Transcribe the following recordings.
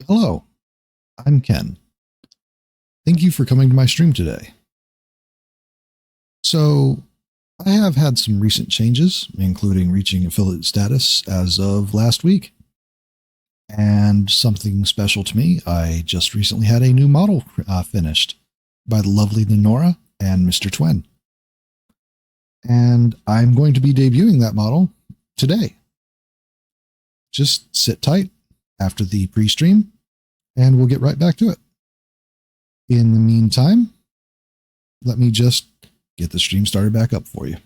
Hello, I'm Ken. Thank you for coming to my stream today. So, I have had some recent changes, including reaching affiliate status as of last week. And something special to me, I just recently had a new model finished by the lovely Lenora and Mr. Twin. And I'm going to be debuting that model today. Just sit tight after the pre-stream, and we'll get right back to it. In the meantime, let me just get the stream started back up for you.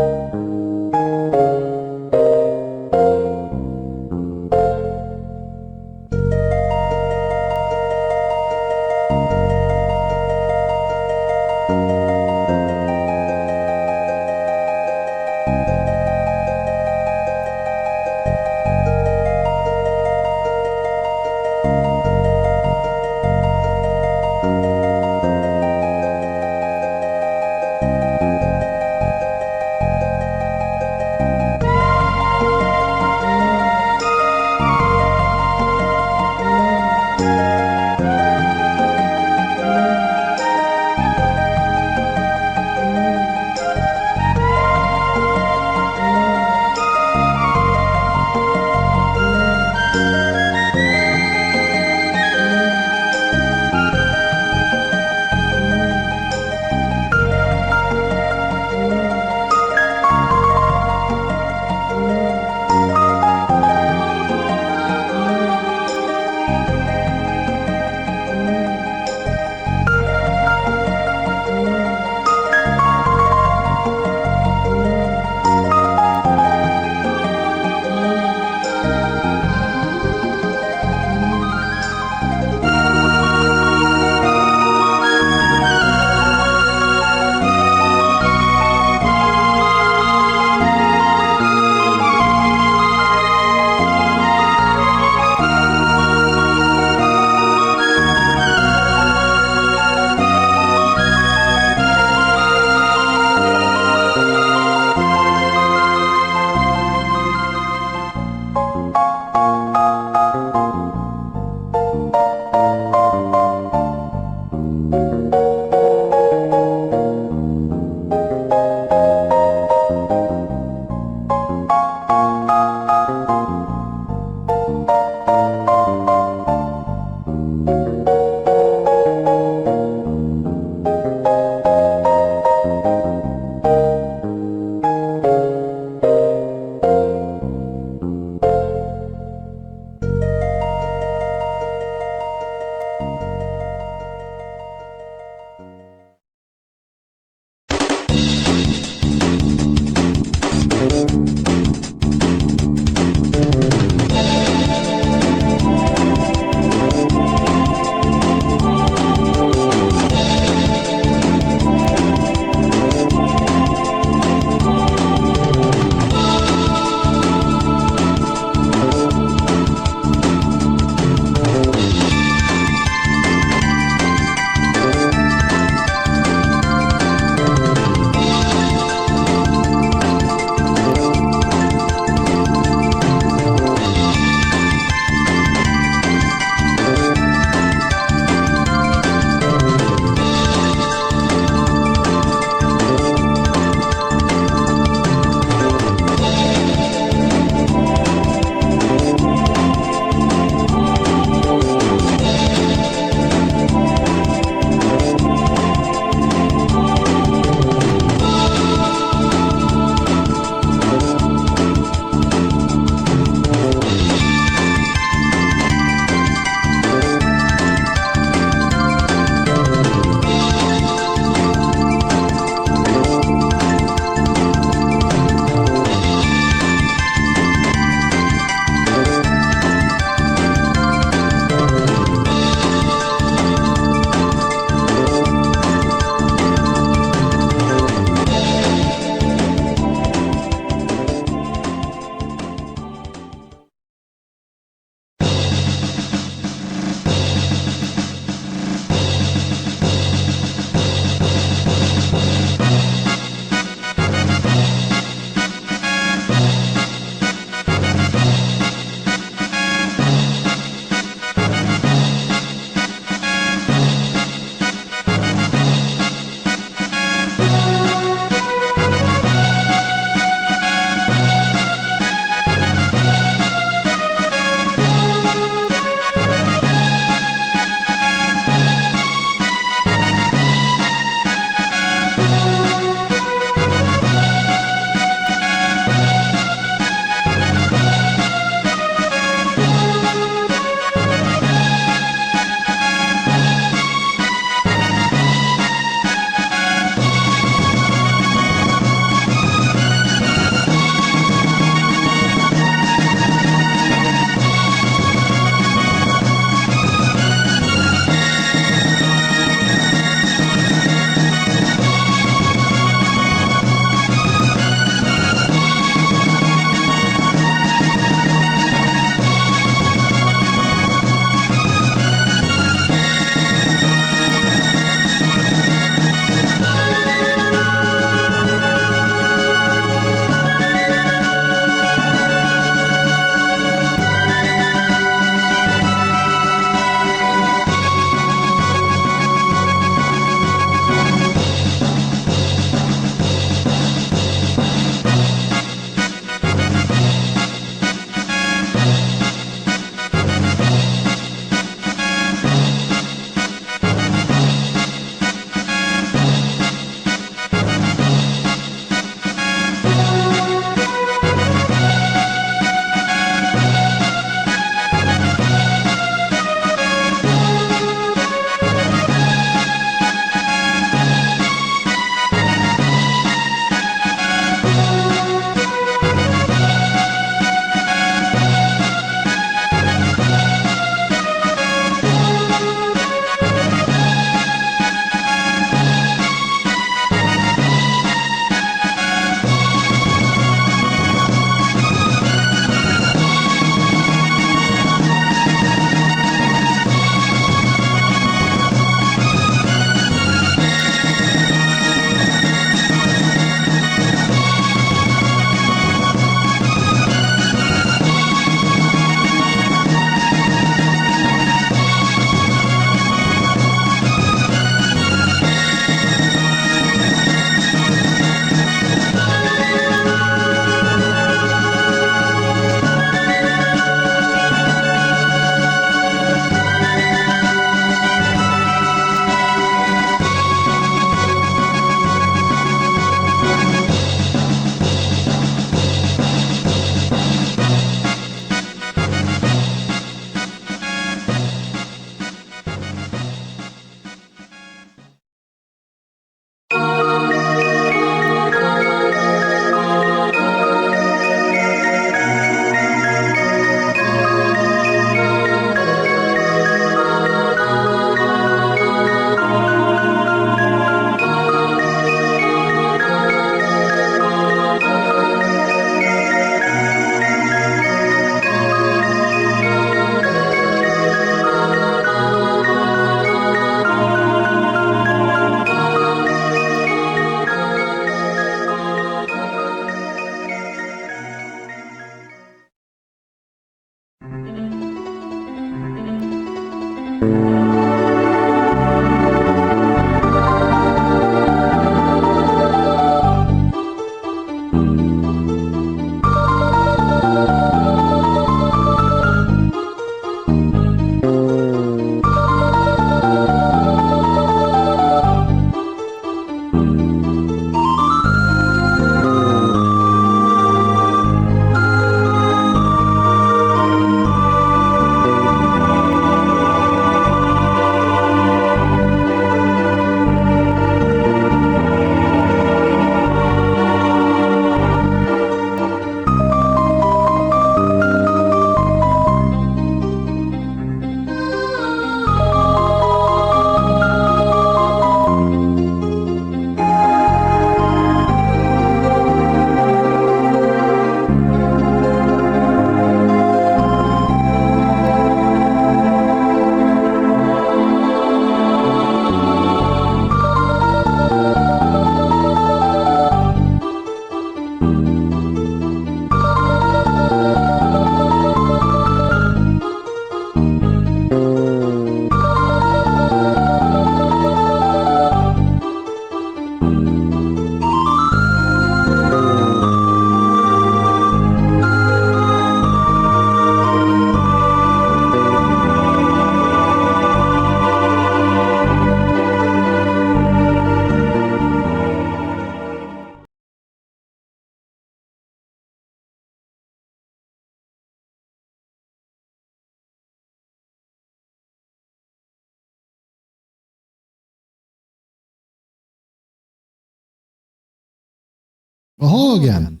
Well, hello again.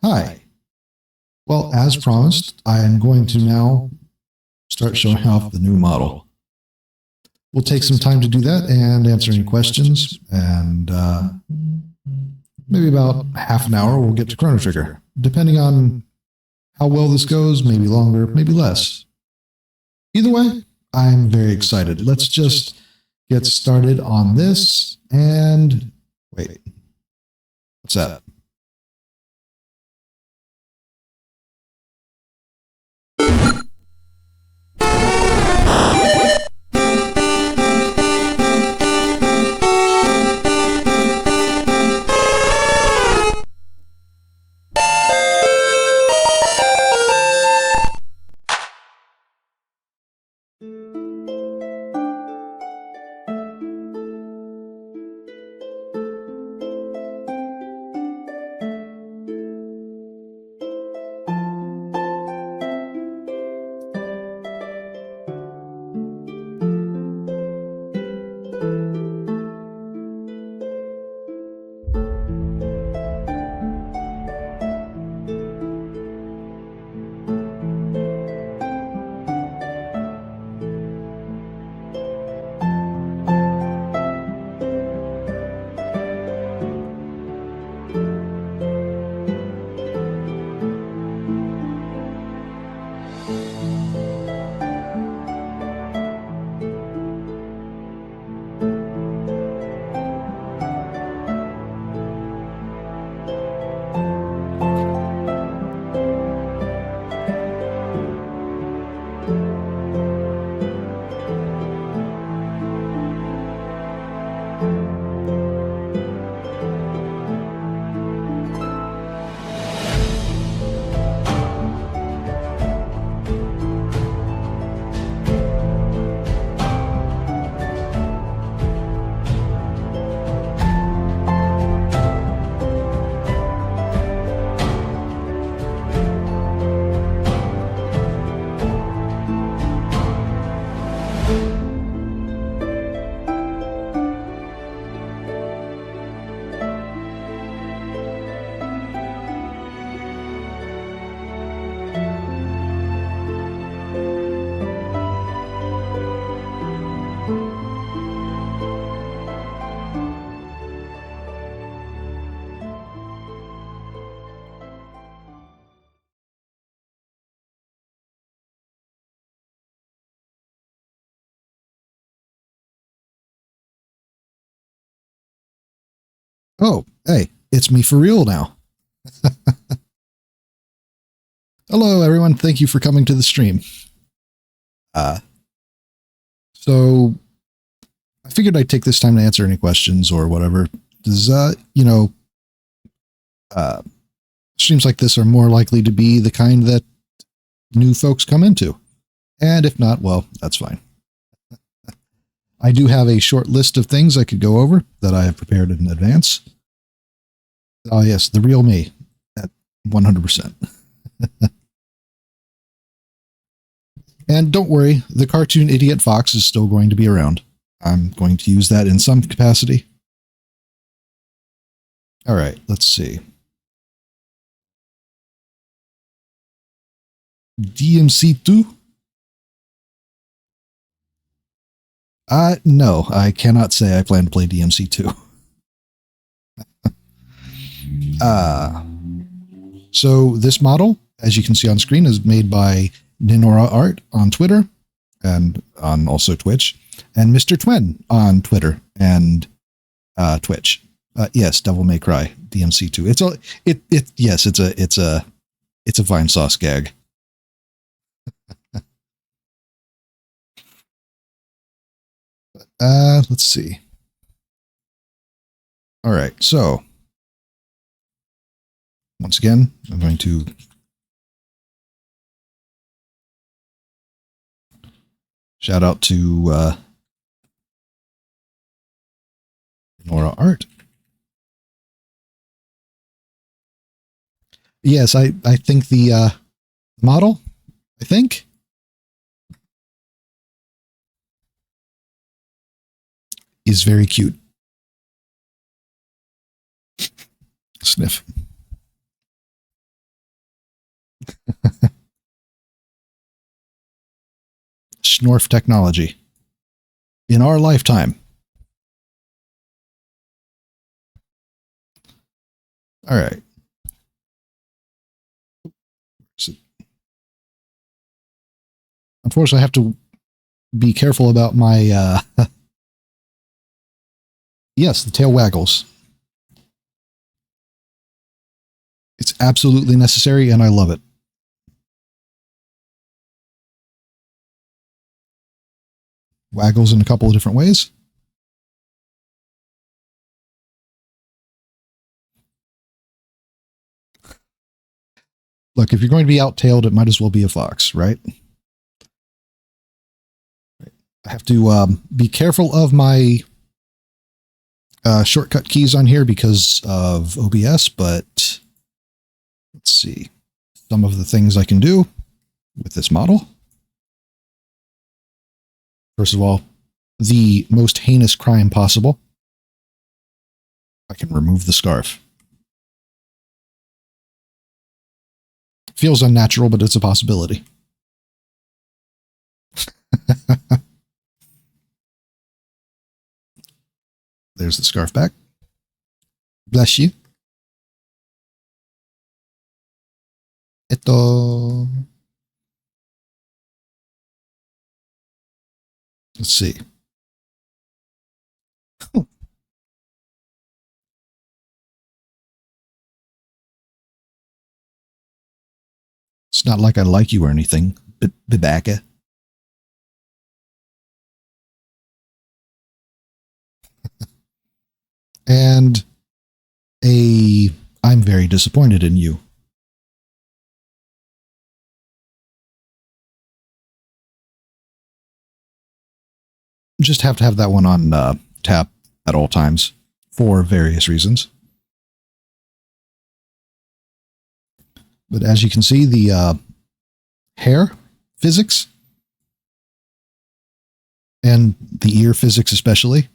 Hi. Well, as promised, I am going to now start showing off the new model. We'll take some time to do that and answer any questions, and maybe about half an hour we'll get to Chrono Trigger, depending on how well this goes, maybe longer, maybe less. Either way, I'm very excited. Let's just get started on this, and wait, what's that? Oh, hey, it's me for real now. Hello, everyone. Thank you for coming to the stream. So I figured I'd take this time to answer any questions or whatever. Does, streams like this are more likely to be the kind that new folks come into. And if not, well, that's fine. I do have a short list of things I could go over that I have prepared in advance. Oh, yes, the real me at 100%. And don't worry, the cartoon Idiot Fox is still going to be around. I'm going to use that in some capacity. All right, let's see. DMC2? No, I cannot say I plan to play DMC2. So this model, as you can see on screen, is made by Ninora Art on Twitter and on also Twitch, and Mr. Twin on Twitter and Twitch. Yes, Devil May Cry DMC2. It's a Vine Sauce gag. Let's see. All right, so once again, I'm going to shout out to Nora Art. Yes, I think the model, I think, is very cute. Sniff. Schnorf technology. In our lifetime. All right. So, unfortunately, I have to be careful about my... yes, the tail waggles. It's absolutely necessary, and I love it. Waggles in a couple of different ways. Look, if you're going to be out-tailed, it might as well be a fox, right? I have to be careful of my shortcut keys on here because of OBS, but let's see some of the things I can do with this model. First of all, the most heinous crime possible. I can remove the scarf. Feels unnatural, but it's a possibility. There's the scarf back. Bless you. Let's see. It's not like I like you or anything, Bibaka. And I'm very disappointed in you. Just have to have that one on tap at all times for various reasons. But as you can see, the hair physics and the ear physics especially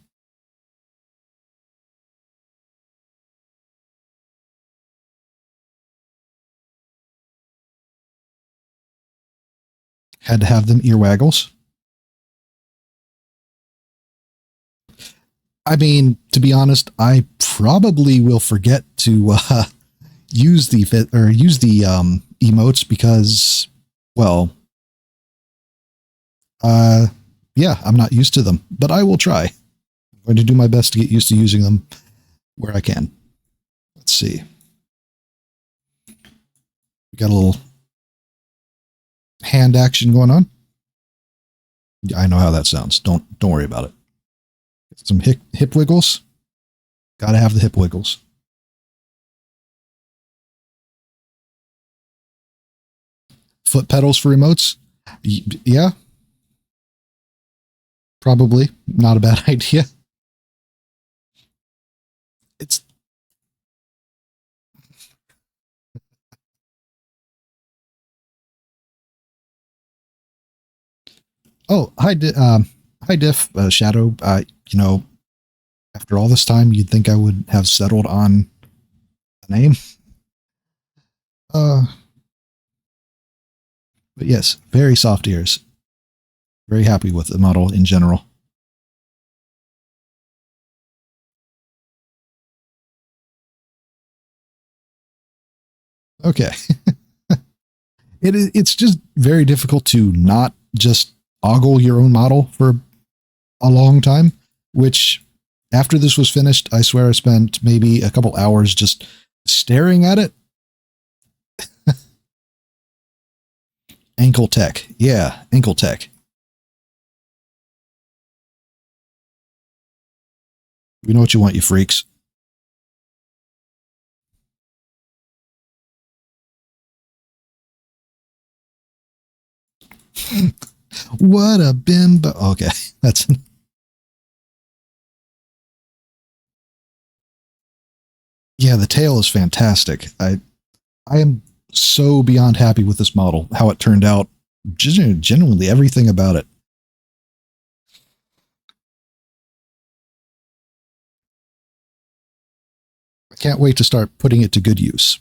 had to have them ear waggles. I mean, to be honest, I probably will forget to use the emotes because, well, yeah, I'm not used to them, but I will try. I'm going to do my best to get used to using them where I can. Let's see. We got a little hand action going on. I know how that sounds. Don't worry about it. Some hip wiggles. Gotta have the hip wiggles. Foot pedals for remotes. Yeah. Probably not a bad idea. It's oh hi diff shadow. You know, after all this time, you'd think I would have settled on a name. But yes, very soft ears. Very happy with the model in general. Okay. It's just very difficult to not just ogle your own model for a long time, which after this was finished, I swear I spent maybe a couple hours just staring at it. Ankle tech. Yeah, ankle tech. We know what you want, you freaks. What a bimbo. Okay, that's... Yeah, the tail is fantastic. I am so beyond happy with this model, how it turned out. Genuinely, everything about it. I can't wait to start putting it to good use.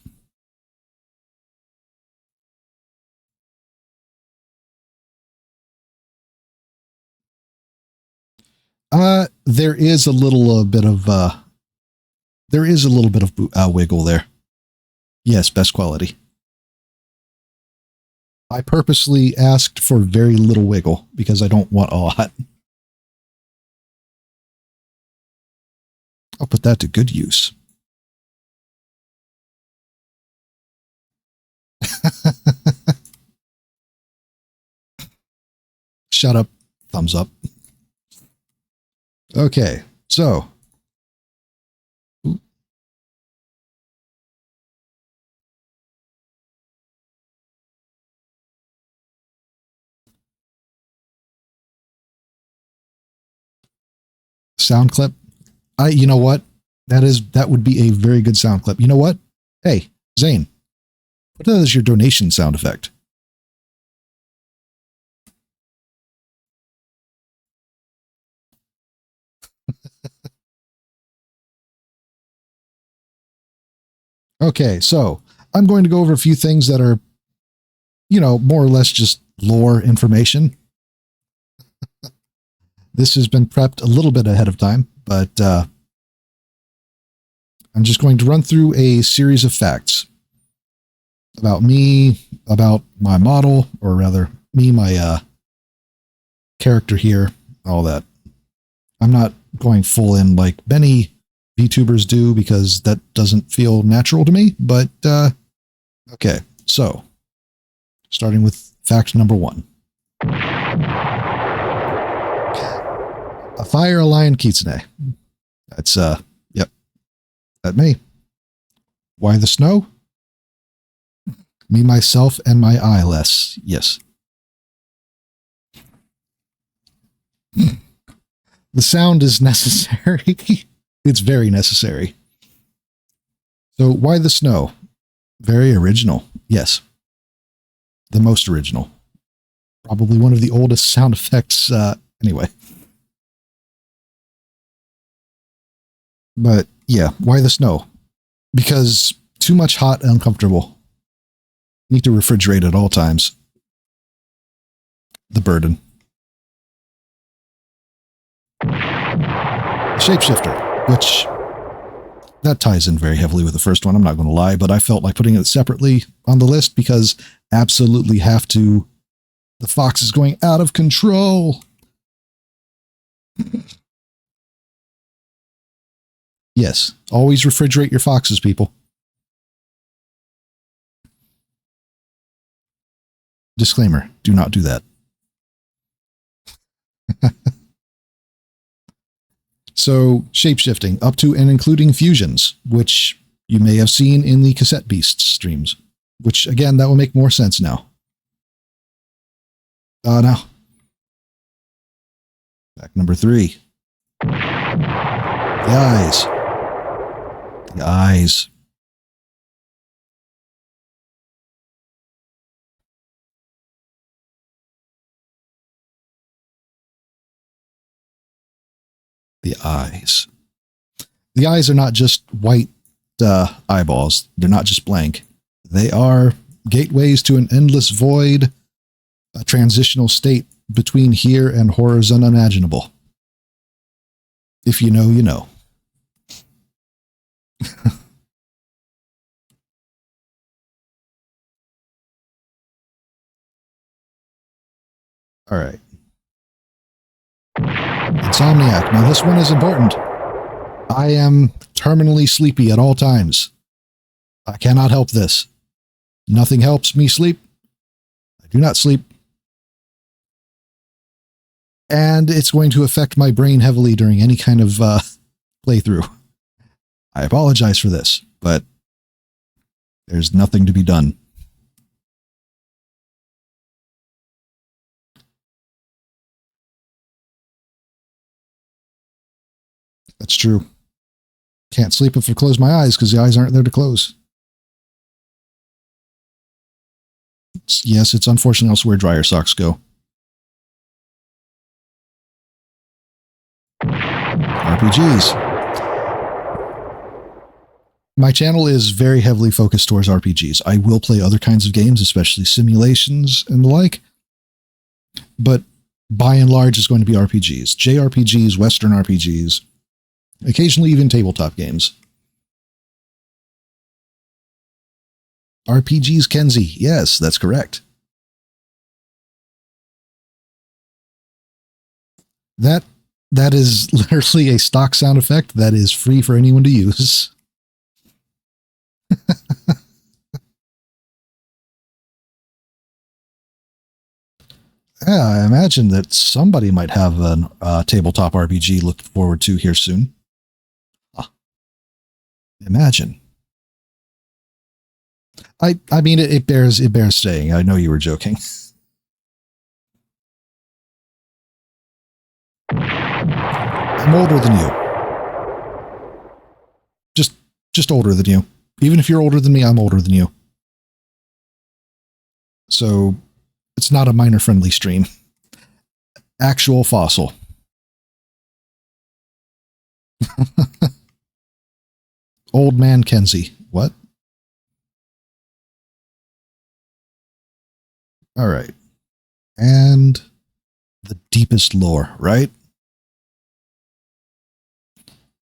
There is a little bit of wiggle there. Yes, best quality. I purposely asked for very little wiggle because I don't want a lot. I'll put that to good use. Shut up. Thumbs up. Okay, so. Sound clip. You know what? That would be a very good sound clip. You know what? Hey, Zane, put that as your donation sound effect. Okay, so I'm going to go over a few things that are, more or less just lore information. This has been prepped a little bit ahead of time, but I'm just going to run through a series of facts about me, about my model, or rather, me, my character here, all that. I'm not going full in like many VTubers do because that doesn't feel natural to me, but okay, so starting with fact number 1. A fire a lion kitsune. That's yep. That me. Why the snow? Me, myself, and my eye less. Yes. The sound is necessary. It's very necessary. So why the snow? Very original. Yes. The most original. Probably one of the oldest sound effects anyway. But yeah, why the snow? Because too much hot and uncomfortable. Need to refrigerate at all times. The burden. Shapeshifter, which that ties in very heavily with the first one. I'm not going to lie, but I felt like putting it separately on the list because absolutely have to. The fox is going out of control. Yes, always refrigerate your foxes, people. Disclaimer, do not do that. So, shape-shifting, up to and including fusions, which you may have seen in the Cassette Beasts streams. Which, again, that will make more sense now. Now. Fact number 3. The eyes. The eyes. The eyes. The eyes are not just white eyeballs. They're not just blank. They are gateways to an endless void, a transitional state between here and horrors unimaginable. If you know, you know. All right. Insomniac. Now this one is important. I am terminally sleepy at all times. I cannot help this. Nothing helps me sleep. I do not sleep. And it's going to affect my brain heavily during any kind of playthrough. I apologize for this, but there's nothing to be done. That's true. Can't sleep if I close my eyes because the eyes aren't there to close. Yes, it's unfortunate elsewhere dryer socks go. RPGs. My channel is very heavily focused towards RPGs. I will play other kinds of games, especially simulations and the like. But by and large, it's going to be RPGs. JRPGs, Western RPGs, occasionally even tabletop games. RPGs, Kenzie. Yes, that's correct. That is literally a stock sound effect that is free for anyone to use. Yeah, I imagine that somebody might have a tabletop RPG looked forward to here soon. Imagine. I mean, it bears saying. I know you were joking. I'm older than you. Just older than you. Even if you're older than me, I'm older than you. So it's not a minor-friendly stream. Actual fossil. Old man Kenzie. What? All right. And the deepest lore, right?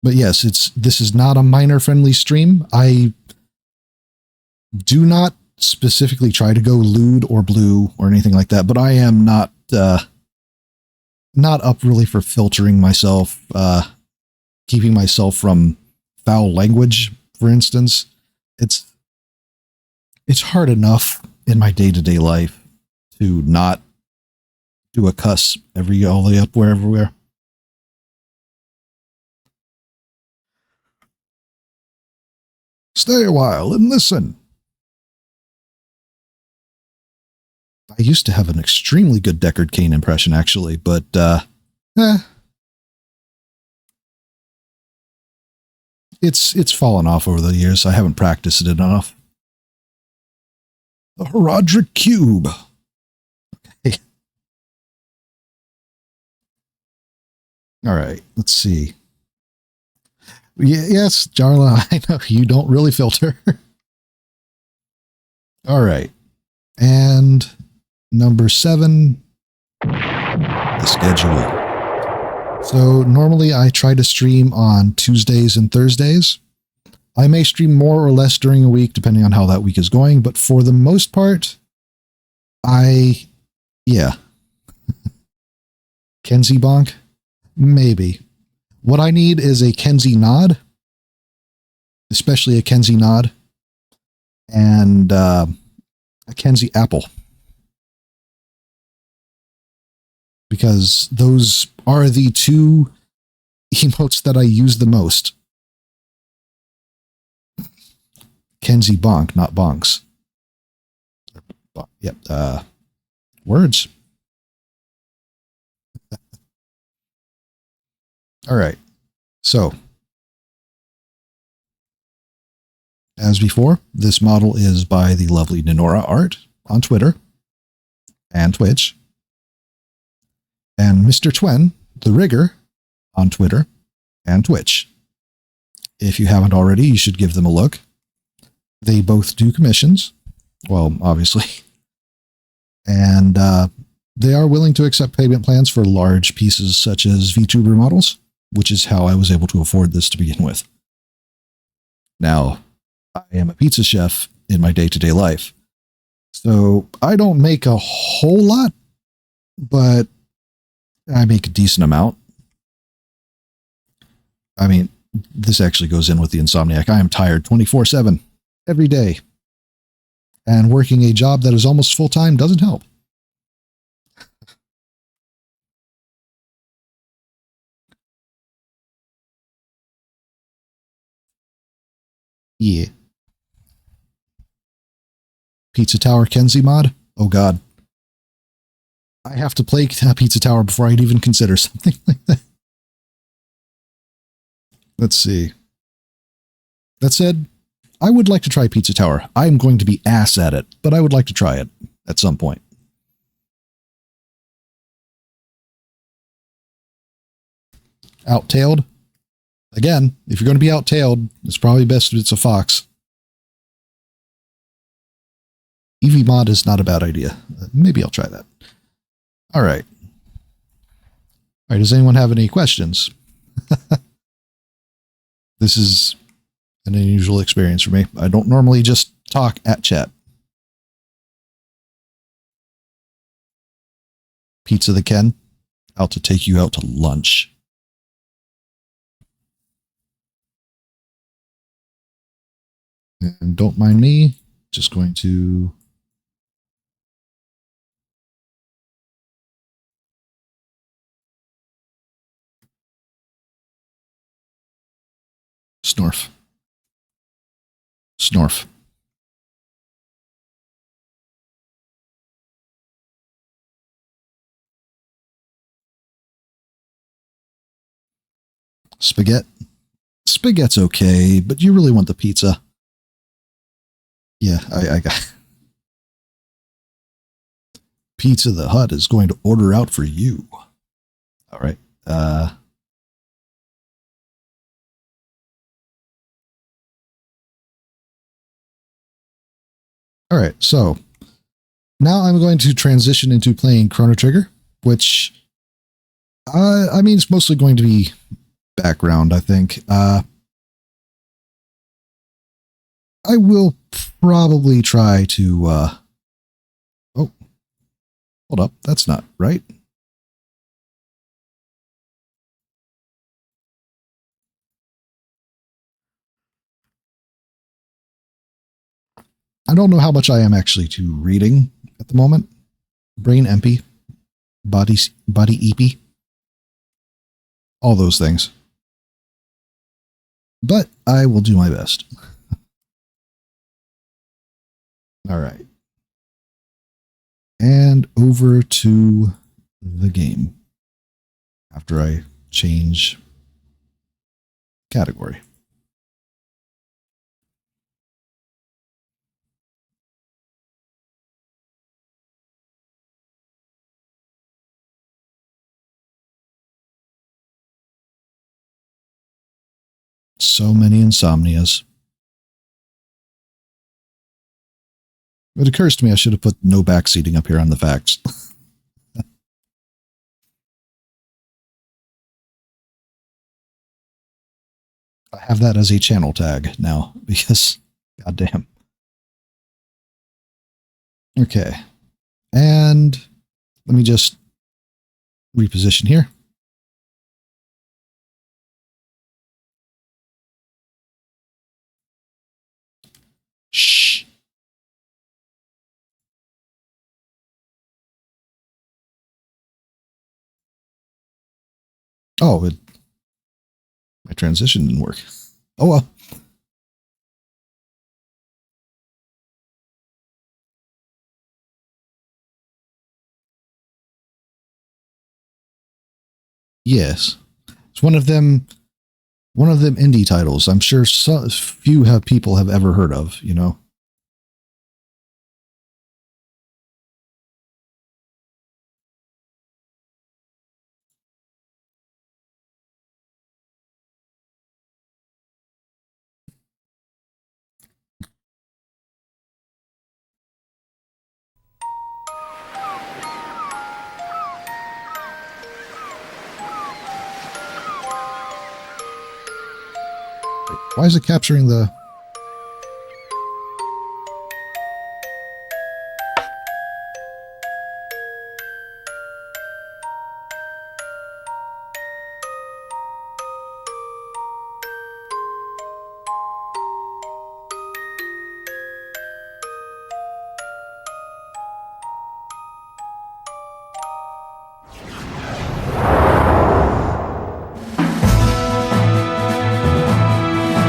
But yes, this is not a minor-friendly stream. I do not specifically try to go lewd or blue or anything like that, but I am not up really for filtering myself, keeping myself from foul language, for instance. It's hard enough in my day-to-day life to not do a cuss all the way up everywhere. Stay a while and listen. I used to have an extremely good Deckard Cain impression, actually, but, It's fallen off over the years. I haven't practiced it enough. The Horadric Cube. Okay. All right, let's see. Yes, Jarla, I know you don't really filter. All right. And number 7, the schedule. So normally I try to stream on Tuesdays and Thursdays. I may stream more or less during a week, depending on how that week is going. But for the most part, yeah. Kenzie bonk? Maybe. What I need is a Kenzie nod, especially a Kenzie nod, and a Kenzie apple. Because those are the two emotes that I use the most. Kenzie bonk, not bonks. Yep. Words. All right. So, as before, this model is by the lovely Nenora Art on Twitter and Twitch. And Mr. Twen, the rigger, on Twitter and Twitch. If you haven't already, you should give them a look. They both do commissions. Well, obviously. And they are willing to accept payment plans for large pieces such as VTuber models, which is how I was able to afford this to begin with. Now, I am a pizza chef in my day-to-day life, so I don't make a whole lot, but I make a decent amount. I mean, this actually goes in with the insomniac. I am tired 24/7 every day, and working a job that is almost full-time doesn't help. Yeah. Pizza Tower Kenzie mod? Oh god. I have to play Pizza Tower before I'd even consider something like that. Let's see. That said, I would like to try Pizza Tower. I'm going to be ass at it, but I would like to try it at some point. Outtailed? Again, if you're going to be outtailed, it's probably best if it's a fox. Eevee mod is not a bad idea. Maybe I'll try that. All right. All right, does anyone have any questions? This is an unusual experience for me. I don't normally just talk at chat. Pizza the Ken, out to take you out to lunch. And don't mind me, just going to Snorf. Snorf. Spaghetti. Spaghetti's okay, but you really want the pizza. Yeah, I got Pizza the Hut is going to order out for you. All right. All right, so now I'm going to transition into playing Chrono Trigger, which, I mean, it's mostly going to be background, I think. I will probably try to, oh, hold up, that's not right. I don't know how much I am actually to reading at the moment. Brain empty, body eepy, all those things. But I will do my best. All right. And over to the game after I change category. So many insomnias. It occurs to me I should have put no backseating up here on the facts. I have that as a channel tag now because, goddamn. Okay. And let me just reposition here. Shh. Oh, transition didn't work. Oh well. Yes. It's one of them indie titles. I'm sure few people have ever heard of, you know. Why is it capturing the...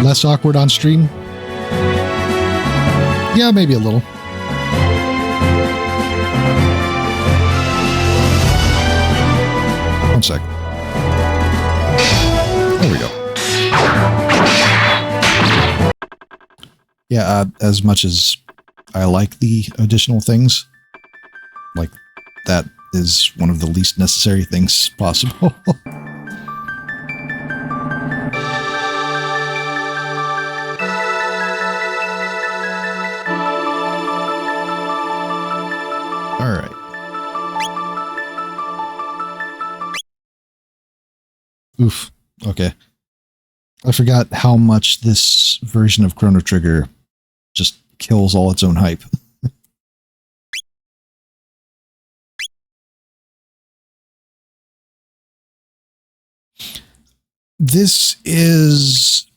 Less awkward on stream? Yeah, maybe a little. One sec. There we go. Yeah, as much as I like the additional things, like, that is one of the least necessary things possible. Oof. Okay. I forgot how much this version of Chrono Trigger just kills all its own hype. This is...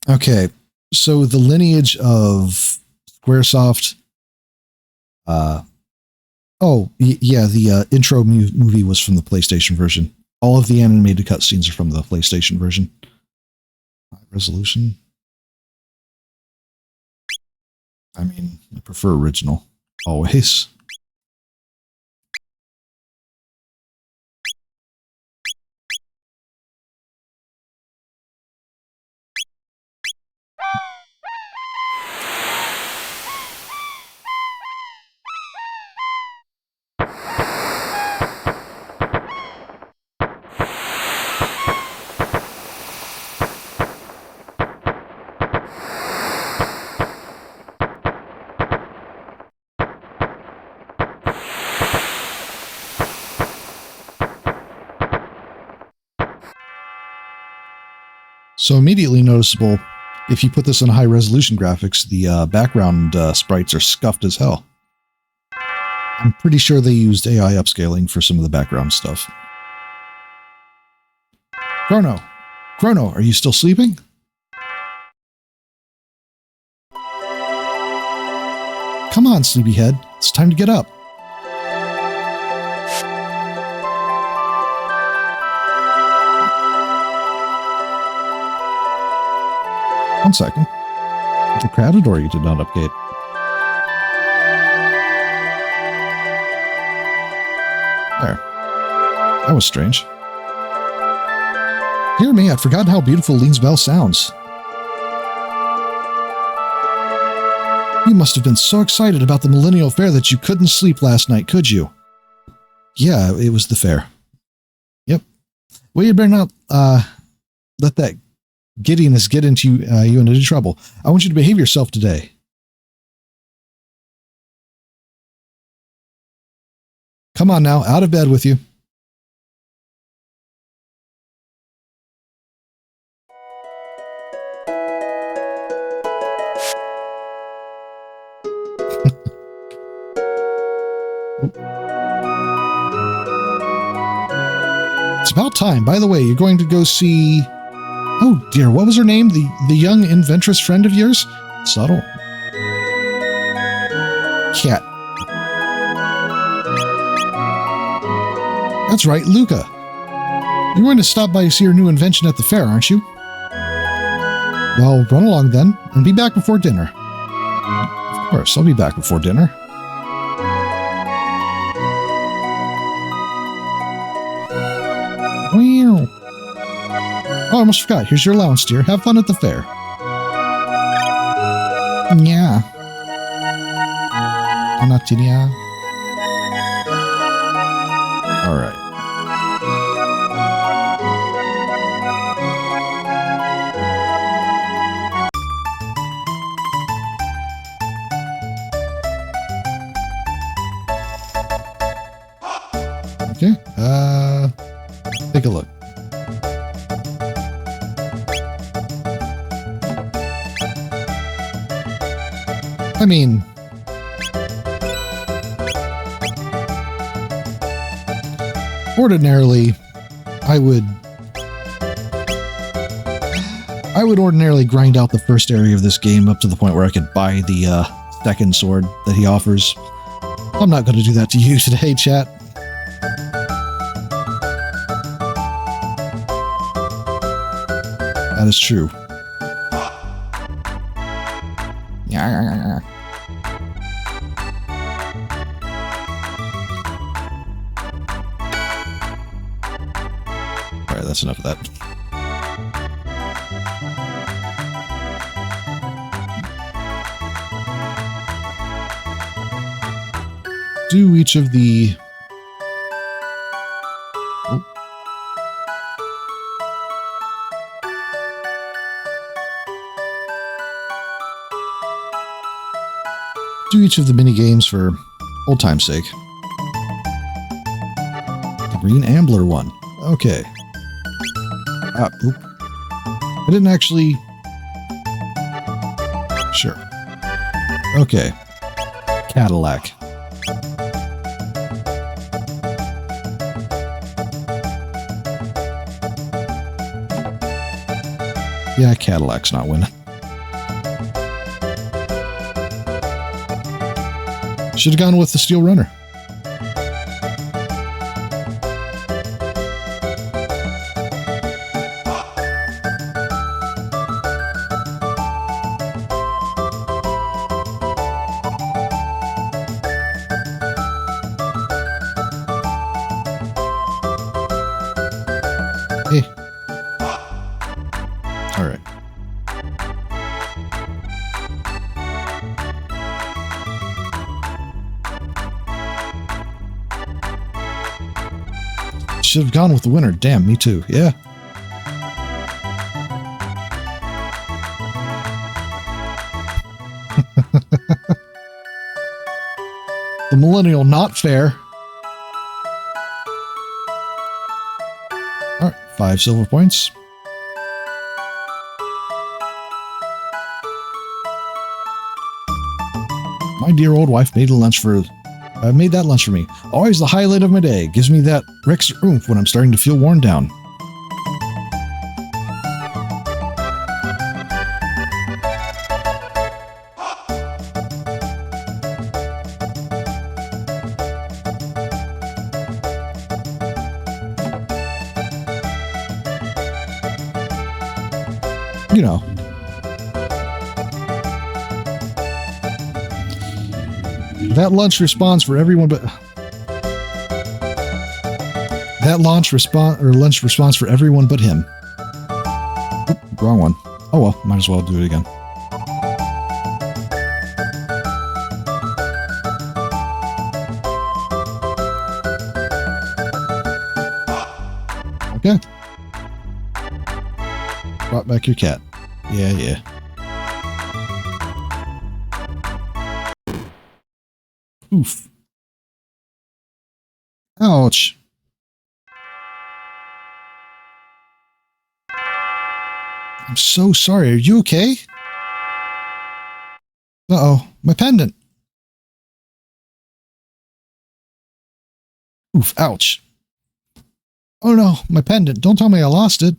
Okay. So the lineage of Squaresoft... the intro movie was from the PlayStation version. All of the animated cutscenes are from the PlayStation version. High resolution. I mean, I prefer original. Always. So immediately noticeable, if you put this on high resolution graphics, the background sprites are scuffed as hell. I'm pretty sure they used AI upscaling for some of the background stuff. Chrono, are you still sleeping? Come on, sleepyhead. It's time to get up. One second. The crowded or you did not update. There. That was strange. Hear me, I'd forgotten how beautiful Lean's bell sounds. You must have been so excited about the Millennial Fair that you couldn't sleep last night, could you? Yeah, it was the fair. Yep. Well, you better not let that giddiness get into you into trouble. I want you to behave yourself today. Come on now, out of bed with you. It's about time. By the way, you're going to go see... Oh dear, what was her name? The young inventress friend of yours? Subtle. Cat. That's right, Luca. You're going to stop by to see your new invention at the fair, aren't you? Well, run along then, and be back before dinner. Of course, I'll be back before dinner. Oh, I almost forgot. Here's your allowance, dear. Have fun at the fair. Yeah. Anatinia. All right. Okay. Take a look. I mean, ordinarily, I would ordinarily grind out the first area of this game up to the point where I could buy the second sword that he offers. I'm not going to do that to you today, chat. That is true. Alright, that's enough of that. Do each of the... Oh. Do each of the mini games for old time's sake. The Green Ambler one. Okay. Oop. I didn't actually... Sure. Okay. Cadillac. Yeah, Cadillac's not winning. Should have gone with the Steel Runner. Hey. All right. Should have gone with the winner. Damn, me too. Yeah. The millennial not fair. All right, 5 silver points. My dear old wife made that lunch for me. Always the highlight of my day. Gives me that extra oomph when I'm starting to feel worn down. You know. That lunch responds for everyone but... That lunch response for everyone but him. Oop, wrong one. Oh well, might as well do it again. Okay. Brought back your cat. Yeah, yeah. Oof. Ouch. I'm so sorry. Are you okay? Uh-oh. My pendant. Oof. Ouch. Oh no. My pendant. Don't tell me I lost it.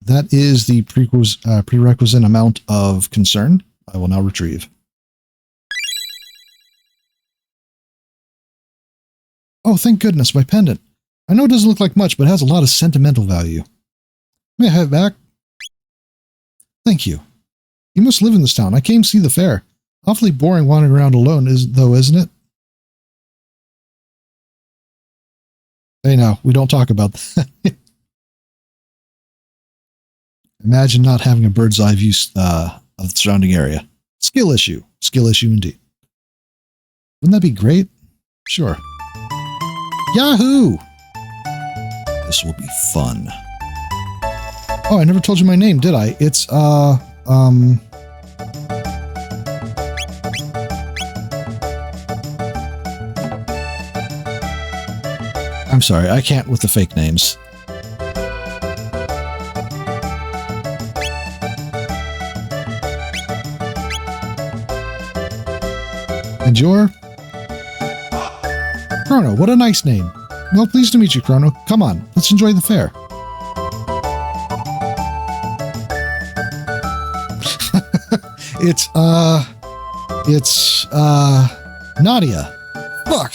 That is the prerequisite amount of concern I will now retrieve. Oh, thank goodness, my pendant. I know it doesn't look like much, but it has a lot of sentimental value. May I have it back? Thank you. You must live in this town. I came to see the fair. Awfully boring wandering around alone, isn't it? Hey, now, we don't talk about that. Imagine not having a bird's eye view of the surrounding area. Skill issue. Skill issue indeed. Wouldn't that be great? Sure. Yahoo! This will be fun. Oh, I never told you my name, did I? It's, I'm sorry, I can't with the fake names. And your? Chrono, what a nice name. Well, pleased to meet you, Chrono. Come on, let's enjoy the fair. It's Nadia. Fuck.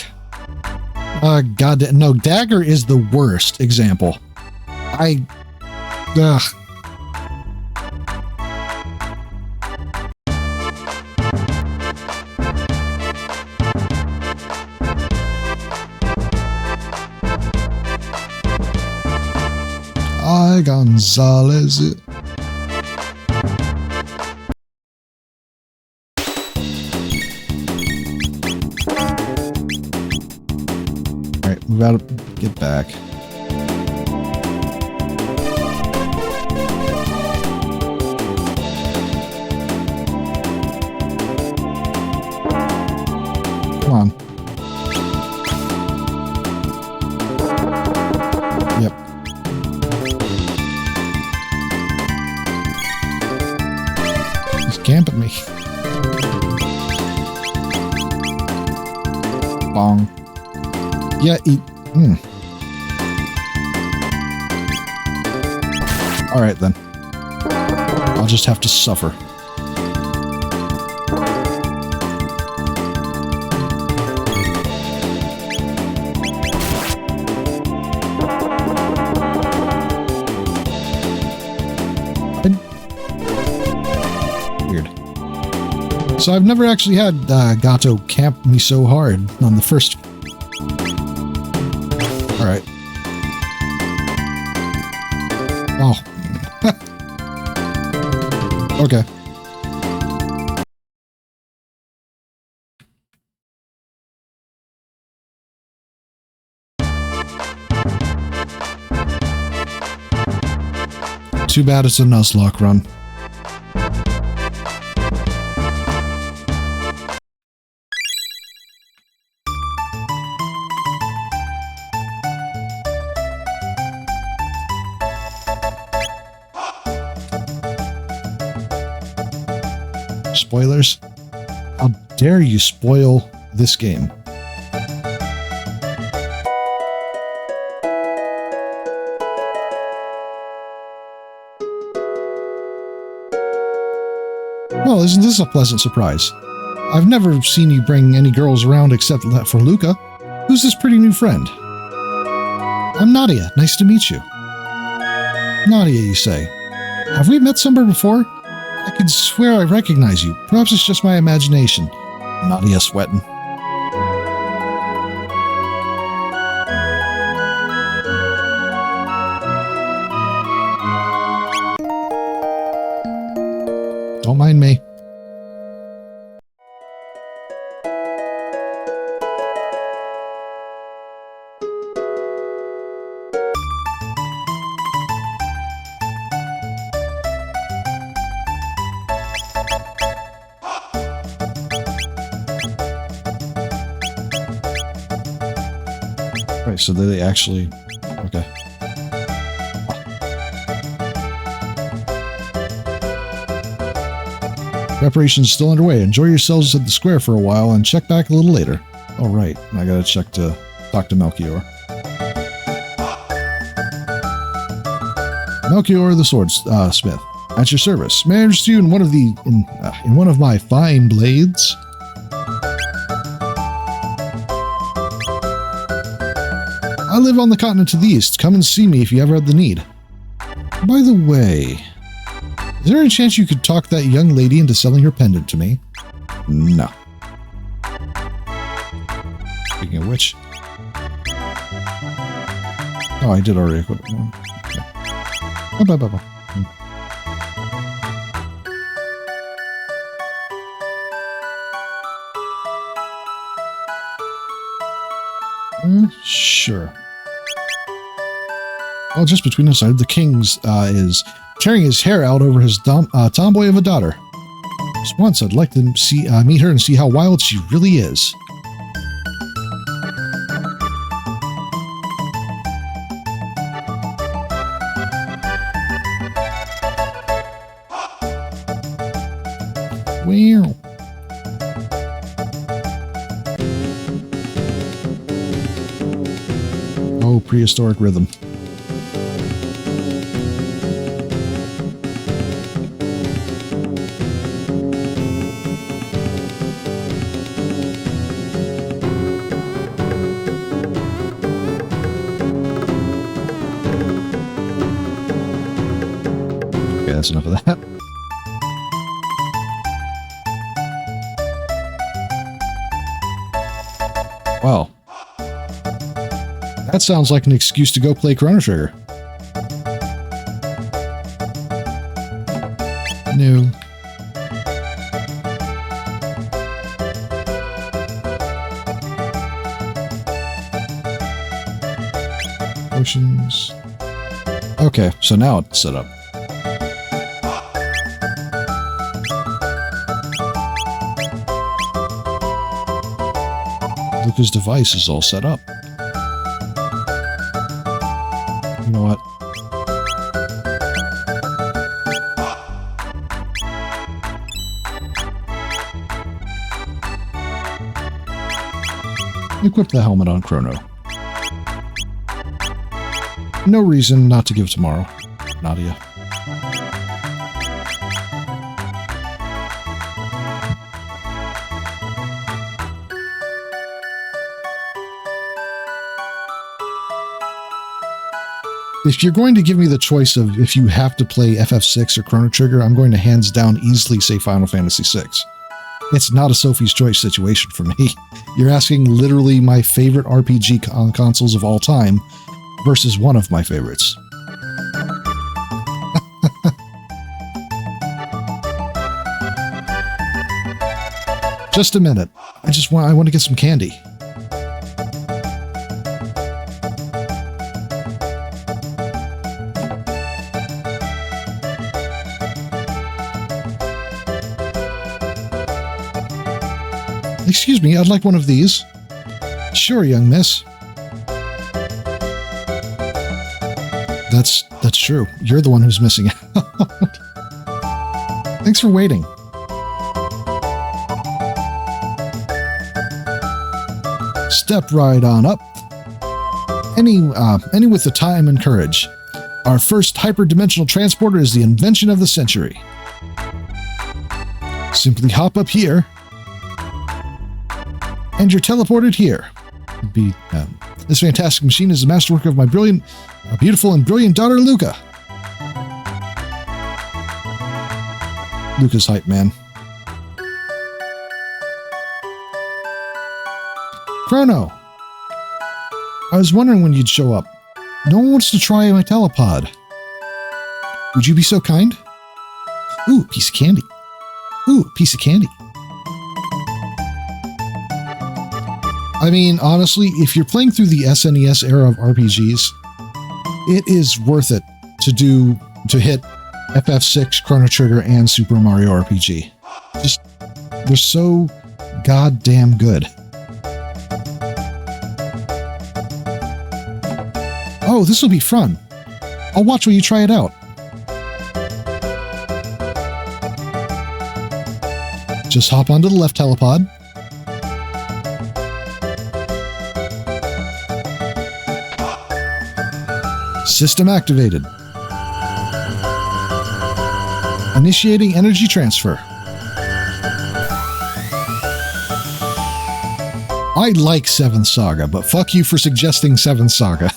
God, no, Dagger is the worst example. Ugh. Gonzalez. Alright, we gotta get back. Come on. Yep. He's camping me. Bong. Yeah, Alright then. I'll just have to suffer. Weird. So I've never actually had Gato camp me so hard on the first. Alright. Oh. Okay. Too bad it's a Nuzlocke run. Spoilers? How dare you spoil this game? Well, isn't this a pleasant surprise? I've never seen you bring any girls around except for Luca. Who's this pretty new friend? I'm Nadia. Nice to meet you. Nadia, you say? Have we met somewhere before? I could swear I recognize you. Perhaps it's just my imagination. Nadia sweating. Don't mind me. Right, so they actually... Okay. Preparations still underway. Enjoy yourselves at the square for a while and check back a little later. Oh, right. I gotta check to talk to Melchior. Melchior the swordsmith. At your service. May I interest you in one of in one of my fine blades? I live on the continent to the east. Come and see me if you ever have the need. By the way, Is there any chance you could talk that young lady into selling her pendant to me? No. Speaking of which... Oh, I did already equip one. Okay. Bye. Sure. Well, just between us, the king's is tearing his hair out over his tomboy of a daughter. Just once, I'd like to meet her and see how wild she really is. Wow. Oh, prehistoric rhythm. Okay, that's enough of that. Wow. That sounds like an excuse to go play Chrono Trigger. No. Potions. Okay, so now it's set up. Luca's device is all set up. You know what? Equip the helmet on Chrono. No reason not to give tomorrow, Nadia. If you're going to give me the choice of if you have to play FF6 or Chrono Trigger, I'm going to hands down easily say Final Fantasy VI. It's not a Sophie's Choice situation for me. You're asking literally my favorite RPG on consoles of all time versus one of my favorites. Just a minute. I want to get some candy. Excuse me, I'd like one of these. Sure, young miss. That's true. You're the one who's missing out. Thanks for waiting. Step right on up. Any with the time and courage. Our first hyperdimensional transporter is the invention of the century. Simply hop up here. And you're teleported here. This fantastic machine is the masterwork of my beautiful and brilliant daughter, Luca. Luca's hype, man. Chrono. I was wondering when you'd show up. No one wants to try my telepod. Would you be so kind? Ooh, piece of candy. Ooh, piece of candy. I mean, honestly, if you're playing through the SNES era of RPGs, it is worth it to hit FF6, Chrono Trigger, and Super Mario RPG. Just, they're so goddamn good. Oh, this will be fun. I'll watch while you try it out. Just hop onto the left telepod. System activated. Initiating energy transfer. I like 7th Saga, but fuck you for suggesting 7th Saga.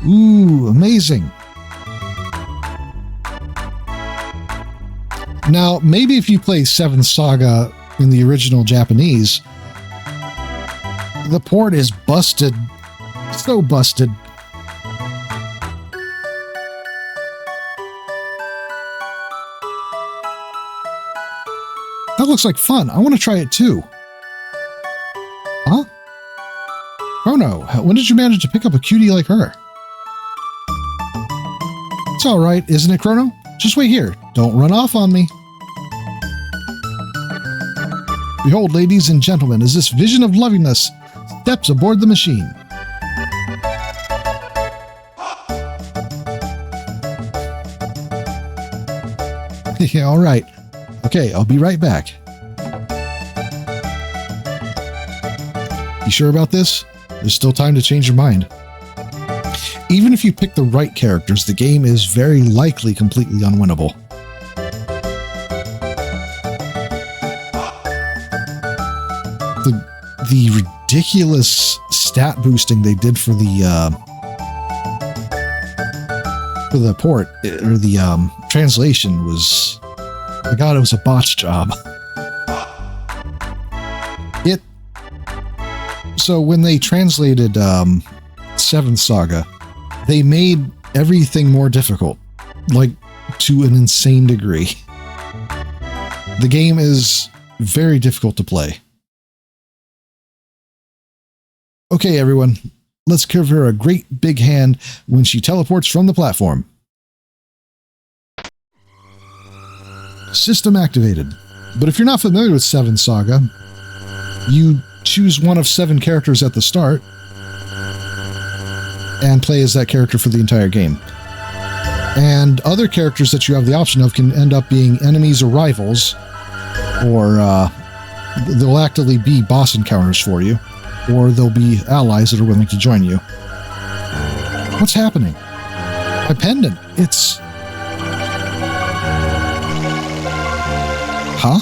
Ooh, amazing. Now, maybe if you play 7th Saga in the original Japanese, the port is busted. So busted. That looks like fun. I want to try it too. Huh? Chrono, when did you manage to pick up a cutie like her? It's all right, isn't it, Chrono? Just wait here. Don't run off on me. Behold, ladies and gentlemen, as this vision of loveliness steps aboard the machine. Yeah, all right. Okay, I'll be right back. You sure about this? There's still time to change your mind. Even if you pick the right characters, the game is very likely completely unwinnable. The ridiculous stat boosting they did for the port, or the translation was... My God, it was a botch job. So when they translated 7th Saga, they made everything more difficult, like to an insane degree. The game is very difficult to play. Okay, everyone, let's give her a great big hand when she teleports from the platform. System activated. But if you're not familiar with 7th Saga, you choose one of 7 characters at the start and play as that character for the entire game. And other characters that you have the option of can end up being enemies or rivals, or they'll actively be boss encounters for you, or they'll be allies that are willing to join you. What's happening? My pendant, it's... Huh?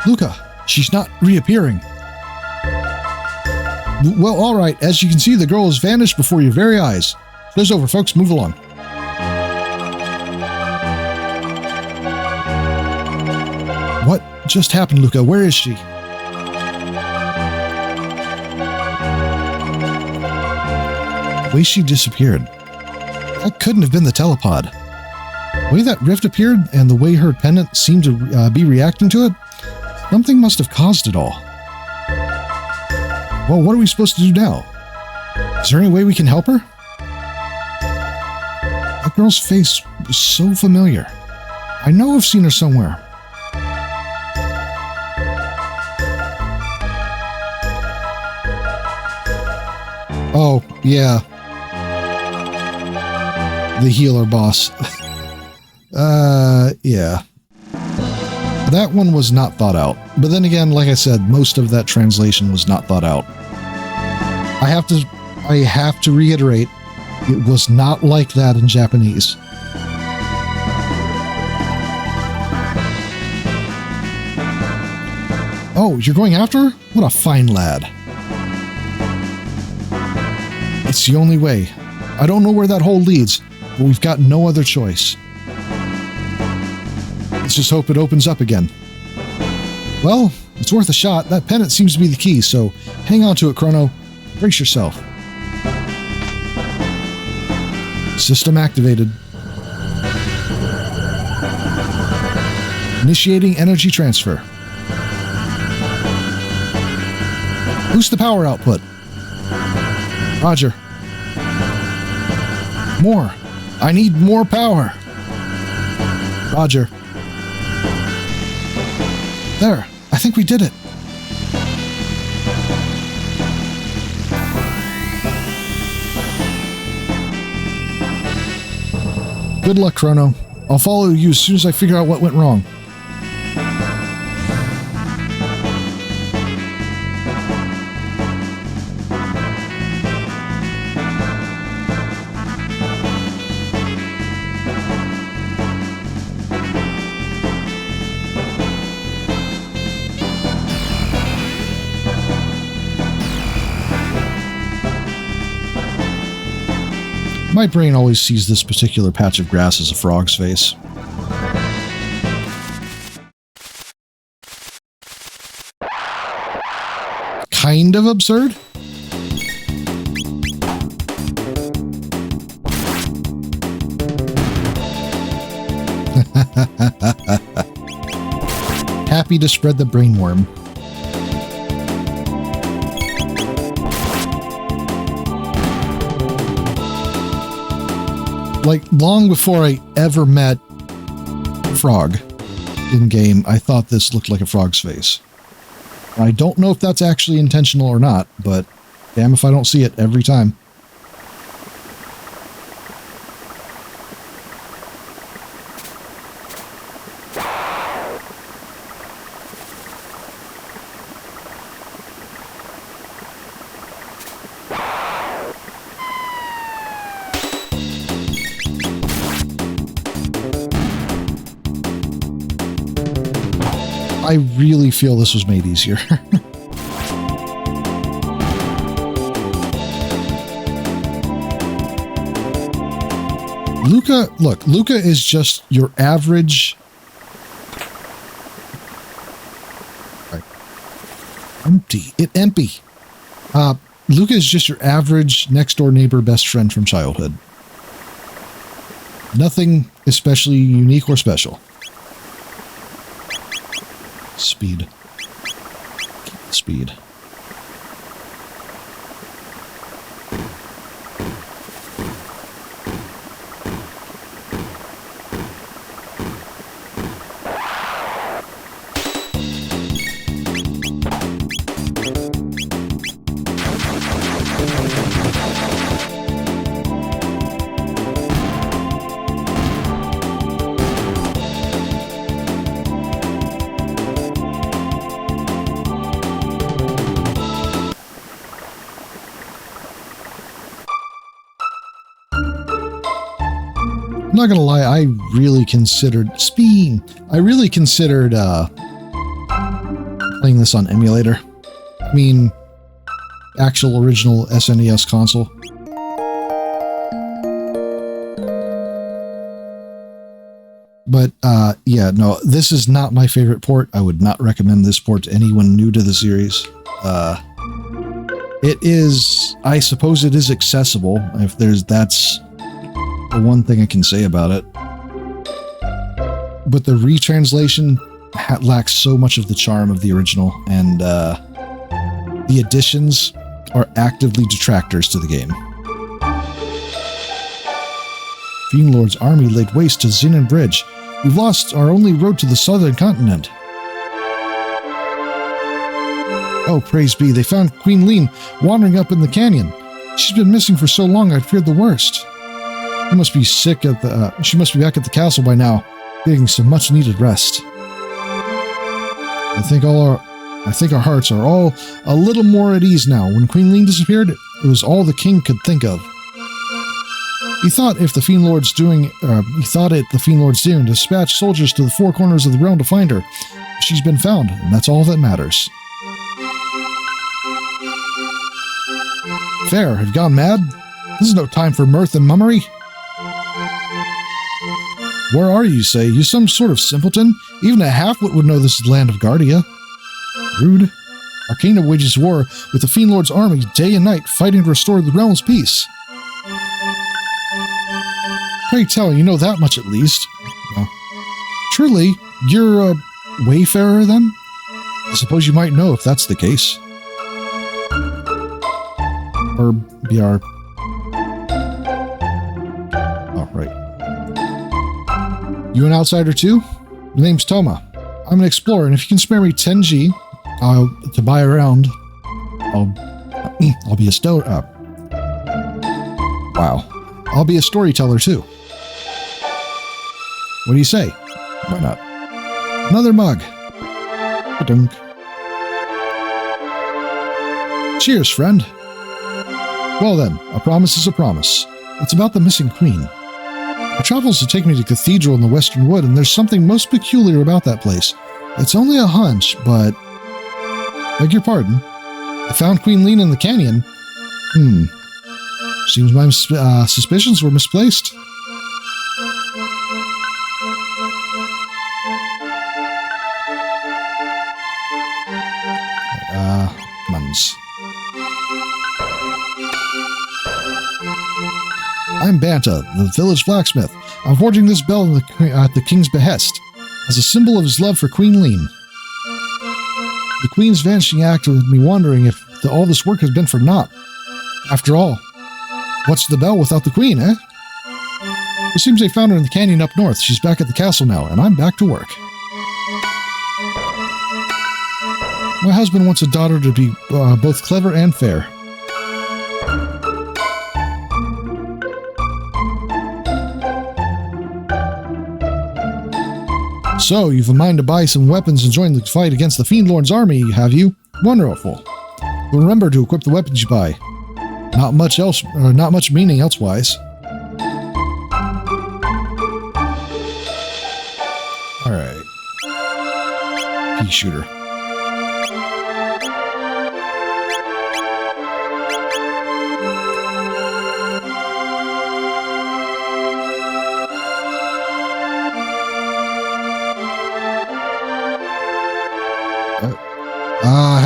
Luca, she's not reappearing. Well, all right. As you can see, the girl has vanished before your very eyes. Show's over, folks. Move along. What just happened, Luca? Where is she? The way she disappeared. That couldn't have been the telepod. The way that rift appeared and the way her pendant seemed to be reacting to it, something must have caused it all. Well, what are we supposed to do now? Is there any way we can help her? That girl's face was so familiar. I know I've seen her somewhere. Oh, yeah. The healer boss. Yeah. That one was not thought out. But then again, like I said, most of that translation was not thought out. I have to reiterate, it was not like that in Japanese. Oh, you're going after her? What a fine lad. It's the only way. I don't know where that hole leads, but we've got no other choice. Let's just hope it opens up again. Well, it's worth a shot. That pendant seems to be the key, so hang on to it, Chrono. Brace yourself. System activated. Initiating energy transfer. Boost the power output. Roger. More. I need more power. Roger. There. I think we did it. Good luck, Chrono. I'll follow you as soon as I figure out what went wrong. My brain always sees this particular patch of grass as a frog's face. Kind of absurd. Happy to spread the brainworm. Like, long before I ever met Frog in game, I thought this looked like a frog's face. I don't know if that's actually intentional or not, but damn if I don't see it every time. I really feel this was made easier. Luca is just your average... Empty. Luca is just your average next-door neighbor best friend from childhood. Nothing especially unique or special. Speed. I'm not gonna lie, I really considered playing this on emulator. I mean, actual original SNES console. But yeah, no, this is not my favorite port. I would not recommend this port to anyone new to the series. It is, I suppose it is accessible. That's the one thing I can say about it. But the retranslation lacks so much of the charm of the original, and the additions are actively detractors to the game. Fiend Lord's army laid waste to Xinan Bridge. We've lost our only road to the southern continent. Oh, praise be, they found Queen Lean wandering up in the canyon. She's been missing for so long I feared the worst. She must be back at the castle by now, getting some much-needed rest. I think our hearts are all a little more at ease now. When Queen Lean disappeared, it was all the king could think of. He thought the Fiend Lord's doing to dispatch soldiers to the four corners of the realm to find her. She's been found, and that's all that matters. Fair, have you gone mad? This is no time for mirth and mummery. Where are you, say? You some sort of simpleton? Even a half-wit would know this is the land of Guardia. Rude. Our kingdom wages war with the Fiend Lord's army day and night, fighting to restore the realm's peace. Pray tell, you know that much at least. Truly, you're a wayfarer then? I suppose you might know if that's the case. Or BR. Oh, right. You an outsider too? The name's Toma. I'm an explorer, and if you can spare me 10G to buy around, I'll be a I'll be a storyteller too. What do you say? Why not? Another mug. Ba-dunk. Cheers, friend. Well then, a promise is a promise. It's about the missing queen. My travels have taken me to a cathedral in the Western Wood, and there's something most peculiar about that place. It's only a hunch, but... Beg your pardon. I found Queen Lean in the canyon. Seems my suspicions were misplaced. Muns. I'm Banta, the village blacksmith. I'm forging this bell at the king's behest, as a symbol of his love for Queen Lean. The queen's vanishing act with me wondering if all this work has been for naught. After all, what's the bell without the queen, eh? It seems they found her in the canyon up north. She's back at the castle now, and I'm back to work. My husband wants a daughter to be both clever and fair. So, you've a mind to buy some weapons and join the fight against the Fiend Lord's army, have you? Wonderful. But remember to equip the weapons you buy. Not much else, or not much meaning elsewise. Alright. Pea shooter.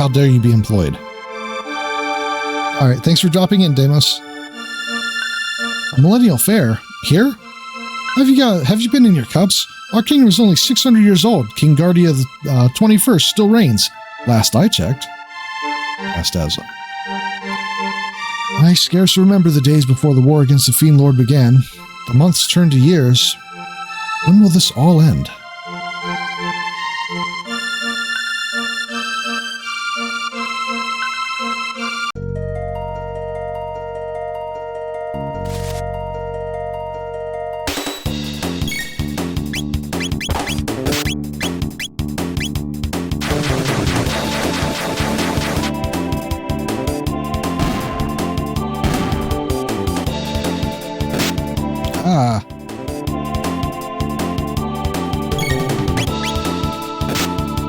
How dare you be employed. Alright, thanks for dropping in, Deimos. A millennial fair? Here? Have you been in your cups? Our king was only 600 years old. King Guardia the 21st still reigns. Last I checked. Asked Azza. I scarce remember the days before the war against the Fiend Lord began. The months turned to years. When will this all end?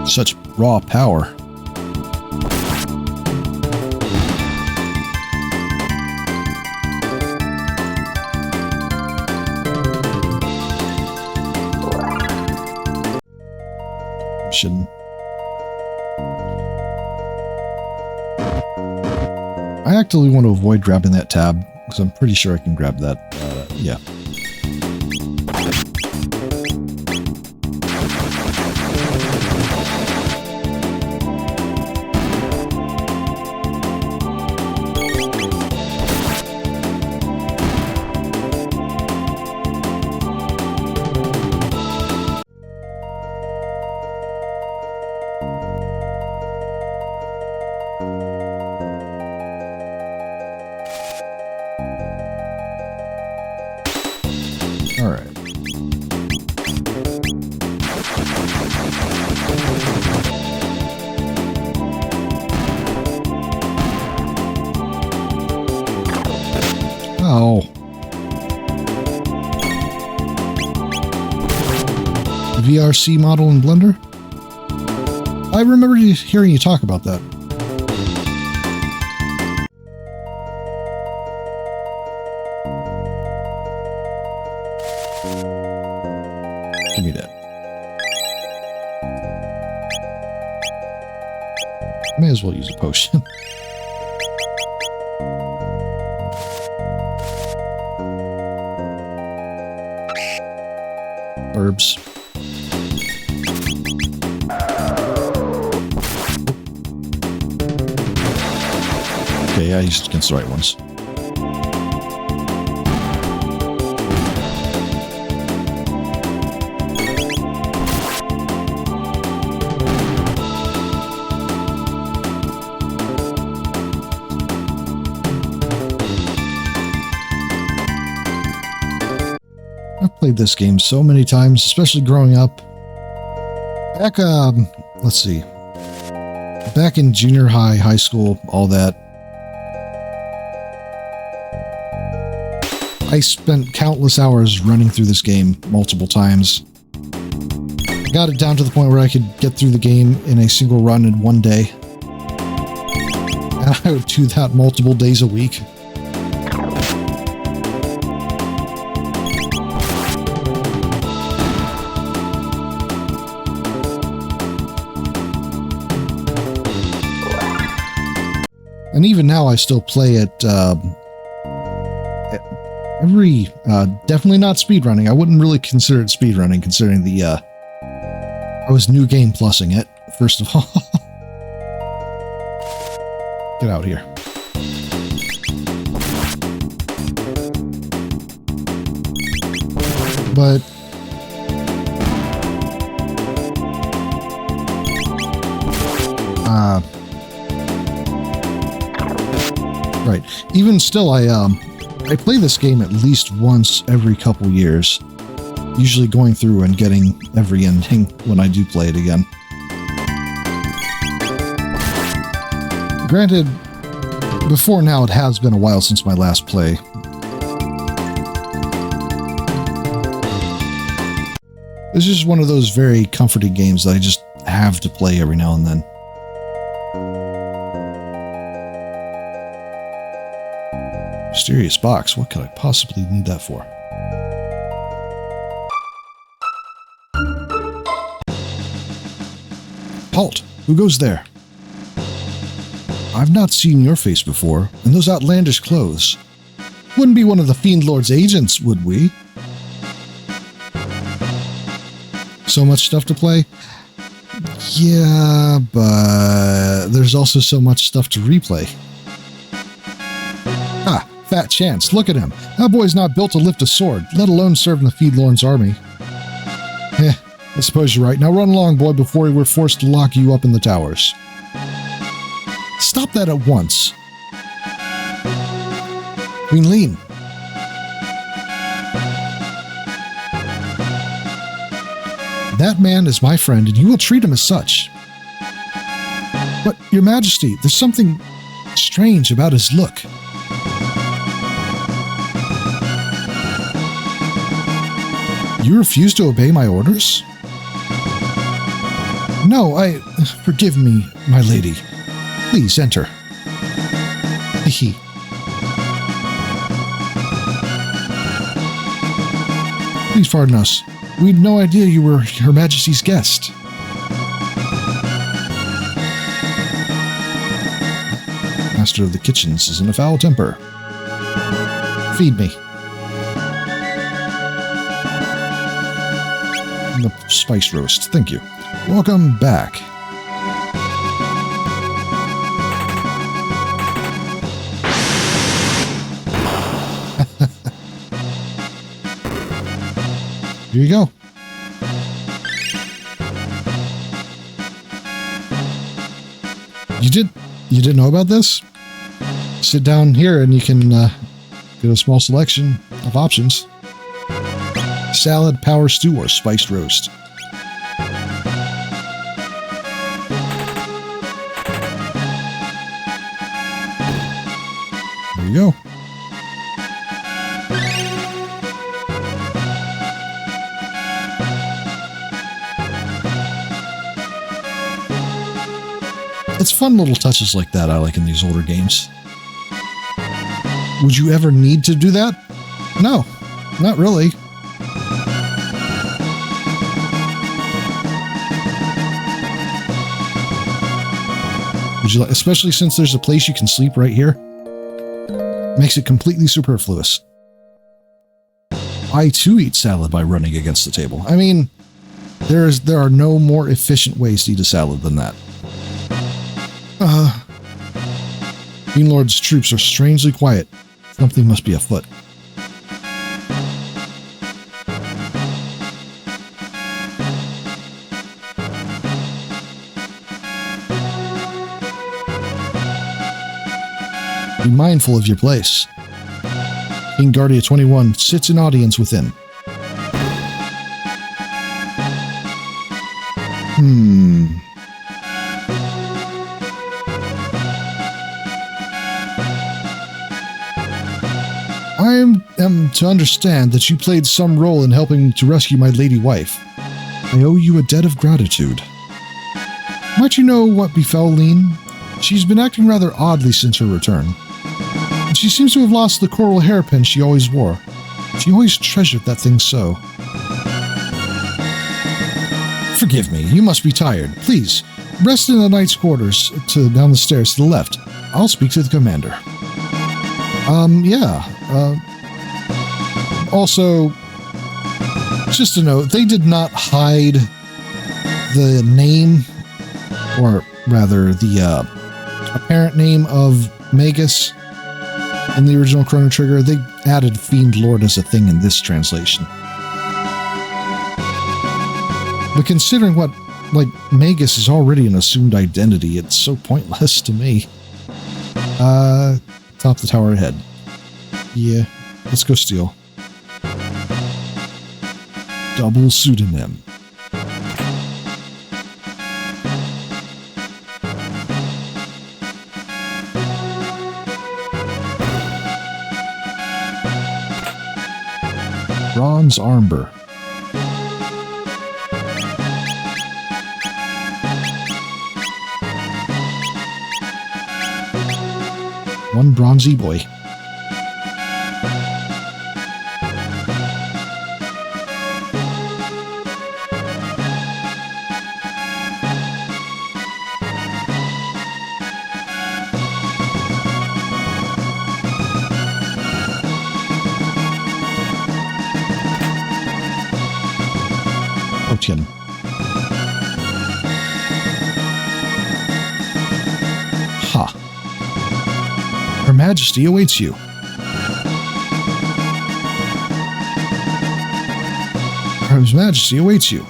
Such raw power. Shouldn't. I actively want to avoid grabbing that tab because I'm pretty sure I can grab that. Yeah. VRC model in Blender? I remember hearing you talk about that. Give me that. May as well use a potion. Herbs. Okay, yeah, he's against the right ones. played this game so many times, especially growing up. Back, let's see. Back in junior high, high school, all that. I spent countless hours running through this game multiple times. I got it down to the point where I could get through the game in a single run in one day. And I would do that multiple days a week. And even now, I still play it definitely not speedrunning. I wouldn't really consider it speedrunning, considering I was new game plussing it, first of all. Get out here. But right. Even still, I play this game at least once every couple years, usually going through and getting every ending when I do play it again. Granted, before now, it has been a while since my last play. This is one of those very comforting games that I just have to play every now and then. Mysterious box. What could I possibly need that for? Halt! Who goes there? I've not seen your face before, and those outlandish clothes. Wouldn't be one of the Fiend Lord's agents, would we? So much stuff to play? Yeah, but there's also so much stuff to replay. Ah, fat chance. Look at him. That boy's not built to lift a sword, let alone serve in the Fiend Lord's army. I suppose you're right. Now run along, boy, before we're forced to lock you up in the towers. Stop that at once. Queen Lean. That man is my friend, and you will treat him as such. But, Your Majesty, there's something strange about his look. You refuse to obey my orders? No, forgive me, my lady. Please enter. Hehe. Please pardon us. We'd no idea you were Her Majesty's guest. Master of the Kitchens is in a foul temper. Feed me. The spice roast. Thank you. Welcome back. Here you go. You didn't know about this? Sit down here and you can get a small selection of options. Salad, power stew, or spiced roast. There you go. It's fun little touches like that I like in these older games. Would you ever need to do that? No, not really. Would you, especially since there's a place you can sleep right here? Makes it completely superfluous. I too eat salad by running against the table. I mean, there are no more efficient ways to eat a salad than that. Fiend Lord's troops are strangely quiet. Something must be afoot. Be mindful of your place. King Guardia 21 sits in audience within. I am to understand that you played some role in helping to rescue my lady wife. I owe you a debt of gratitude. Might you know what befell Lean? She's been acting rather oddly since her return. And she seems to have lost the coral hairpin she always wore. She always treasured that thing so. Forgive me, you must be tired. Please, rest in the knight's quarters down the stairs to the left. I'll speak to the commander. Yeah. Also, just a note, they did not hide the name, or rather the apparent name of Magus in the original Chrono Trigger. They added Fiend Lord as a thing in this translation. But considering what, Magus is already an assumed identity, it's so pointless to me. Top the tower ahead. Yeah, let's go steal. Double pseudonym. Bronze armor. One bronzy boy. Potion. Ha. Her Majesty awaits you. Her Majesty awaits you.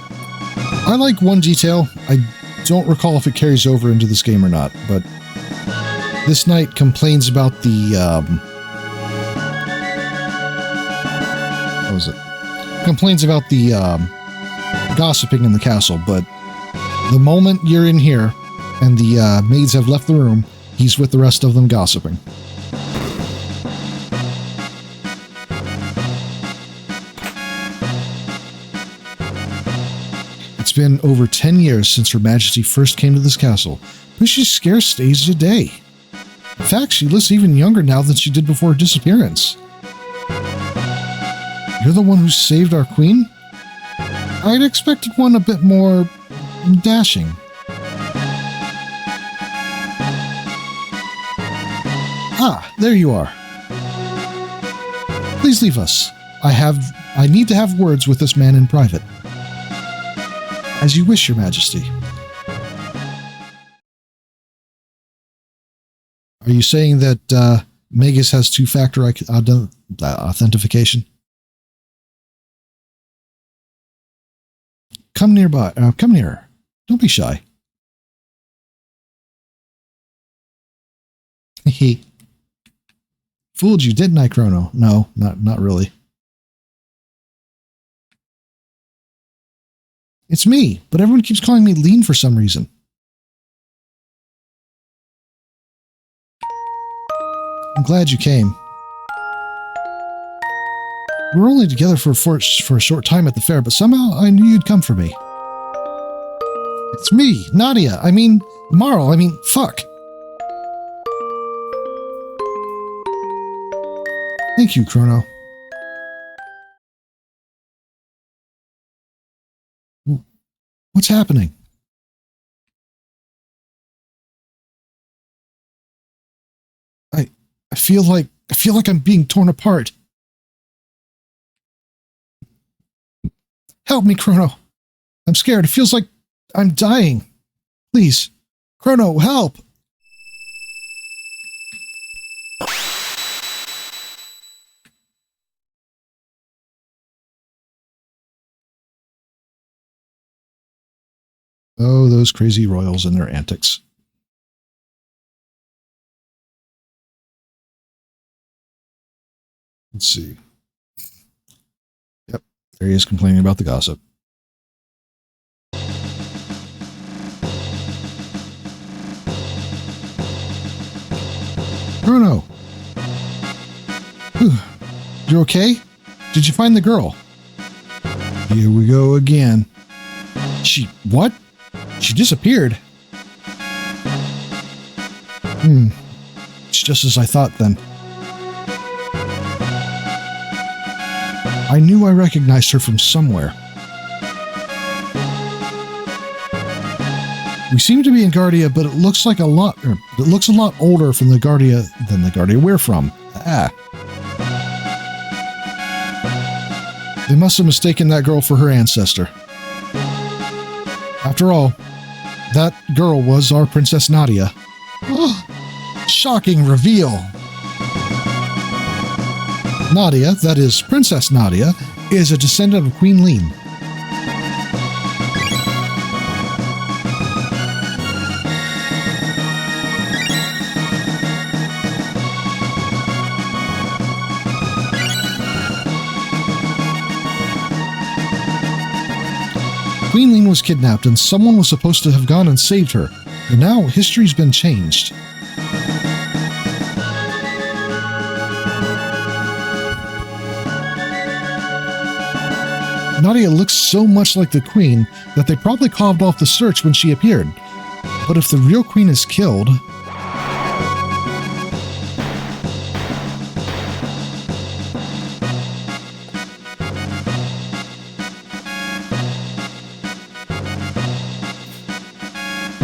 I like one detail. I don't recall if it carries over into this game or not, but this knight complains about the, what was it? Complains about the, gossiping in the castle, but the moment you're in here and the maids have left the room, he's with the rest of them gossiping. It's been over 10 years since Her Majesty first came to this castle, but she scarce stays a day. In fact, she looks even younger now than she did before her disappearance. You're the one who saved our queen? I'd expected one a bit more dashing. Ah, there you are. Please leave us. I need to have words with this man in private. As you wish, Your Majesty. Are you saying that Magus has two-factor authentication? Come nearby. Come nearer. Don't be shy. He fooled you, didn't I, Chrono? No, not really. It's me, but everyone keeps calling me Lean for some reason. I'm glad you came. We were only together for a short time at the fair, but somehow I knew you'd come for me. It's me, Nadia. Marl. Fuck. Thank you, Chrono. What's happening? I feel like I'm being torn apart. Help me, Chrono. I'm scared. It feels like I'm dying. Please. Chrono, help. Oh, those crazy royals and their antics. Let's see. Yep, there he is complaining about the gossip. Chrono! Whew. You okay? Did you find the girl? Here we go again. What? She disappeared. It's just as I thought then. I knew I recognized her from somewhere. We seem to be in Guardia, but it looks a lot older from the Guardia than the Guardia we're from. They must have mistaken that girl for her ancestor. After all, that girl was our Princess Nadia. Shocking reveal! Nadia, that is Princess Nadia, is a descendant of Queen Lean. Queen Lean was kidnapped and someone was supposed to have gone and saved her, but now history's been changed. Nadia looks so much like the Queen that they probably called off the search when she appeared. But if the real Queen is killed...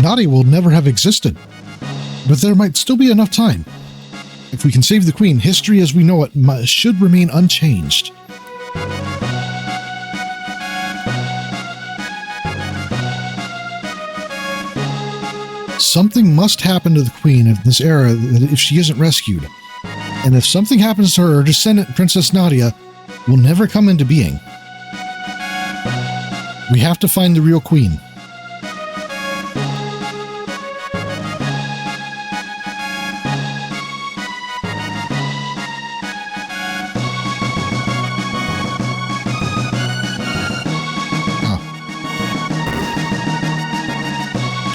Nadia will never have existed. But there might still be enough time. If we can save the Queen, history as we know it should remain unchanged. Something must happen to the Queen in this era if she isn't rescued. And if something happens to her descendant, Princess Nadia, will never come into being. We have to find the real Queen.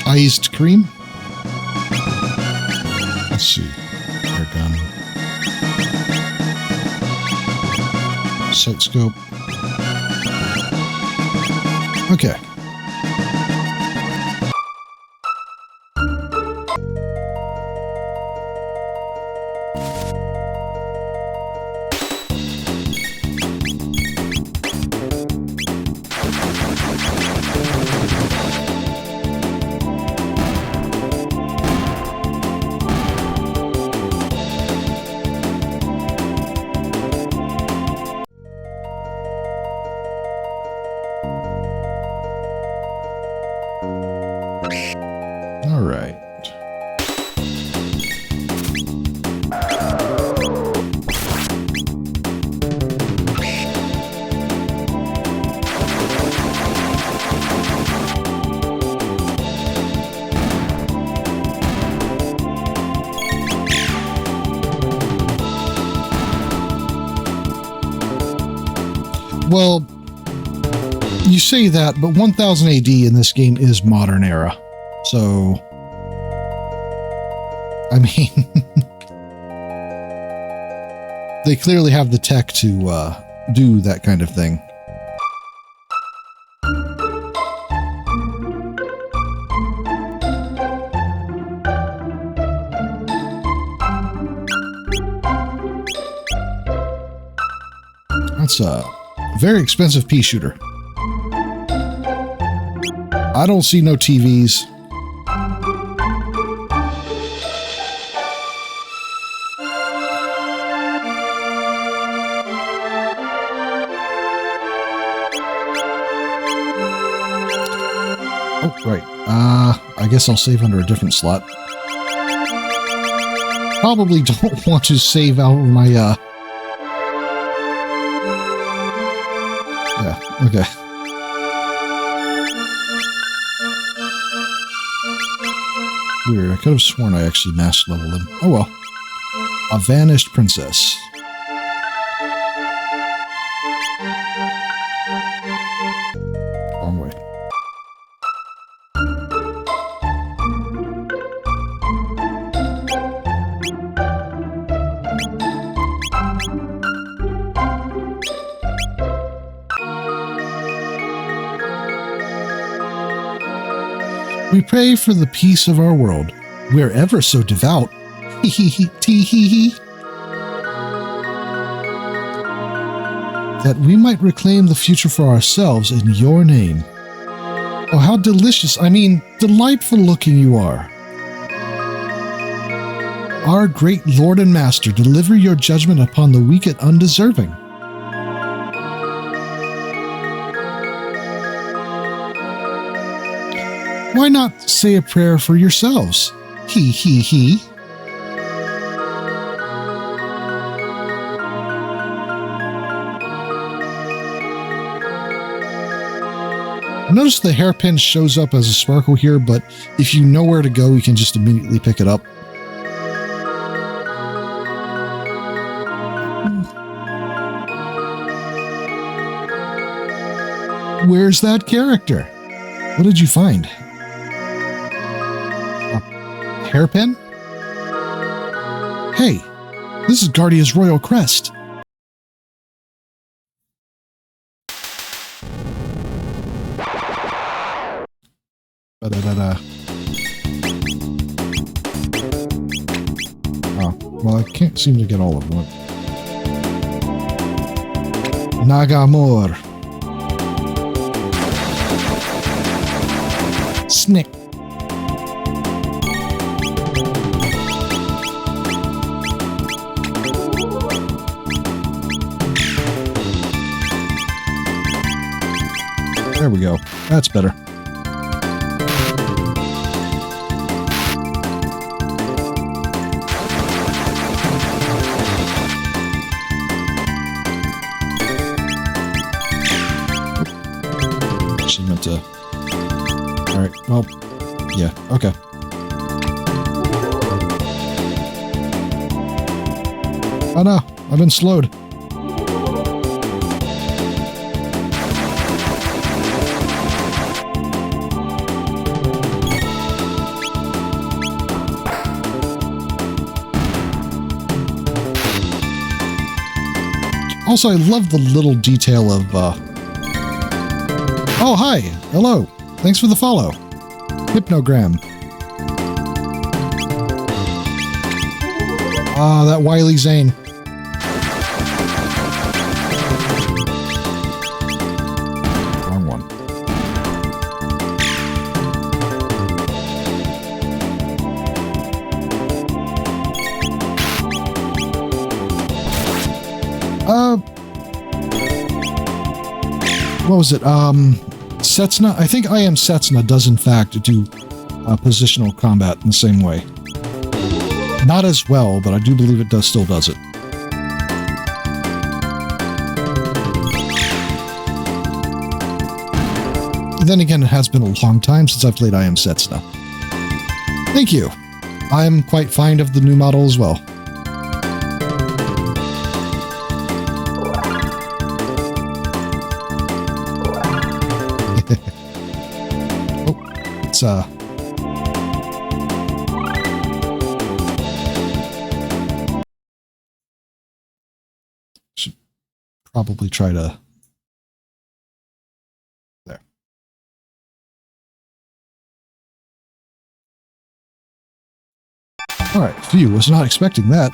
Iced cream? Let's see. Air gun. Sight scope. Okay. All right. Well, you say that, but 1000 AD in this game is modern era. So, I mean, they clearly have the tech to do that kind of thing. That's a very expensive pea shooter. I don't see no TVs. Oh, right. I guess I'll save under a different slot. Probably don't want to save out of my, yeah, okay. Weird, I could have sworn I actually master leveled him. Oh well. A vanished princess. Wrong way. We pray for the peace of our world. We're ever so devout. Hee hee hee tee hee hee. That we might reclaim the future for ourselves in your name. Oh, how delicious, I mean, delightful looking you are. Our great Lord and Master, deliver your judgment upon the weak and undeserving. Why not say a prayer for yourselves? Hee hee hee. Notice the hairpin shows up as a sparkle here, but if you know where to go, you can just immediately pick it up. Where's that character? What did you find? A hairpin? Hey, this is Guardia's royal crest. Ba-da-da-da. Oh, well, I can't seem to get all of them. Nagamore. Snick. There we go. That's better. She meant to... Alright, well, yeah, okay. Oh no, I've been slowed. Also, I love the little detail of, oh, hi! Hello! Thanks for the follow. Hypnogram. Ah, that wily Zane. Wrong one. What was it? Setsuna? I think I Am Setsuna does in fact do positional combat in the same way. Not as well, but I do believe it still does it. Then again, it has been a long time since I've played I Am Setsuna. Thank you. I'm quite fond of the new model as well. Should probably try to... There. Alright, phew, was not expecting that.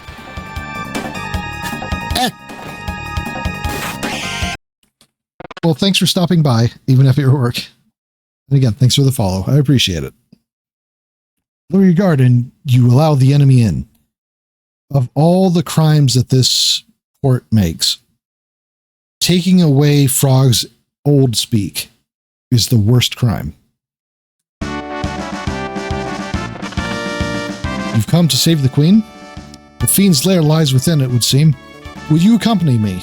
Well, thanks for stopping by, even if you're at work. And again, thanks for the follow. I appreciate it. Lower your guard and you allow the enemy in. Of all the crimes that this port makes, taking away Frog's old speak is the worst crime. You've come to save the Queen? The Fiend's lair lies within, it would seem. Will you accompany me?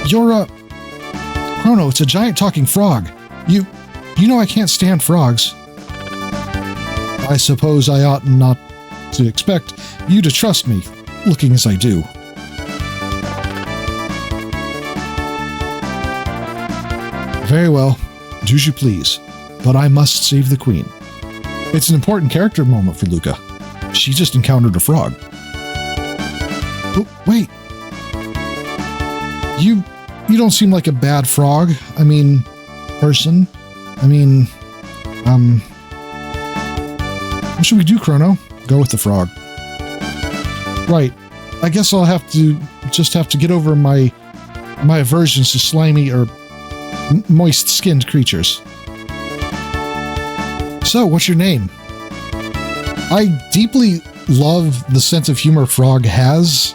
You're a... Chrono, it's a giant talking frog. You know I can't stand frogs. I suppose I ought not to expect you to trust me, looking as I do. Very well, do as you please, but I must save the Queen. It's an important character moment for Luca. She just encountered a frog. Oh, wait. You don't seem like a bad frog. I mean, person. I mean, what should we do, Chrono? Go with the frog. Right. I guess I'll have to get over my aversions to slimy or moist-skinned creatures. So, what's your name? I deeply love the sense of humor Frog has.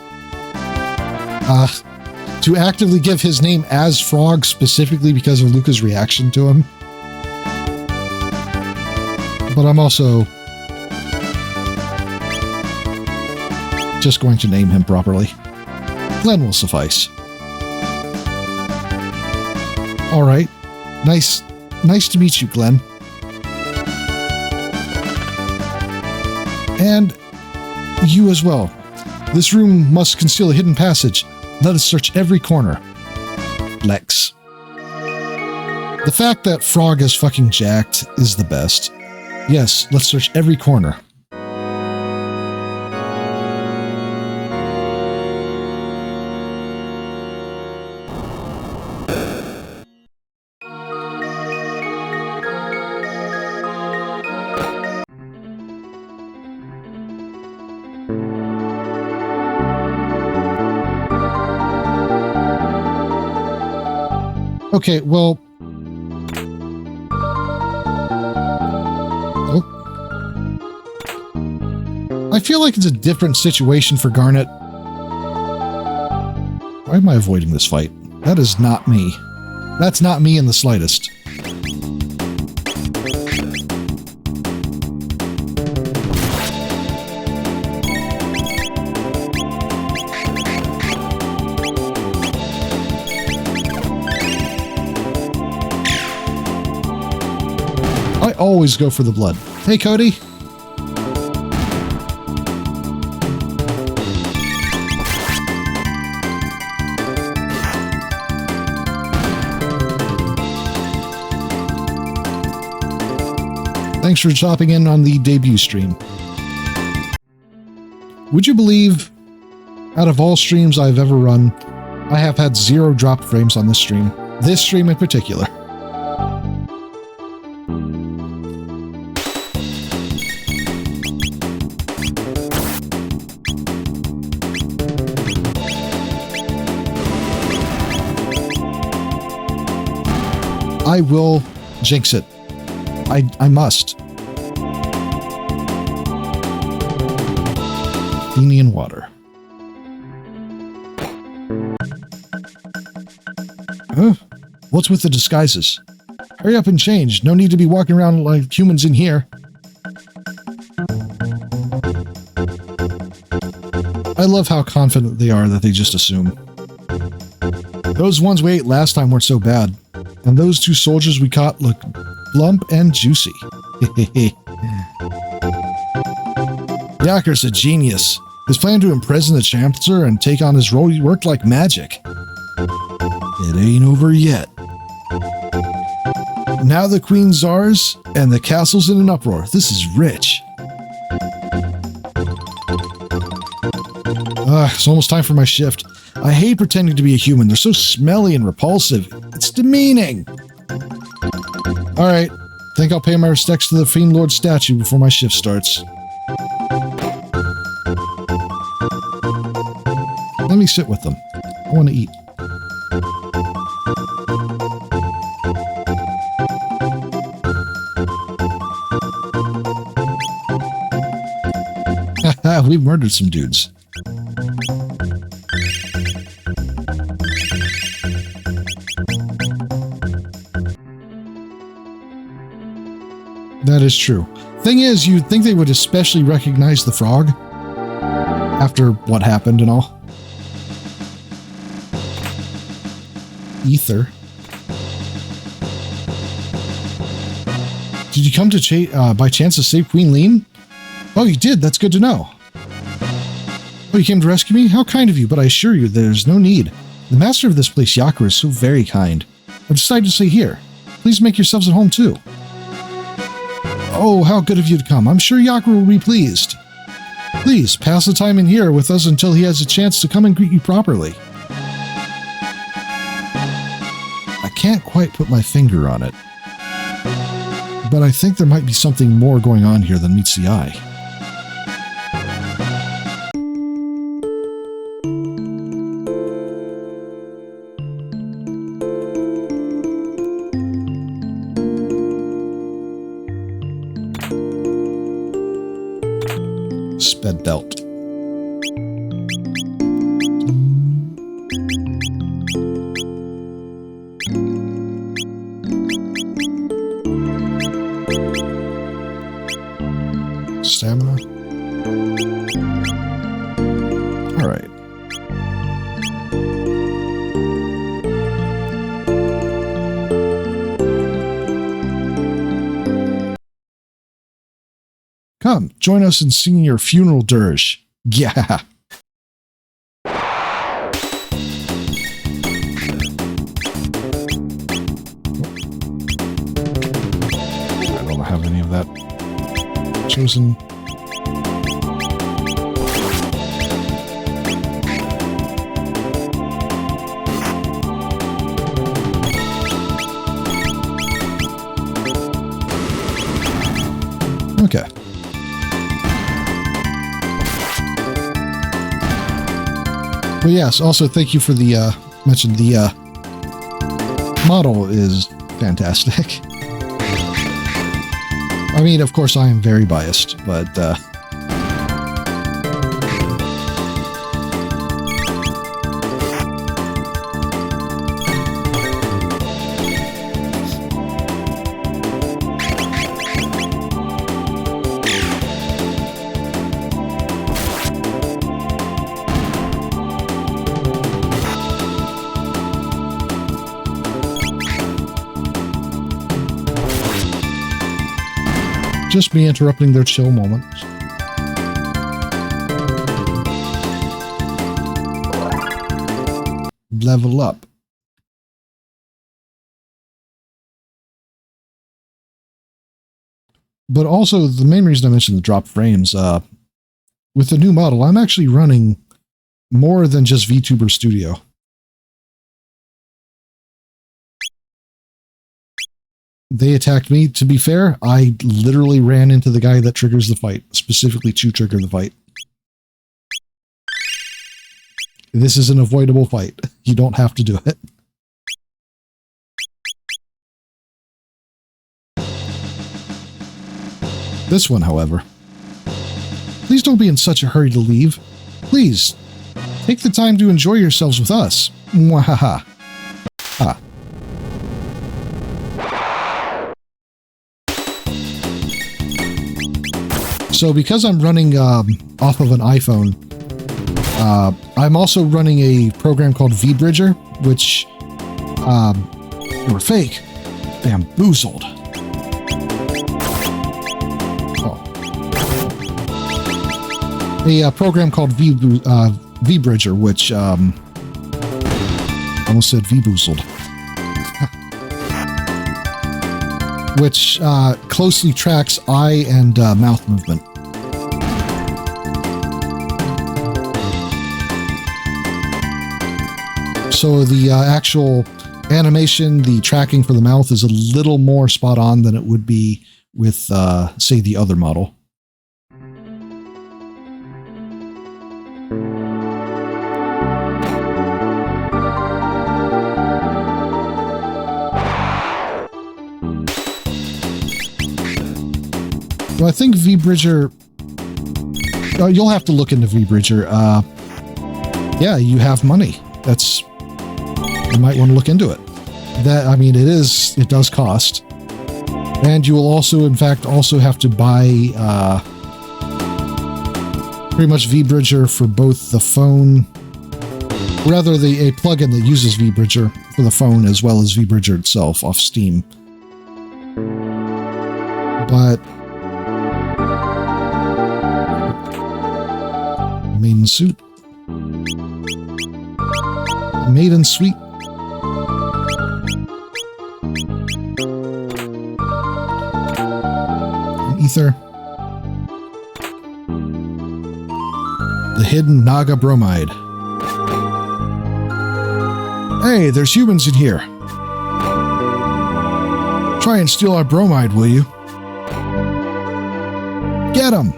To actively give his name as Frog specifically because of Luca's reaction to him. But I'm also just going to name him properly. Glenn will suffice. All right. Nice to meet you, Glenn. And you as well. This room must conceal a hidden passage. Let us search every corner. Lex. The fact that Frog is fucking jacked is the best. Yes, let's search every corner. Okay, well... Oh. I feel like it's a different situation for Garnet. Why am I avoiding this fight? That is not me. That's not me in the slightest. I always go for the blood. Hey, Cody. Thanks for chopping in on the debut stream. Would you believe, out of all streams I've ever run, I have had 0 drop frames on this stream. This stream in particular. I will jinx it. I must. Athenian water. Huh? What's with the disguises? Hurry up and change. No need to be walking around like humans in here. I love how confident they are that they just assume. Those ones we ate last time weren't so bad. And those 2 soldiers we caught look plump and juicy. Yakker's a genius. His plan to imprison the Chancellor and take on his role worked like magic. It ain't over yet. Now the Queen's ours, and the castle's in an uproar. This is rich. It's almost time for my shift. I hate pretending to be a human. They're so smelly and repulsive. It's demeaning. Alright, think I'll pay my respects to the Fiend Lord statue before my shift starts. Let me sit with them. I want to eat. Haha, we've murdered some dudes. That is true. Thing is, you'd think they would especially recognize the frog after what happened and all. Ether. Did you come to by chance to save Queen Lean? Oh, you did. That's good to know. Oh, you came to rescue me? How kind of you, but I assure you there's no need. The master of this place, Yakura, is so very kind. I've decided to stay here. Please make yourselves at home, too. Oh, how good of you to come. I'm sure Yakura will be pleased. Please, pass the time in here with us until he has a chance to come and greet you properly. I can't quite put my finger on it. But I think there might be something more going on here than meets the eye. Sped belt. Stamina. All right. Come, join us in singing your funeral dirge. Yeah. I don't have any of that chosen. Okay. But yes, also thank you for the mention. The model is fantastic. I mean, of course, I am very biased, but just me interrupting their chill moments. Level up. But also, the main reason I mentioned the drop frames, with the new model, I'm actually running more than just VTuber Studio. They attacked me. To be fair, I literally ran into the guy that triggers the fight, specifically to trigger the fight. This is an avoidable fight. You don't have to do it. This one, however. Please don't be in such a hurry to leave. Please, take the time to enjoy yourselves with us. Mwahaha. Ha. So because I'm running off of an iPhone, I'm also running a program called VBridger, which they were fake. Bamboozled. Oh. A program called VBridger, which almost said VBoozled. Which closely tracks eye and mouth movement. So the actual animation, the tracking for the mouth is a little more spot on than it would be with, say, the other model. So I think VBridger, you'll have to look into VBridger. Yeah, you have money. That's, you might want to look into it. That, I mean, it does cost. And you will also, in fact, also have to buy pretty much VBridger for both the phone, rather a plugin that uses VBridger for the phone as well as VBridger itself off Steam. But maiden suit. Maiden suite. An ether. The hidden Naga bromide. Hey, there's humans in here. Try and steal our bromide, will you? Get him!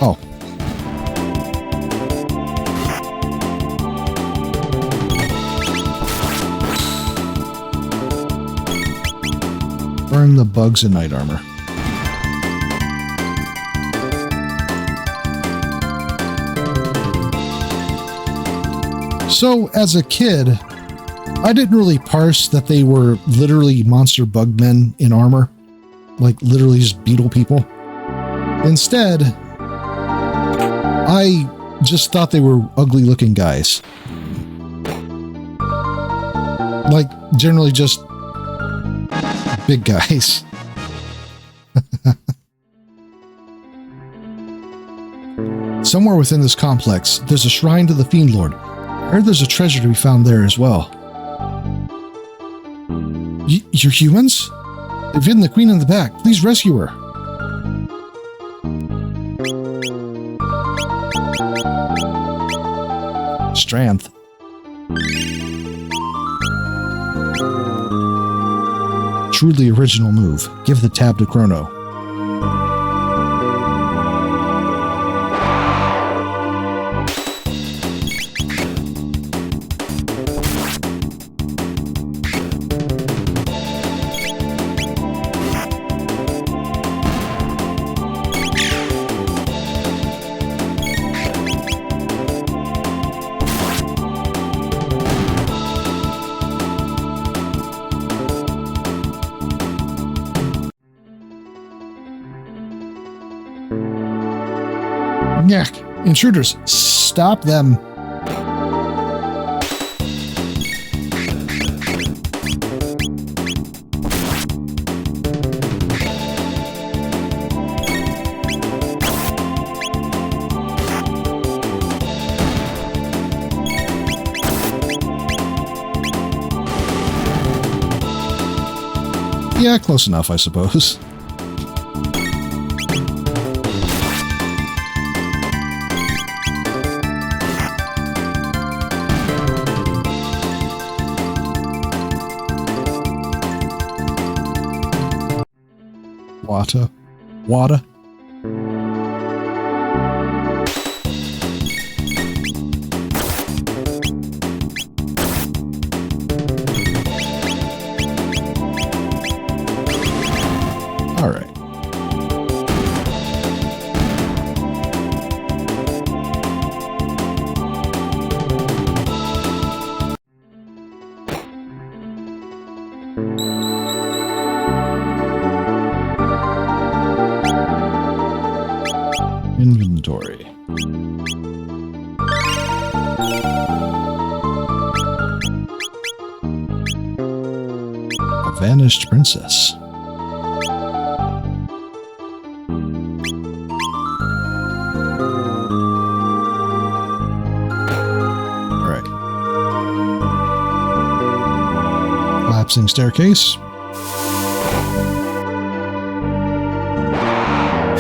Oh. Burn the bugs in knight armor. So, as a kid, I didn't really parse that they were literally monster bug men in armor. Like, literally just beetle people. Instead, I just thought they were ugly looking guys. Like, generally just big guys. Somewhere within this complex, there's a shrine to the Fiend Lord. I heard there's a treasure to be found there as well. You're humans? They've hidden the queen in the back. Please rescue her. Strength. Truly original move. Give the tab to Chrono. Yuck. Intruders, stop them. Yeah, close enough, I suppose. Water. All right. Inventory. A vanished princess. Alright. Collapsing staircase.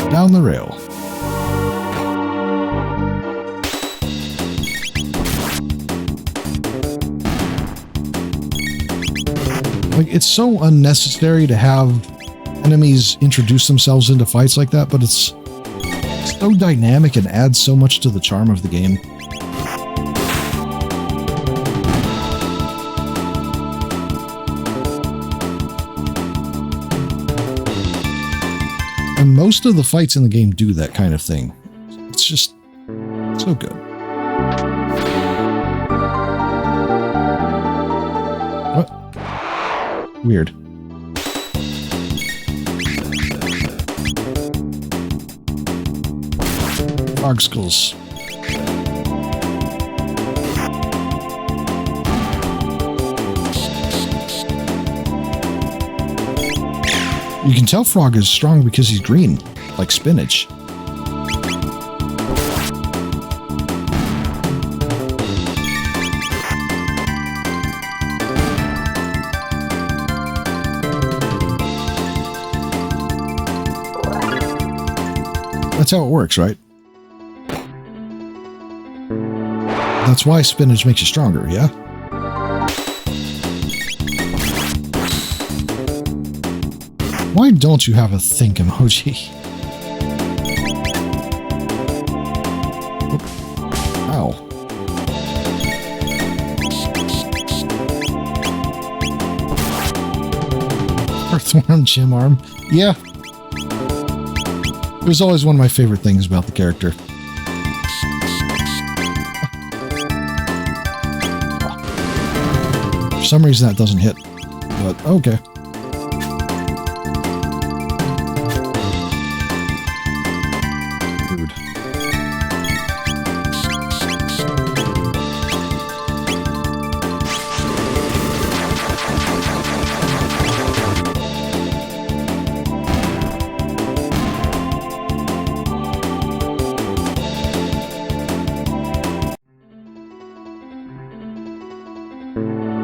Down the rail. Like, it's so unnecessary to have enemies introduce themselves into fights like that, but it's so dynamic and adds so much to the charm of the game. And most of the fights in the game do that kind of thing. It's just so good. Weird. Frog skulls. You can tell Frog is strong because he's green, like spinach. That's how it works, right? That's why spinach makes you stronger, yeah? Why don't you have a think emoji? Ow. Earthworm Jim arm. Yeah. It was always one of my favorite things about the character. For some reason that doesn't hit, but okay. Rude.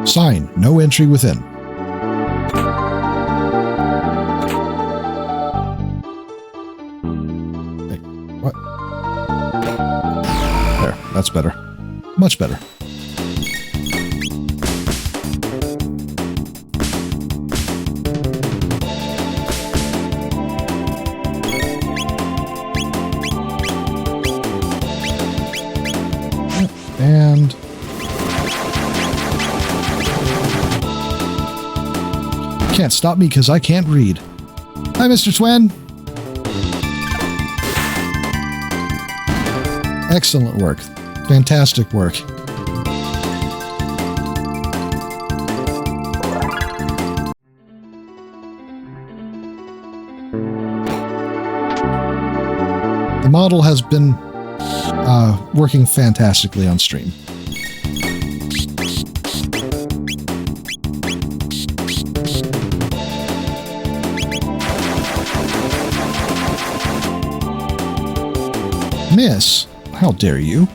Sign, no entry within. Hey, what? There, that's better. Much better. And can't stop me because I can't read. Hi, Mr. Twin. Excellent work. Fantastic work. The model has been working fantastically on stream. Miss, how dare you?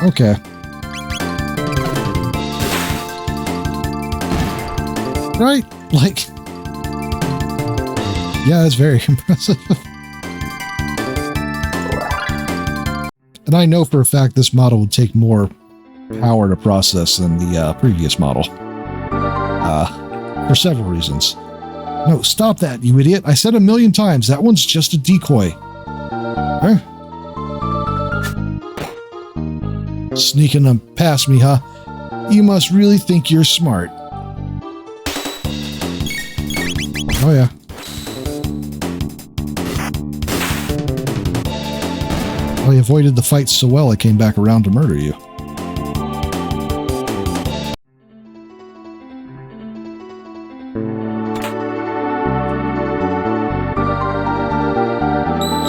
Okay. Right? Like, yeah, it's very impressive. And I know for a fact this model would take more power to process than the previous model. For several reasons. No, stop that, you idiot. I said 1,000,000 times, that one's just a decoy. Huh? Sneaking them past me, huh? You must really think you're smart. Oh yeah. I avoided the fight so well I came back around to murder you.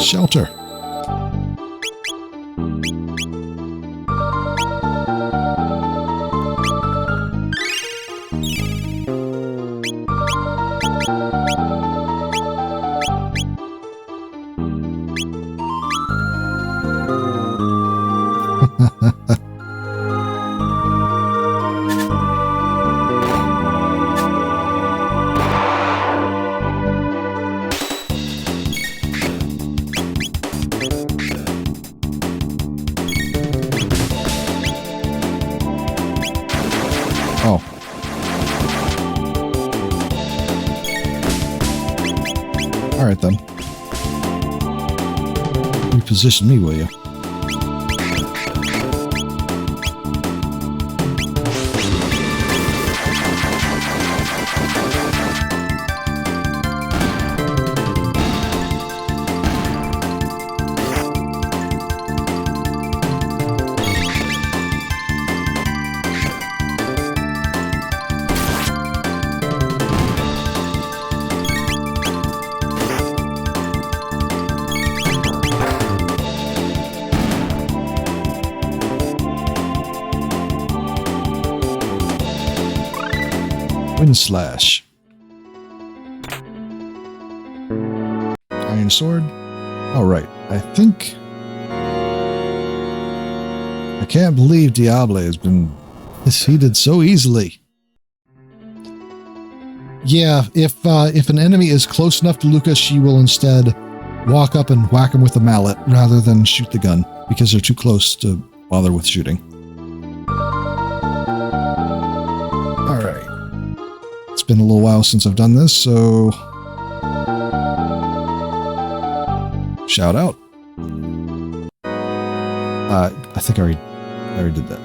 Shelter. Oh. All right, then. Reposition me, will you? Wind slash. Iron sword. All right, I think I can't believe Diable has been defeated so easily. Yeah, if an enemy is close enough to Lucas, she will instead walk up and whack him with a mallet rather than shoot the gun, because they're too close to bother with shooting. Alright. It's been a little while since I've done this, so... shout out. I think I already did that.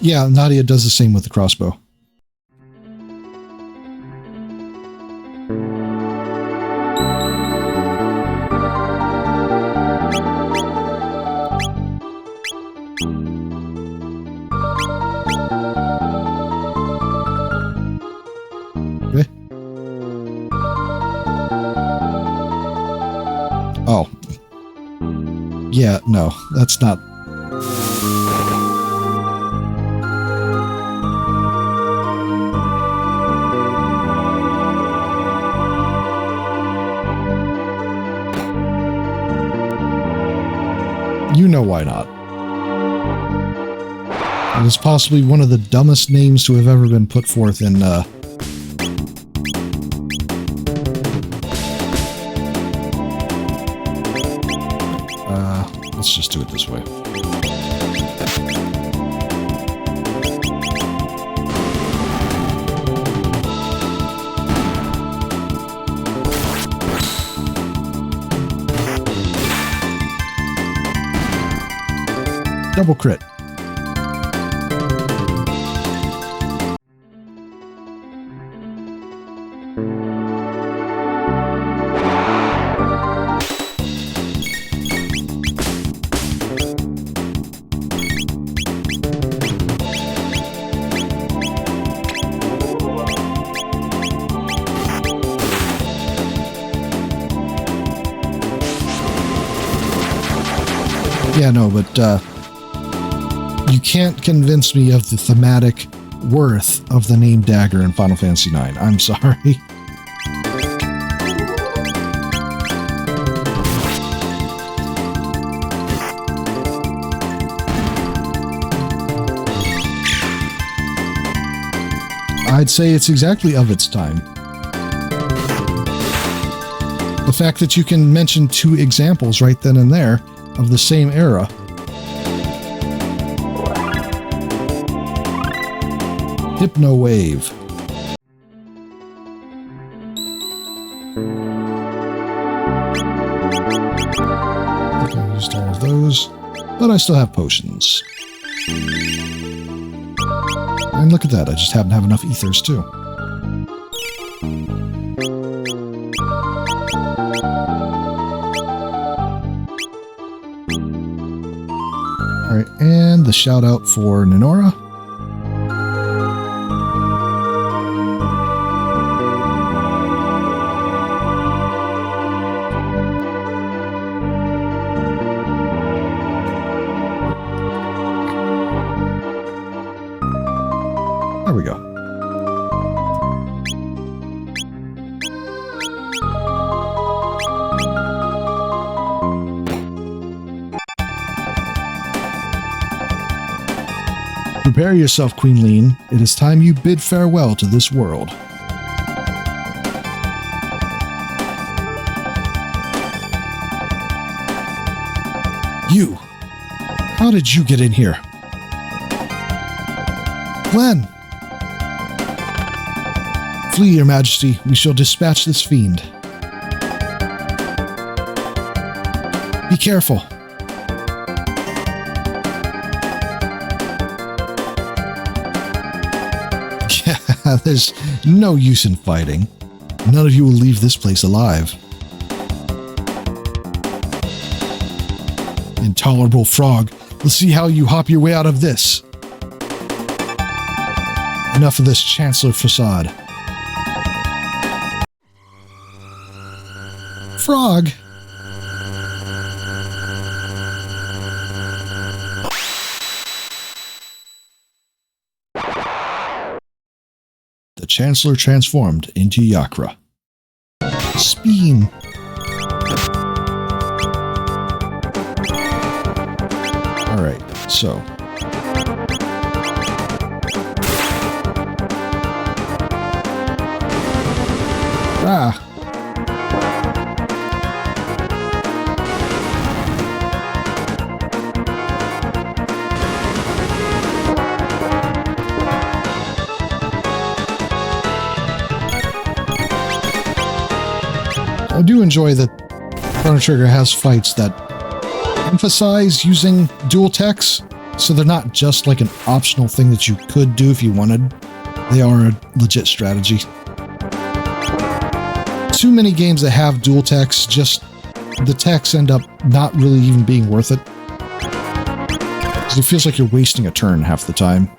Yeah, Nadia does the same with the crossbow. Okay. Oh. Yeah, no, that's not... You know why not. It is possibly one of the dumbest names to have ever been put forth in, let's just do it this way. Double crit. Yeah, no, but, you can't convince me of the thematic worth of the name Dagger in Final Fantasy IX. I'm sorry. I'd say it's exactly of its time. The fact that you can mention two examples right then and there of the same era. Hypno Wave. I think I used all of those, but I still have potions. And look at that, I just happen to have enough ethers too. Alright, and the shout out for Nenora. There we go. Prepare yourself, Queen Lean. It is time you bid farewell to this world. You! How did you get in here? Glenn! Flee, Your Majesty. We shall dispatch this fiend. Be careful. Yeah, there's no use in fighting. None of you will leave this place alive. Intolerable frog. We'll see how you hop your way out of this. Enough of this Chancellor facade. Frog! The Chancellor transformed into Yakra. Speen! So. Ah. I do enjoy that Chrono Trigger has fights that emphasize using dual techs, so they're not just like an optional thing that you could do if you wanted. They are a legit strategy. Too many games that have dual techs, just the techs end up not really even being worth it. Because it feels like you're wasting a turn half the time.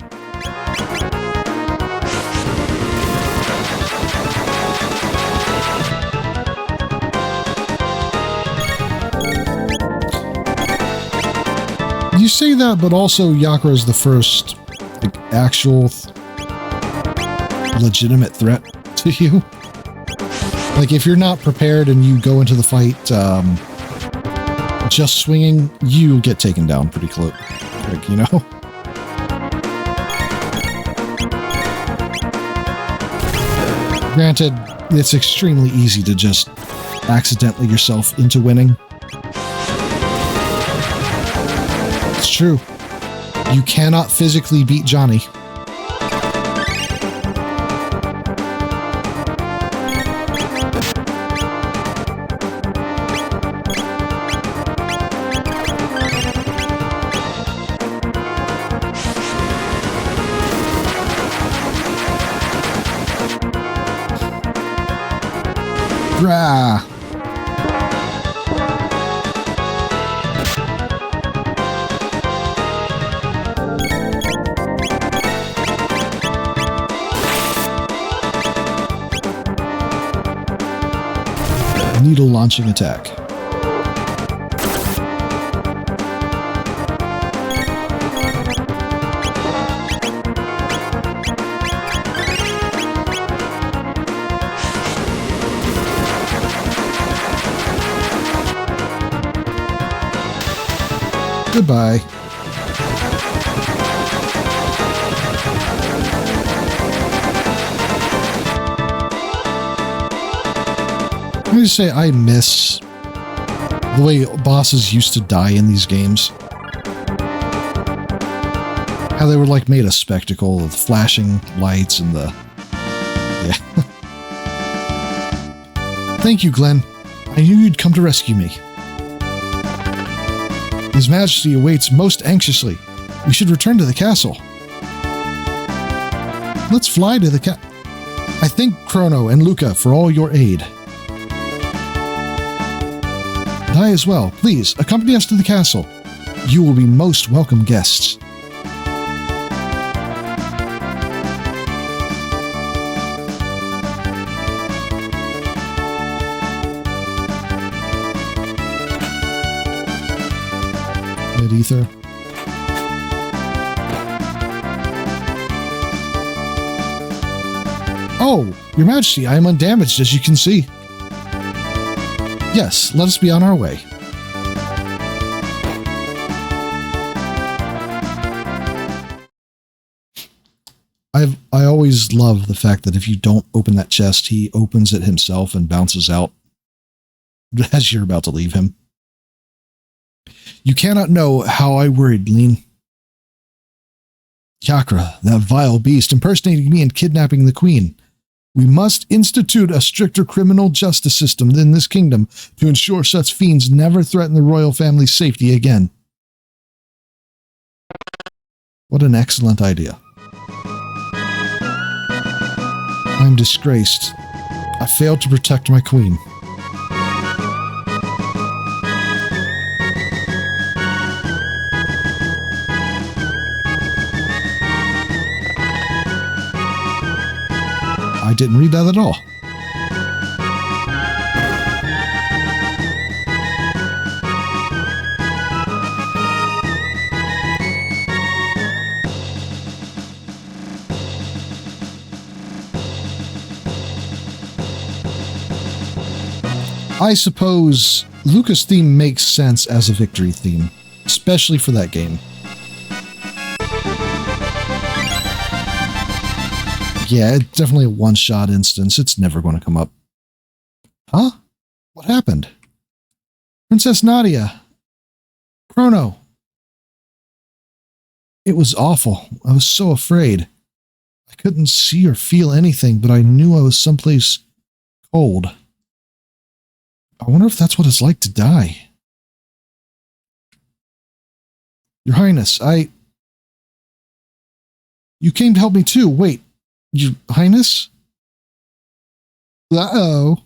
You say that, but also Yakura is the first like, actual legitimate threat to you. Like, if you're not prepared and you go into the fight just swinging, you get taken down pretty quick, you know? Granted, it's extremely easy to just accidentally yourself into winning. It's true. You cannot physically beat Johnny. Rah. Needle launching attack. Goodbye. Let me just say, I miss the way bosses used to die in these games. How they were like made a spectacle of the flashing lights and the... Yeah. Thank you, Glenn. I knew you'd come to rescue me. His Majesty awaits most anxiously. We should return to the castle. Let's fly to the I thank Chrono and Luca for all your aid. And I as well. Please, accompany us to the castle. You will be most welcome guests. Ether. Oh, Your Majesty, I am undamaged, as you can see. Yes, let us be on our way. I always love the fact that if you don't open that chest, he opens it himself and bounces out as you're about to leave him. You cannot know how I worried, Lean. Yakura, that vile beast, impersonating me and kidnapping the queen. We must institute a stricter criminal justice system in this kingdom to ensure such fiends never threaten the royal family's safety again. What an excellent idea. I am disgraced. I failed to protect my queen. I didn't read that at all. I suppose Luca's theme makes sense as a victory theme, especially for that game. Yeah, it's definitely a one-shot instance. It's never going to come up. Huh? What happened? Princess Nadia. Chrono. It was awful. I was so afraid. I couldn't see or feel anything, but I knew I was someplace cold. I wonder if that's what it's like to die. Your Highness, You came to help me too. Wait, Your Highness? Uh-oh.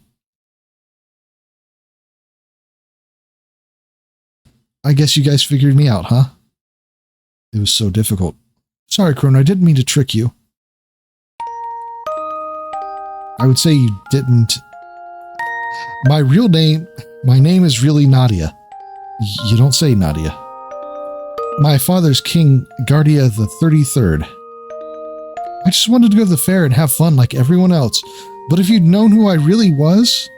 I guess you guys figured me out, huh? It was so difficult. Sorry, Chrono, I didn't mean to trick you. I would say you didn't. My name is really Nadia. You don't say Nadia. My father's King Guardia the 33rd. I just wanted to go to the fair and have fun like everyone else. But if you'd known who I really was...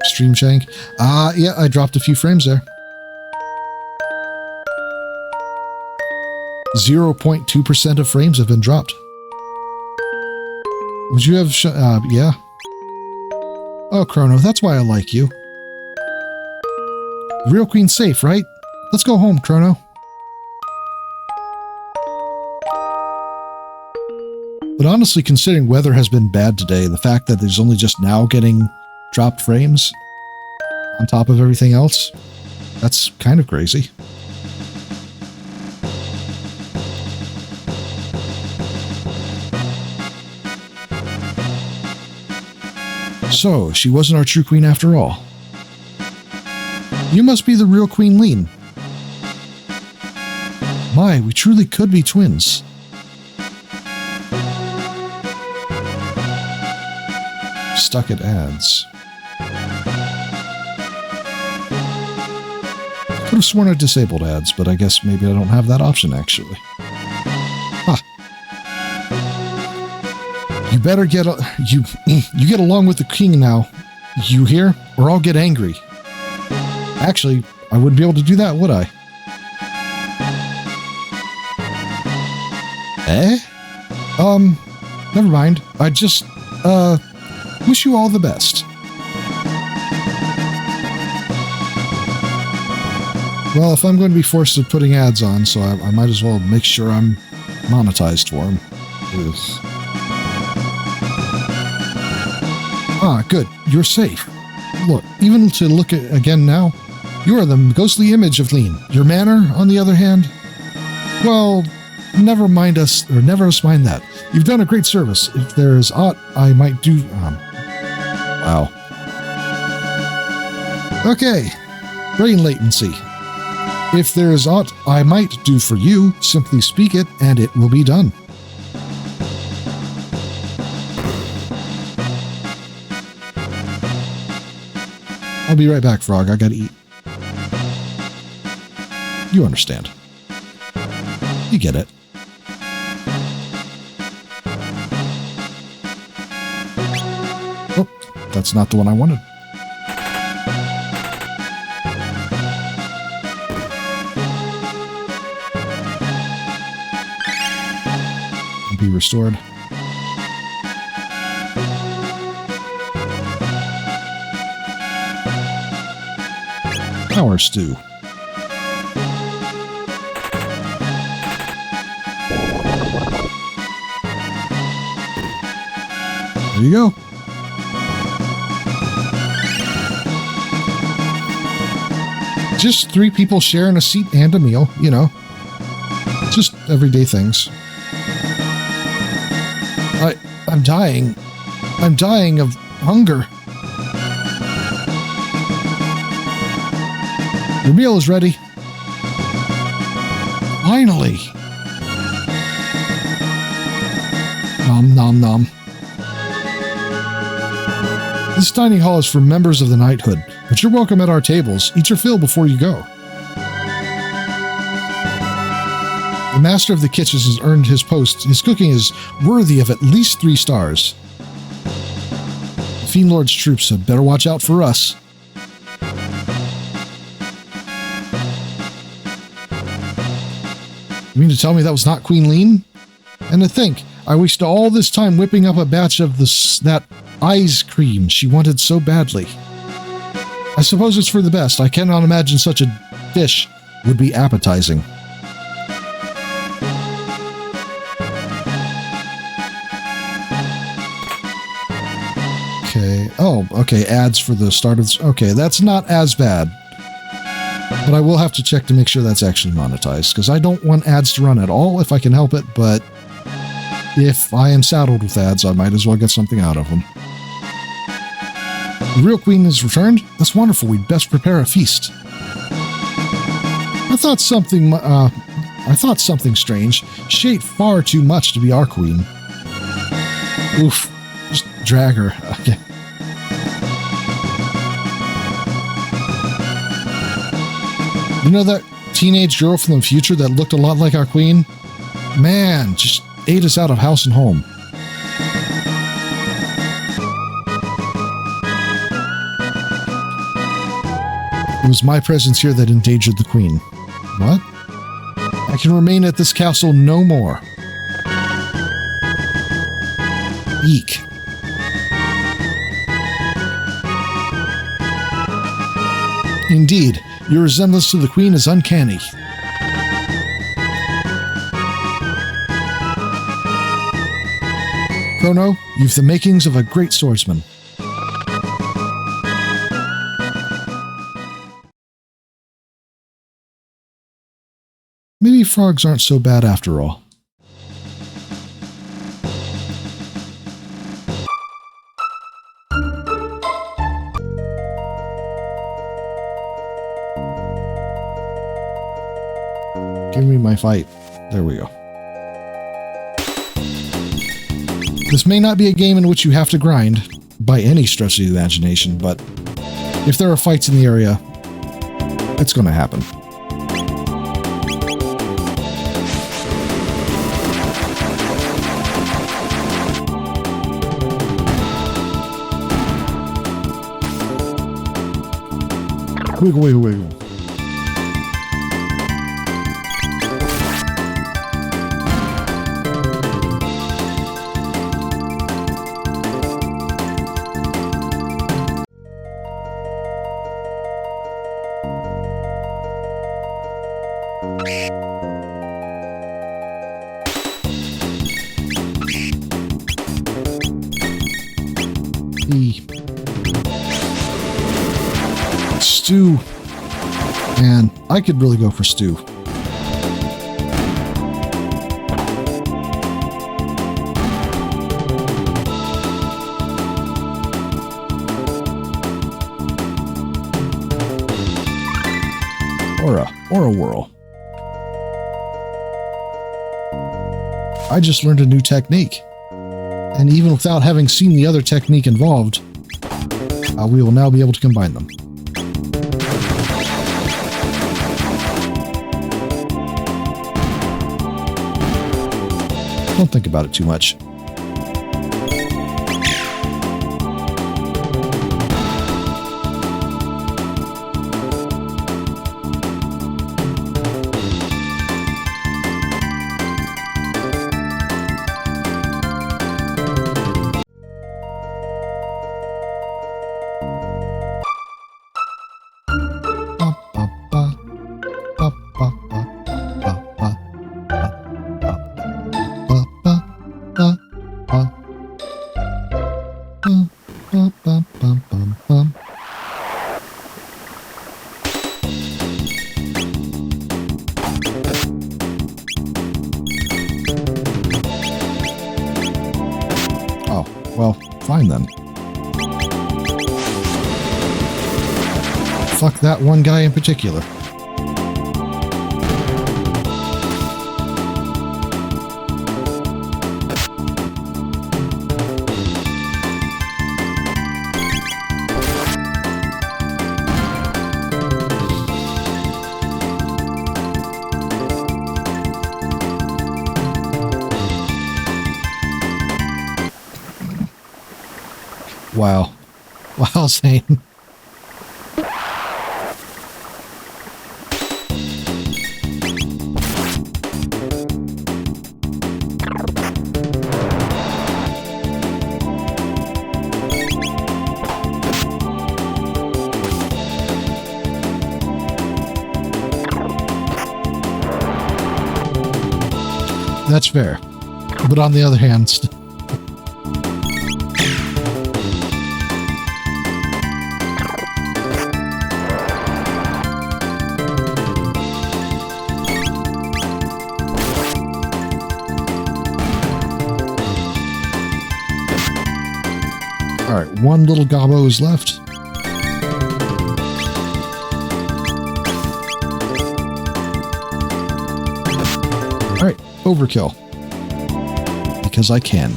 Stream shank. Yeah, I dropped a few frames there. 0.2% of frames have been dropped. Would you have... yeah. Oh, Chrono, that's why I like you. The real queen's safe, right? Let's go home, Chrono. But honestly, considering weather has been bad today, the fact that there's only just now getting dropped frames on top of everything else, that's kind of crazy. So, she wasn't our true queen after all. You must be the real Queen Lean. My, we truly could be twins. Stuck at ads. Could have sworn I disabled ads, but I guess maybe I don't have that option actually. Huh. You better get you get along with the king now. You hear? Or I'll get angry. Actually, I wouldn't be able to do that, would I? Never mind. I just, wish you all the best. Well, if I'm going to be forced to putting ads on, so I might as well make sure I'm monetized for them. Ah, good. You're safe. Look, even to look at again now, you are the ghostly image of Lean. Your manner, on the other hand, well, never mind that. You've done a great service. If there is aught I might do... wow. Okay. Brain latency. If there is aught I might do for you, simply speak it, and it will be done. I'll be right back, Frog. I gotta eat. You understand. You get it. Oh, that's not the one I wanted. Be restored. Power stew. There you go. Just 3 people sharing a seat and a meal, you know. Just everyday things. I'm dying. I'm dying of hunger. Your meal is ready. Finally. Nom nom nom. This dining hall is for members of the knighthood, but you're welcome at our tables. Eat your fill before you go. The master of the kitchens has earned his post. His cooking is worthy of at least 3 stars. The Fiend Lord's troops had better watch out for us. You mean to tell me that was not Queen Lean? And to think, I wasted all this time whipping up a batch of that ice cream she wanted so badly. I suppose it's for the best. I cannot imagine such a dish would be appetizing. Okay. Oh, okay. Ads for the start of this. Okay, that's not as bad. But I will have to check to make sure that's actually monetized, because I don't want ads to run at all if I can help it, but if I am saddled with ads, I might as well get something out of them. The real queen has returned? That's wonderful. We'd best prepare a feast. I thought something strange. She ate far too much to be our queen. Oof. Just drag her. Okay. You know that teenage girl from the future that looked a lot like our queen? Man, just ate us out of house and home. It was my presence here that endangered the queen. What? I can remain at this castle no more. Eek. Indeed, your resemblance to the queen is uncanny. Chrono, you've the makings of a great swordsman. Maybe frogs aren't so bad after all. Give me my fight. There we go. This may not be a game in which you have to grind, by any stretch of the imagination, but if there are fights in the area, it's going to happen. Wiggle, wiggle, wiggle. Stew. Man, I could really go for stew. Or a whirl. I just learned a new technique. And even without having seen the other technique involved, we will now be able to combine them. Don't think about it too much. Well, fine then. Fuck that one guy in particular. Wow. Wow, Zane. That's fair. But on the other hand, all right, one little gobbo is left. All right, overkill. Because I can.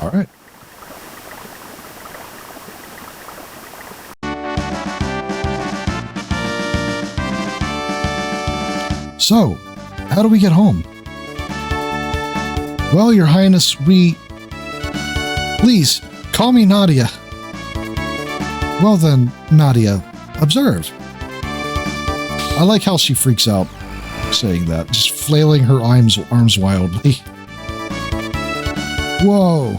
All right. So, how do we get home? Well, Your Highness, Please, call me Nadia. Well then, Nadia, observe. I like how she freaks out saying that, just flailing her arms wildly. Whoa.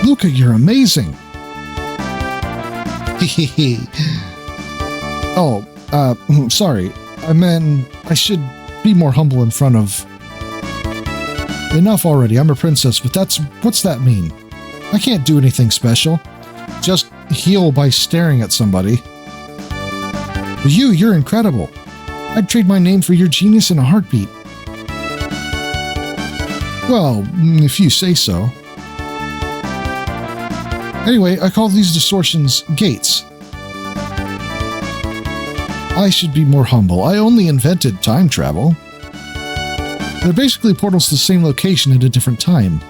Luca, you're amazing. Oh, sorry. I meant I should be more humble in front of... Enough already, I'm a princess, but what's that mean? I can't do anything special. Just heal by staring at somebody. But you're incredible. I'd trade my name for your genius in a heartbeat. Well, if you say so. Anyway, I call these distortions gates. I should be more humble. I only invented time travel. They're basically portals to the same location at a different time.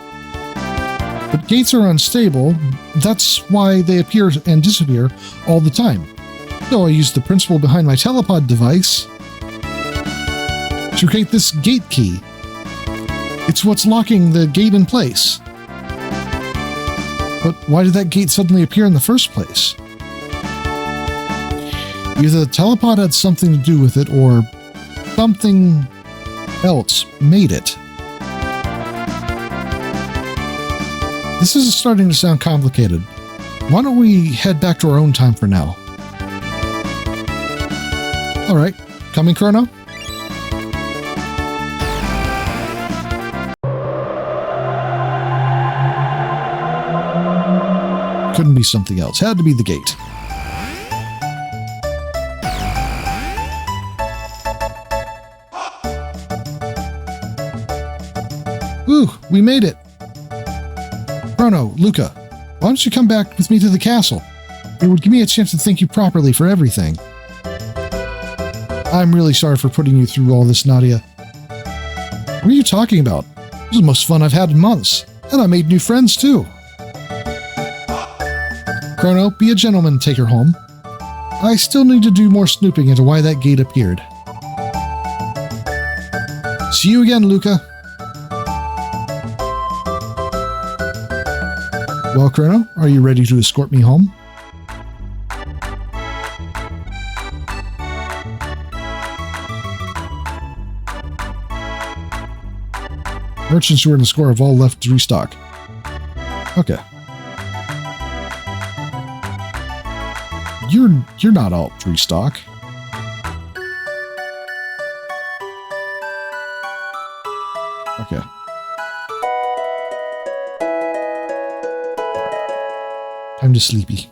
But gates are unstable, that's why they appear and disappear all the time. So I used the principle behind my telepod device to create this gate key. It's what's locking the gate in place. But why did that gate suddenly appear in the first place? Either the telepod had something to do with it, or something else made it. This is starting to sound complicated. Why don't we head back to our own time for now? All right, coming, Chrono? Couldn't be something else. Had to be the gate. Woo, we made it. Chrono, Luca, why don't you come back with me to the castle? It would give me a chance to thank you properly for everything. I'm really sorry for putting you through all this, Nadia. What are you talking about? This is the most fun I've had in months, and I made new friends too. Chrono, be a gentleman and take her home. I still need to do more snooping into why that gate appeared. See you again, Luca. Well, Chrono, are you ready to escort me home? Merchants who are in the score have all left to restock. Okay. You're not all to restock. Okay. Time to sleepy.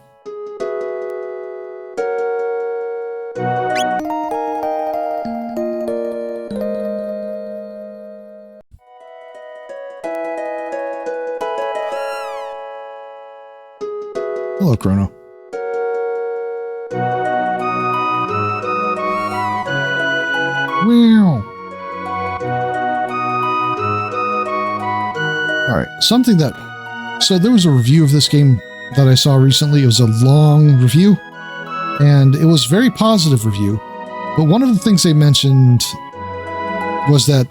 Hello, Chrono. Wow. Alright, something that... So there was a review of this game that I saw recently. It was a long review, and it was a very positive review. But one of the things they mentioned was that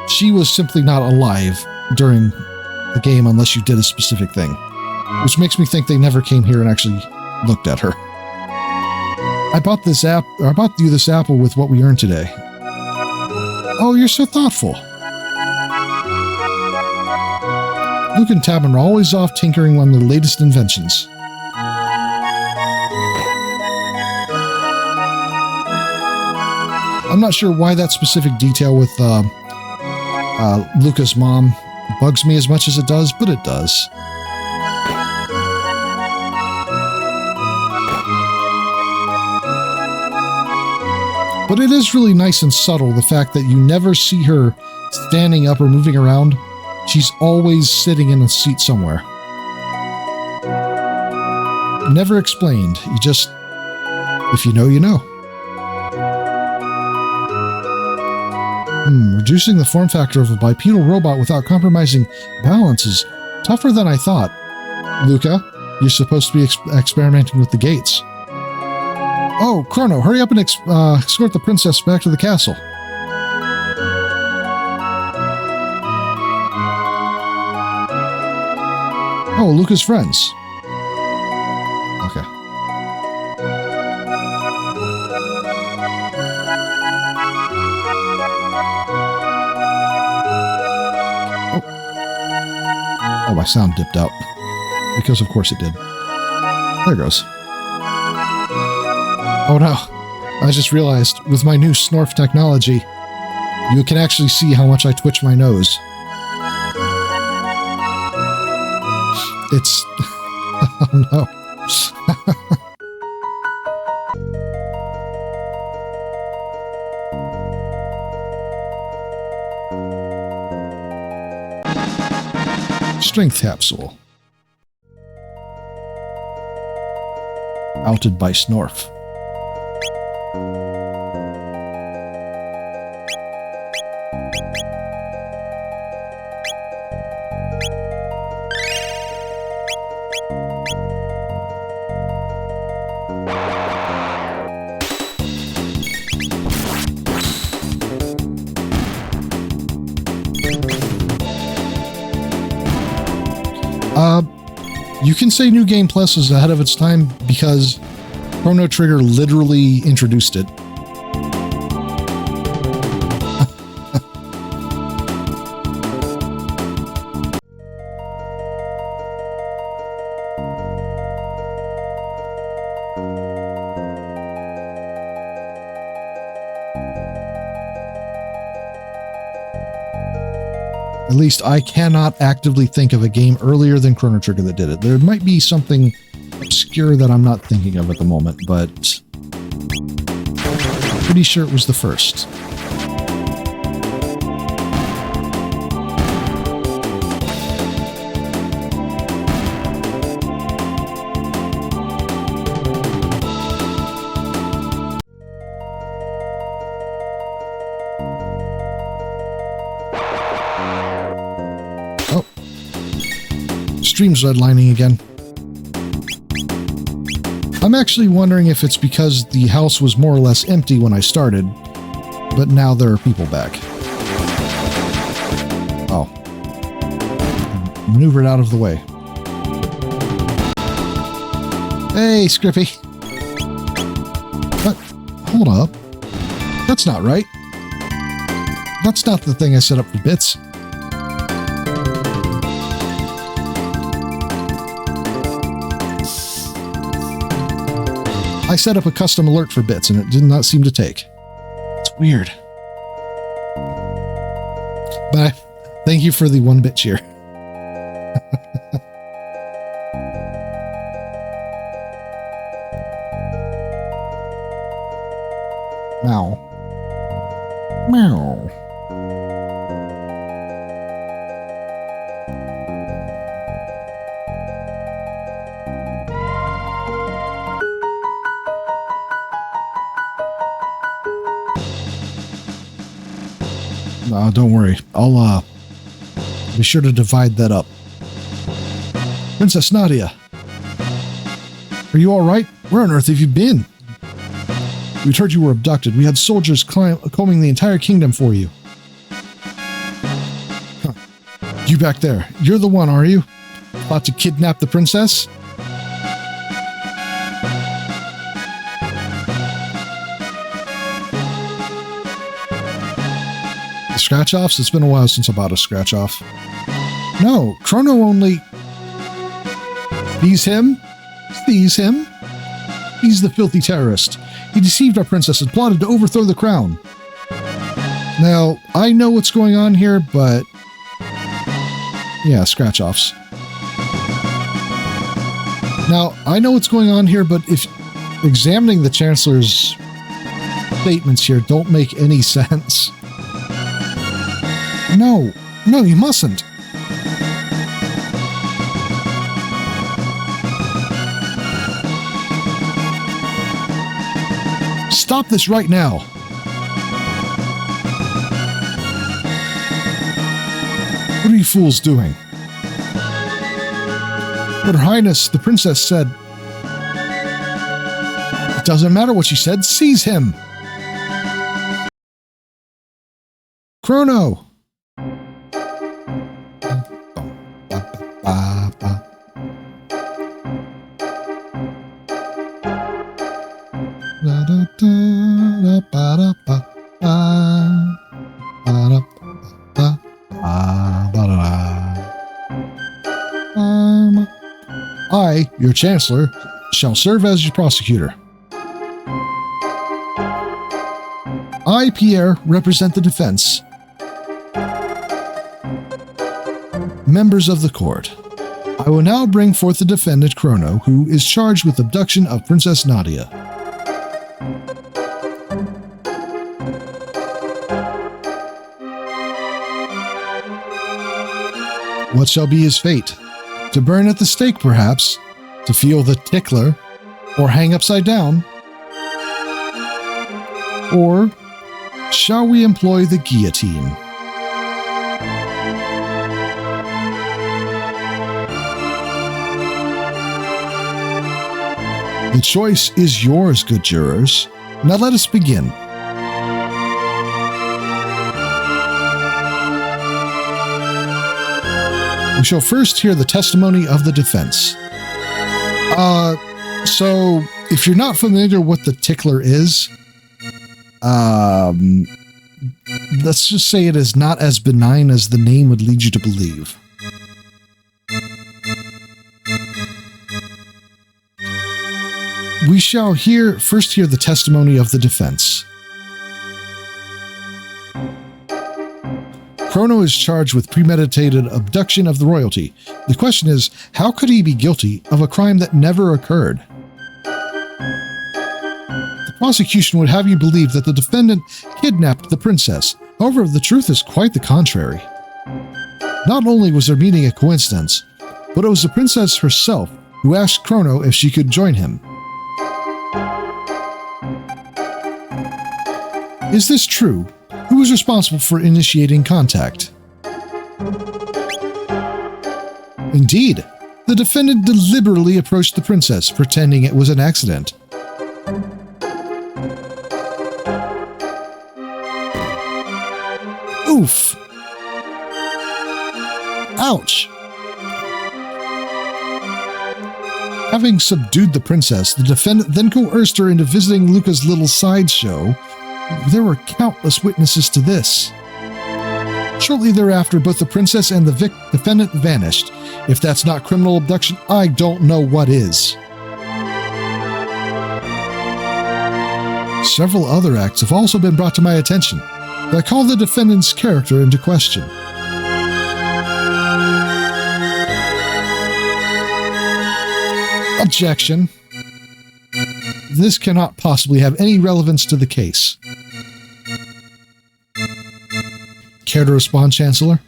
she was simply not alive during the game unless you did a specific thing. Which makes me think they never came here and actually looked at her. I bought you this apple with what we earned today. Oh, you're so thoughtful. Luke and Tabin are always off tinkering on their latest inventions. I'm not sure why that specific detail with Luca's mom bugs me as much as it does, but it does. But it is really nice and subtle, the fact that you never see her standing up or moving around. She's always sitting in a seat somewhere. Never explained. You just, if you know, you know. Reducing the form factor of a bipedal robot without compromising balance is tougher than I thought. Luca, you're supposed to be experimenting with the gates. Oh, Chrono, hurry up and escort the princess back to the castle. Oh, Luca's friends. Okay. Oh, my sound dipped out. Because of course it did. There it goes. Oh no, I just realized with my new Snorf technology, you can actually see how much I twitch my nose. It's... oh no. Strength capsule. Outed by Snorf. You can say New Game Plus is ahead of its time because Chrono Trigger literally introduced it. At least I cannot actively think of a game earlier than Chrono Trigger that did it. There might be something obscure that I'm not thinking of at the moment, but I'm pretty sure it was the first. Stream's redlining again. I'm actually wondering if it's because the house was more or less empty when I started, but now there are people back. Oh. Maneuvered out of the way. Hey, Scrippy. What? Hold up. That's not right. That's not the thing I set up for bits. I set up a custom alert for bits and it did not seem to take. It's weird. But thank you for the 1-bit cheer. Meow. Meow. Don't worry. I'll be sure to divide that up. Princess Nadia. Are you all right? Where on earth have you been? We'd heard you were abducted. We had soldiers combing the entire kingdom for you. Huh. You back there. You're the one, are you? About to kidnap the princess? Scratch-offs? It's been a while since I bought a scratch-off. No, Chrono only... These him? These him? He's the filthy terrorist. He deceived our princess and plotted to overthrow the crown. Now, I know what's going on here, but... Yeah, scratch-offs. Now, I know what's going on here, but if examining the Chancellor's statements here don't make any sense. No, you mustn't. Stop this right now. What are you fools doing? But Her Highness, the princess said... It doesn't matter what she said. Seize him! Chrono! I, your Chancellor, shall serve as your prosecutor. I, Pierre, represent the defense. Members of the court, I will now bring forth the defendant, Chrono, who is charged with abduction of Princess Nadia. What shall be his fate? To burn at the stake, perhaps? To feel the tickler? Or hang upside down? Or shall we employ the guillotine? The choice is yours, good jurors. Now let us begin. We shall first hear the testimony of the defense. So if you're not familiar what the tickler is, let's just say it is not as benign as the name would lead you to believe. We shall first hear the testimony of the defense. Chrono is charged with premeditated abduction of the royalty. The question is, how could he be guilty of a crime that never occurred? The prosecution would have you believe that the defendant kidnapped the princess. However, the truth is quite the contrary. Not only was their meeting a coincidence, but it was the princess herself who asked Chrono if she could join him. Is this true? Who was responsible for initiating contact? Indeed, the defendant deliberately approached the princess, pretending it was an accident. Oof! Ouch! Having subdued the princess, the defendant then coerced her into visiting Luca's little sideshow. There were countless witnesses to this. Shortly thereafter, both the princess and the defendant vanished. If that's not criminal abduction, I don't know what is. Several other acts have also been brought to my attention that call the defendant's character into question. Objection. This cannot possibly have any relevance to the case. Care to respond, Chancellor?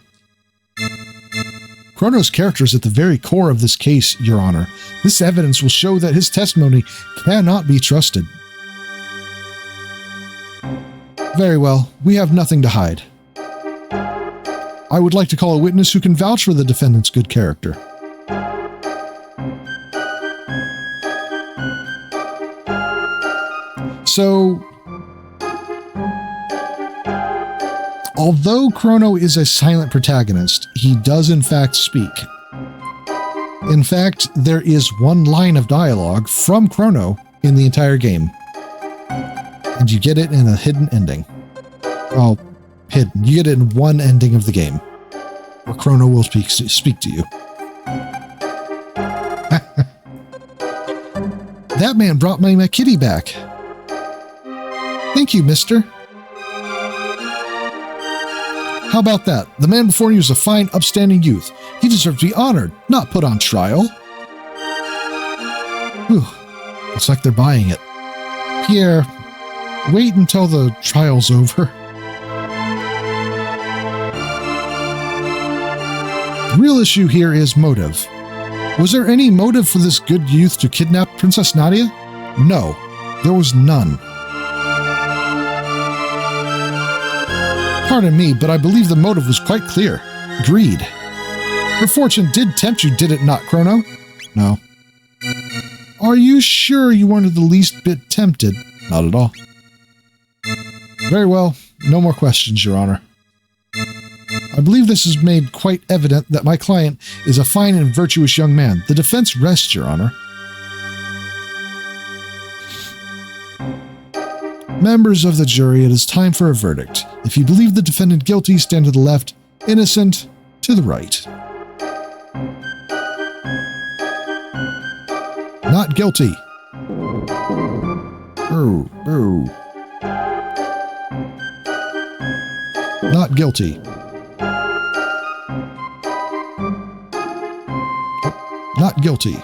Chrono's character is at the very core of this case, Your Honor. This evidence will show that his testimony cannot be trusted. Very well, we have nothing to hide. I would like to call a witness who can vouch for the defendant's good character. So, although Chrono is a silent protagonist, he does in fact speak. In fact, there is one line of dialogue from Chrono in the entire game. And you get it in a hidden ending. Well, hidden. You get it in one ending of the game. or Chrono will speak to you. That man brought my kitty back. Thank you, mister. How about that? The man before you is a fine, upstanding youth. He deserves to be honored, not put on trial. Whew. Looks like they're buying it. Pierre, wait until the trial's over. The real issue here is motive. Was there any motive for this good youth to kidnap Princess Nadia? No, there was none. Pardon me, but I believe the motive was quite clear. Greed. Her fortune did tempt you, did it not, Chrono? No. Are you sure you weren't the least bit tempted? Not at all. Very well. No more questions, Your Honor. I believe this has made quite evident that my client is a fine and virtuous young man. The defense rests, Your Honor. Members of the jury, it is time for a verdict. If you believe the defendant guilty, stand to the left. Innocent, to the right. Not guilty. Boo, boo. Not guilty. Not guilty.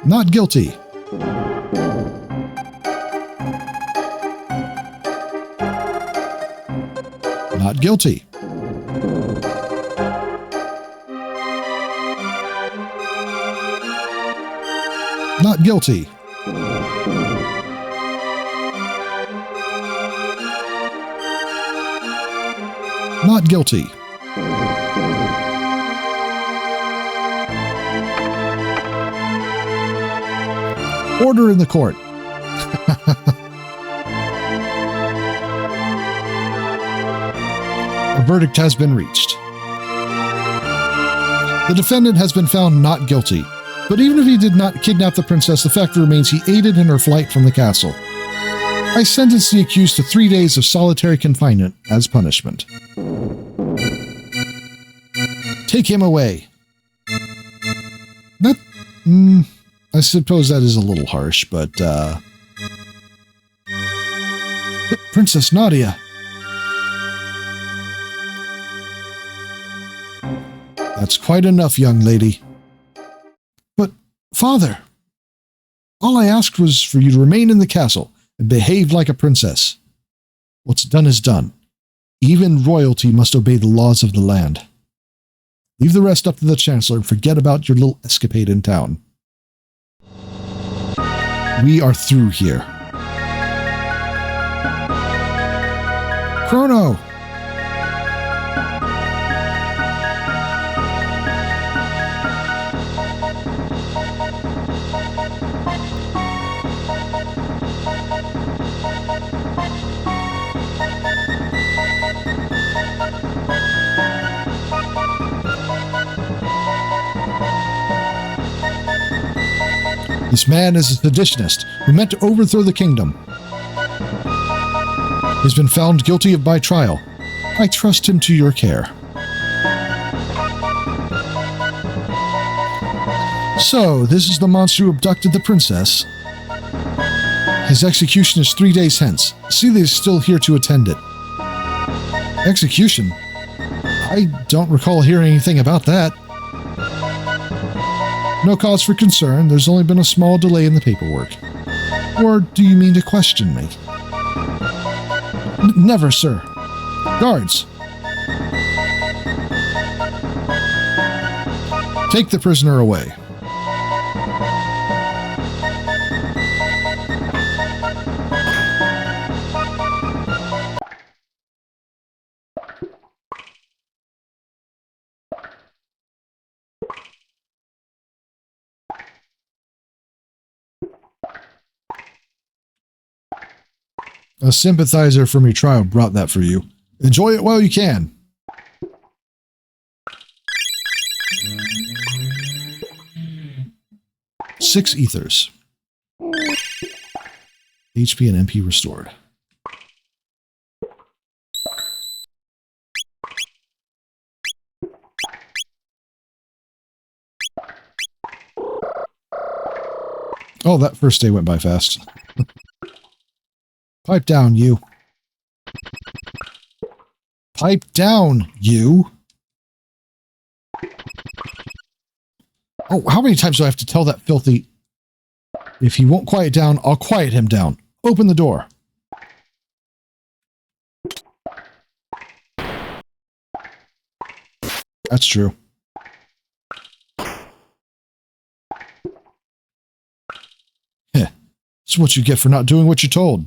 Not guilty. Not guilty. Not guilty. Not guilty. Order in the court. A verdict has been reached. The defendant has been found not guilty, but even if he did not kidnap the princess, the fact remains he aided in her flight from the castle. I sentence the accused to 3 days of solitary confinement as punishment. Take him away. That, I suppose that is a little harsh, but, Princess Nadia. That's quite enough, young lady. But, Father, all I asked was for you to remain in the castle and behave like a princess. What's done is done. Even royalty must obey the laws of the land. Leave the rest up to the Chancellor and forget about your little escapade in town. We are through here. Chrono! This man is a seditionist who meant to overthrow the kingdom. He has been found guilty by trial. I trust him to your care. So, this is the monster who abducted the princess. His execution is 3 days hence. Celia is still here to attend it. Execution? I don't recall hearing anything about that. No cause for concern. There's only been a small delay in the paperwork. Or do you mean to question me? Never, sir. Guards! Take the prisoner away. A sympathizer from your trial brought that for you. Enjoy it while you can. Six ethers. HP and MP restored. Oh, that first day went by fast. Pipe down, you. Pipe down, you. Oh, how many times do I have to tell that filthy... If he won't quiet down, I'll quiet him down. Open the door. That's true. Heh. It's what you get for not doing what you're told.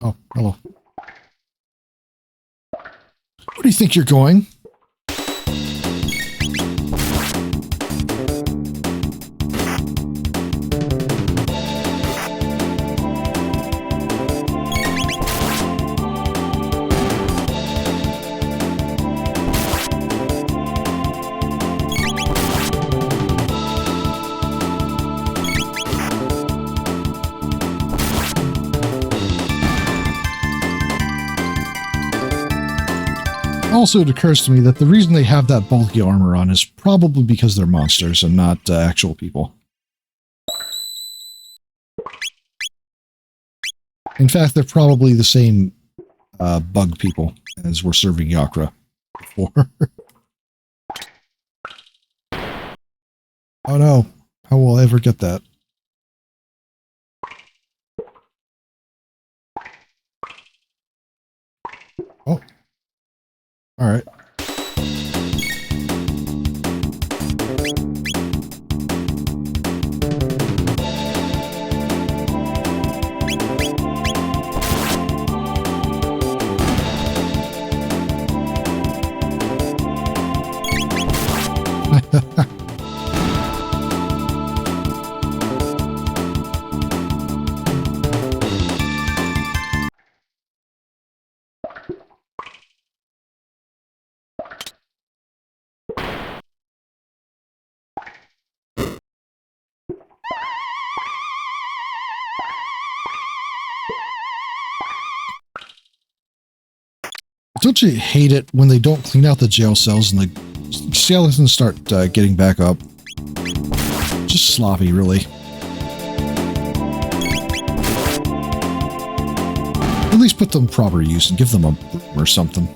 Oh, hello. Where do you think you're going? Also, it occurs to me that the reason they have that bulky armor on is probably because they're monsters and not actual people. In fact, they're probably the same bug people as we're serving Yakra before. Oh no, how will I ever get that? Oh. Alright. Don't you hate it when they don't clean out the jail cells and the skeletons start getting back up? Just sloppy, really. At least put them proper use and give them a broom or something.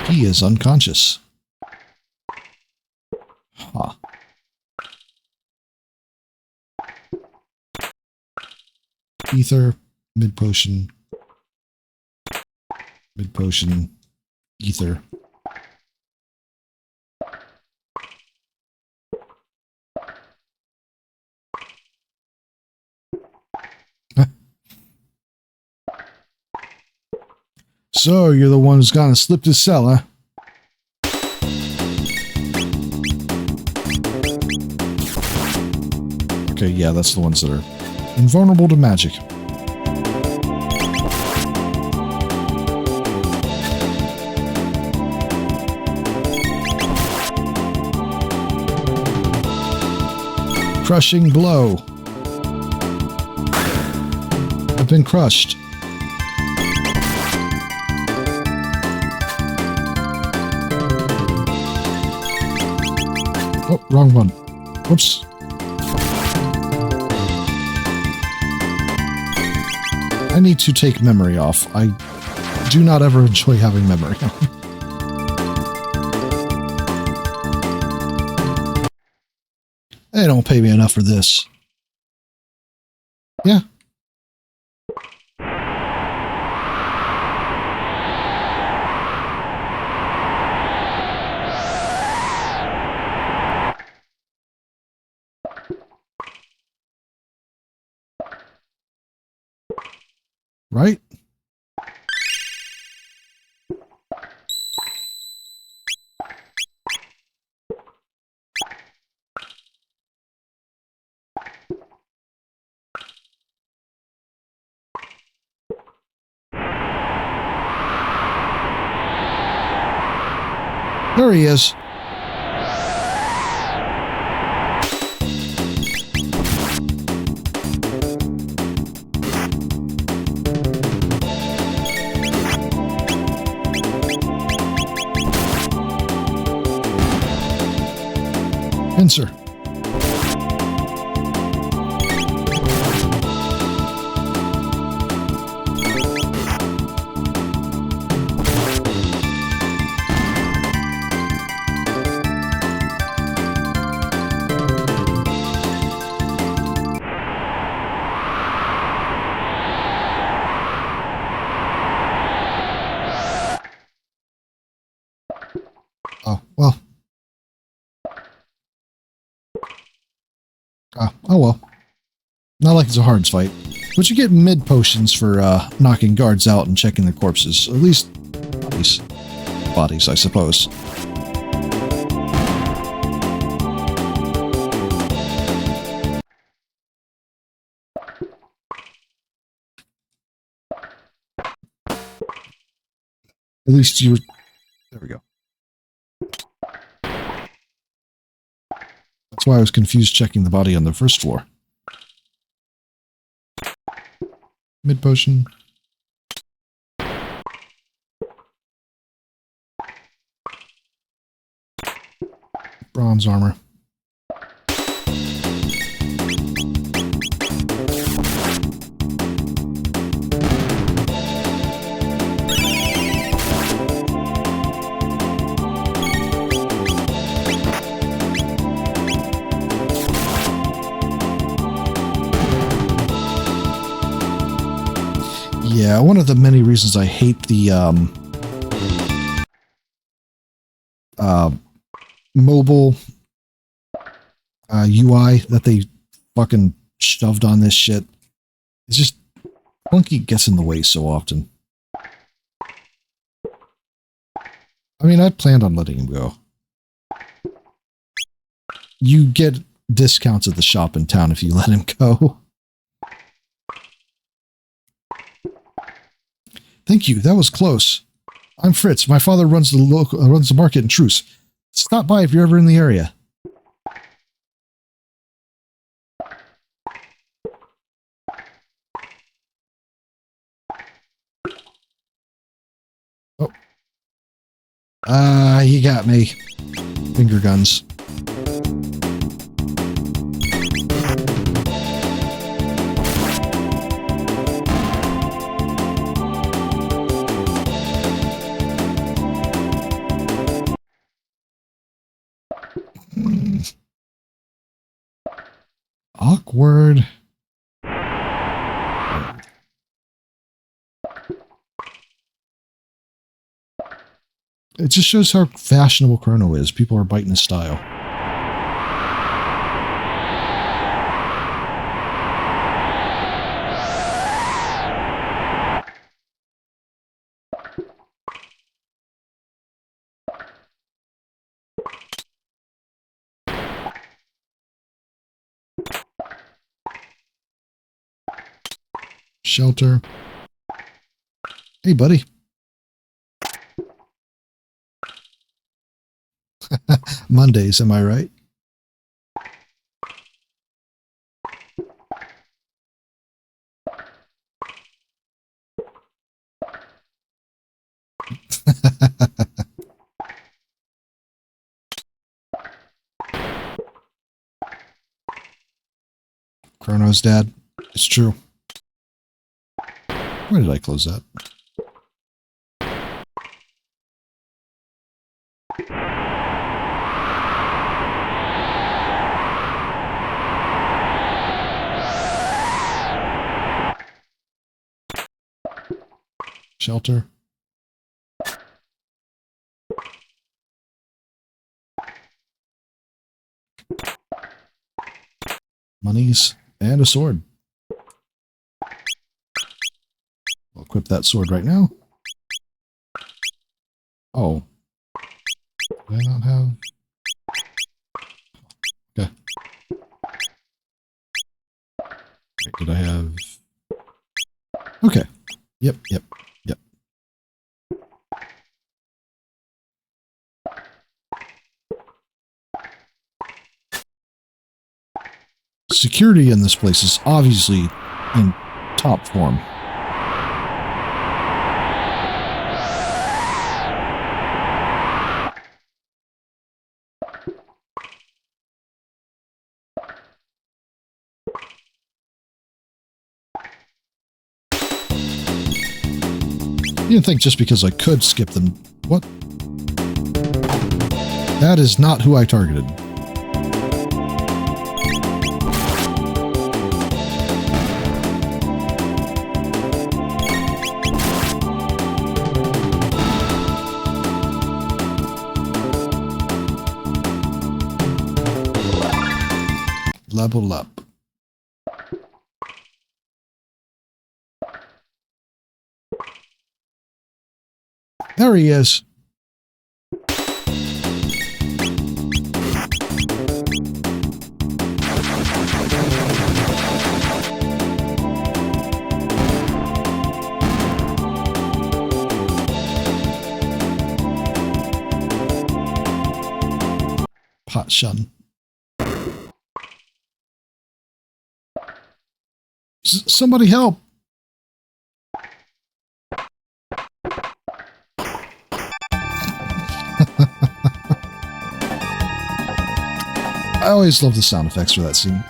He is unconscious. Huh. Ether, mid-potion, ether. So, you're the one who's gone and slipped his cell, huh? Okay, yeah, that's the ones that are invulnerable to magic. Crushing blow. I've been crushed. Oh, wrong one. Whoops. I need to take memory off. I do not ever enjoy having memory on. They don't pay me enough for this. Yeah. Right? There he is. Pincer. Oh, well. Oh well. Not like it's a hard fight. But you get mid potions for knocking guards out and checking their corpses. At least bodies, I suppose. At least you... There we go. That's why I was confused checking the body on the first floor. Mid potion. Bronze armor. Yeah, one of the many reasons I hate the mobile UI that they fucking shoved on this shit. It's just clunky, gets in the way so often. I mean, I planned on letting him go. You get discounts at the shop in town if you let him go. Thank you. That was close. I'm Fritz. My father runs the market in Truce. Stop by if you're ever in the area. Oh. You got me. Finger guns. Awkward. It just shows how fashionable Chrono is. People are biting his style. Shelter. Hey, buddy. Mondays, am I right? Chrono's dad. It's true. Why did I close that? Shelter. Monies and a sword. I'll equip that sword right now. Oh. Did I not have... Okay. Wait, did I have... Okay. Yep. Security in this place is obviously in top form. You didn't think just because I could skip them. What? That is not who I targeted. Level up. There he is. Pot shun. Somebody help. I always love the sound effects for that scene.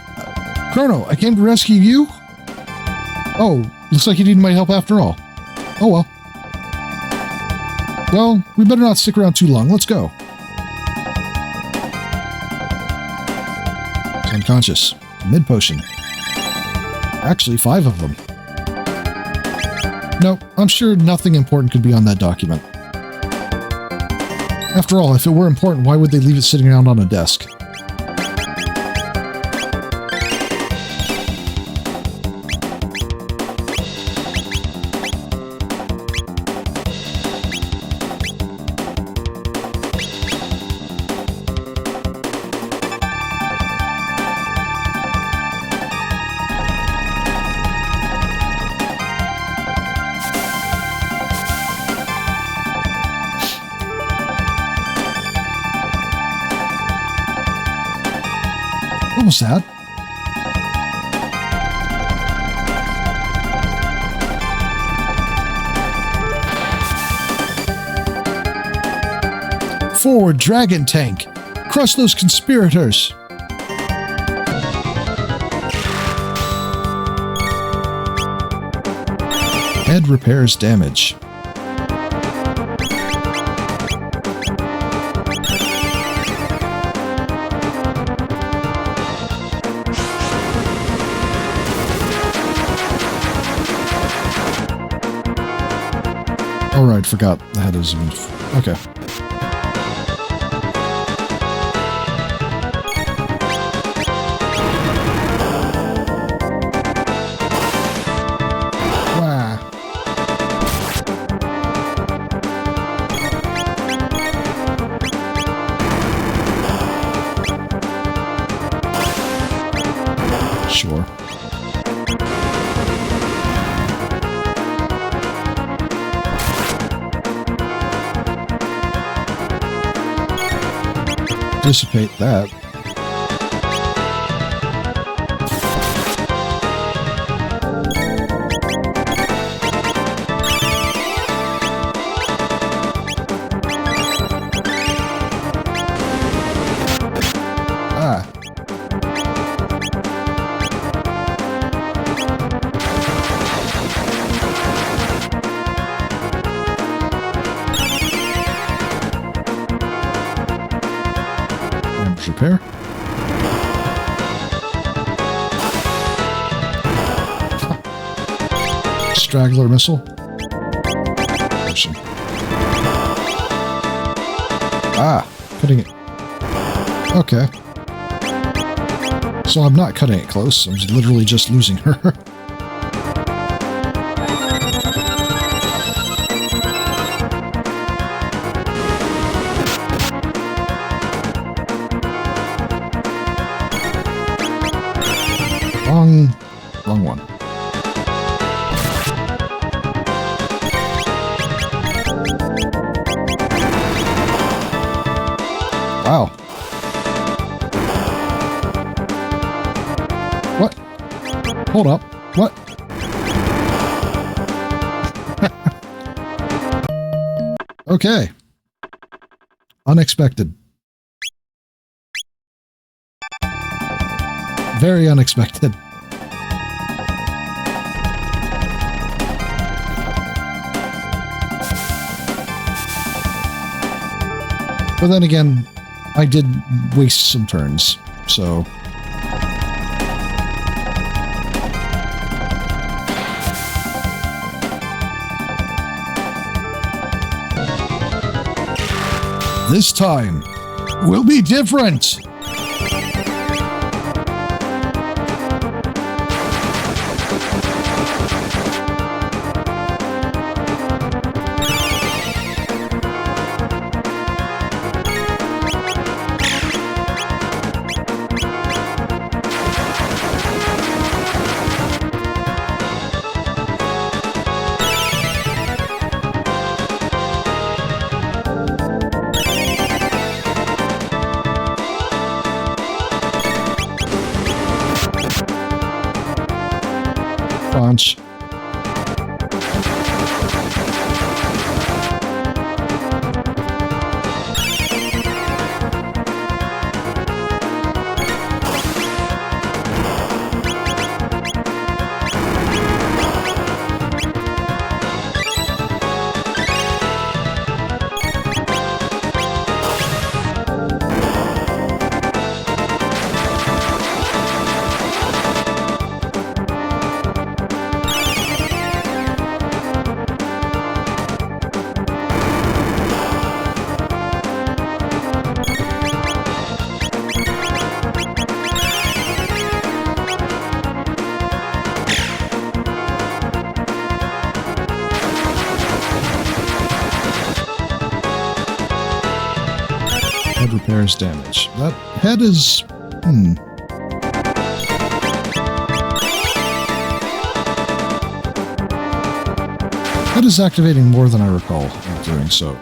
Chrono, I came to rescue you? Oh, looks like you need my help after all. Oh well. Well, we better not stick around too long. Let's go. He's unconscious. Mid-potion. Actually, 5 of them. No, I'm sure nothing important could be on that document. After all, if it were important, why would they leave it sitting around on a desk? What was that? Forward, dragon tank! Crush those conspirators! Head repairs damage. Oh right, forgot the head is okay. Sure. Dissipate that. Repair. Straggler missile. Potion. Cutting it. Okay. So I'm not cutting it close. I'm literally just losing her. Wrong one. Wow. Hold up. What? Okay. Unexpected. Very unexpected. But then again, I did waste some turns, so... This time will be different! Punch. Head repairs damage. That head is... Head is activating more than I recall of doing so.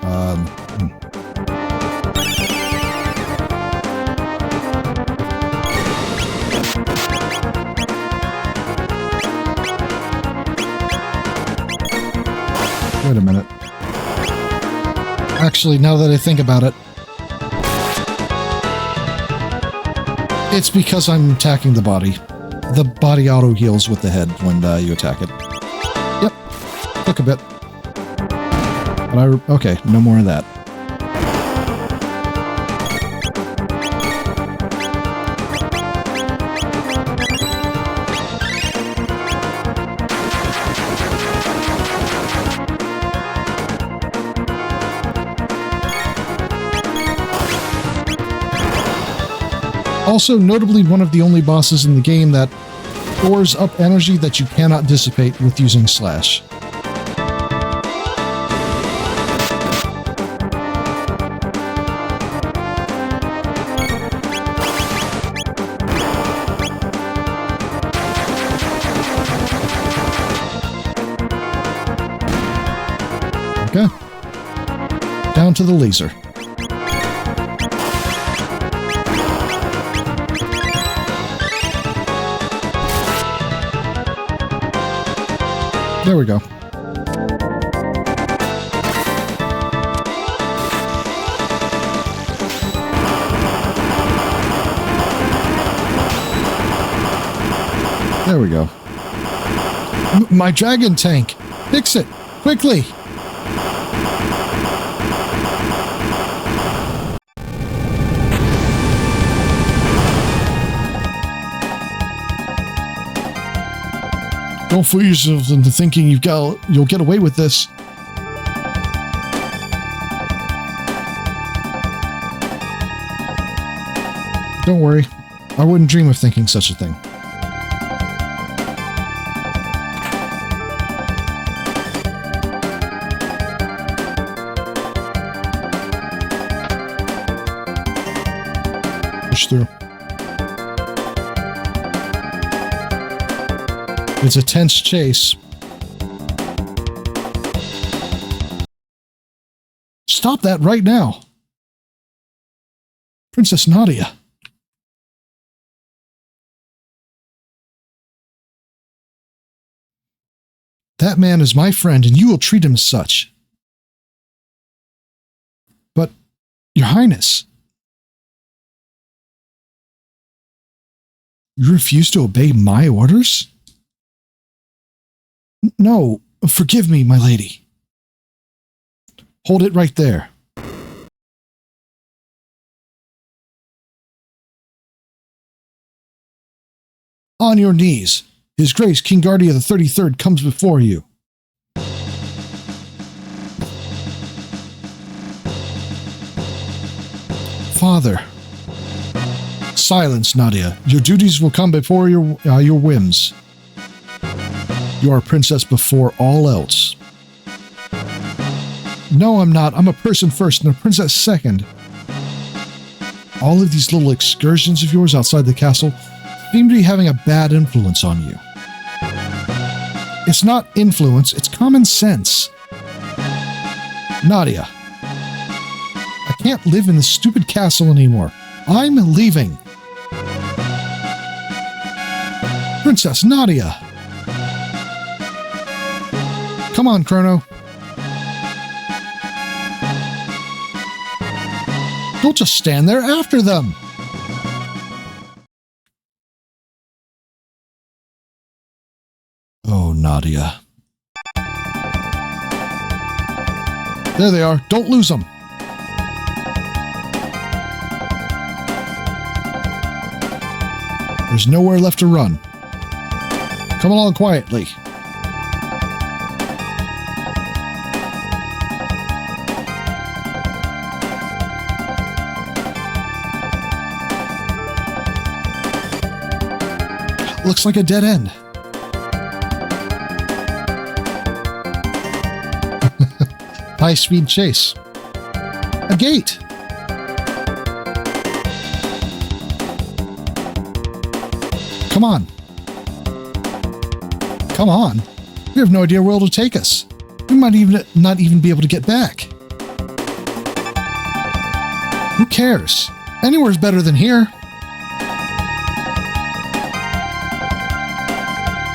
Wait a minute. Actually, now that I think about it, it's because I'm attacking the body. The body auto heals with the head when you attack it. Yep. Took a bit. But okay, no more of that. Also, notably one of the only bosses in the game that stores up energy that you cannot dissipate with using slash. Okay. Down to the laser. There we go. There we go. My dragon tank! Fix it! Quickly! Don't fool yourself into thinking you'll get away with this. Don't worry. I wouldn't dream of thinking such a thing. Push through. It's a tense chase. Stop that right now. Princess Nadia. That man is my friend, and you will treat him as such. But, Your Highness, you refuse to obey my orders? No, forgive me, my lady. Hold it right there. On your knees. His Grace, King Guardia the 33rd, comes before you. Father. Silence, Nadia. Your duties will come before your whims. You are a princess before all else. No, I'm not. I'm a person first and a princess second. All of these little excursions of yours outside the castle seem to be having a bad influence on you. It's not influence, it's common sense. Nadia, I can't live in this stupid castle anymore. I'm leaving. Princess Nadia. Come on, Chrono. Don't just stand there after them. Oh, Nadia. There they are. Don't lose them. There's nowhere left to run. Come along quietly. Looks like a dead end. High-speed chase. A gate. Come on. Come on. We have no idea where it'll take us. We might not even be able to get back. Who cares? Anywhere's better than here.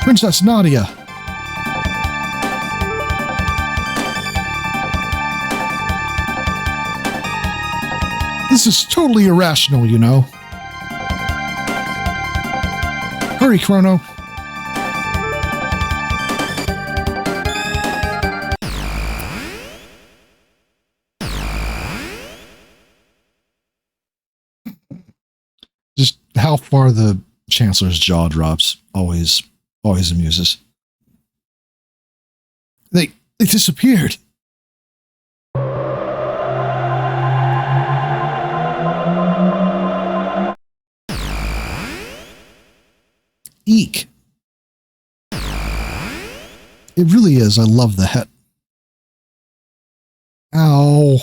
Princess Nadia. This is totally irrational, you know. Hurry, Chrono. Just how far the Chancellor's jaw drops always amuses. They disappeared. Eek. It really is. I love the hat. Ow.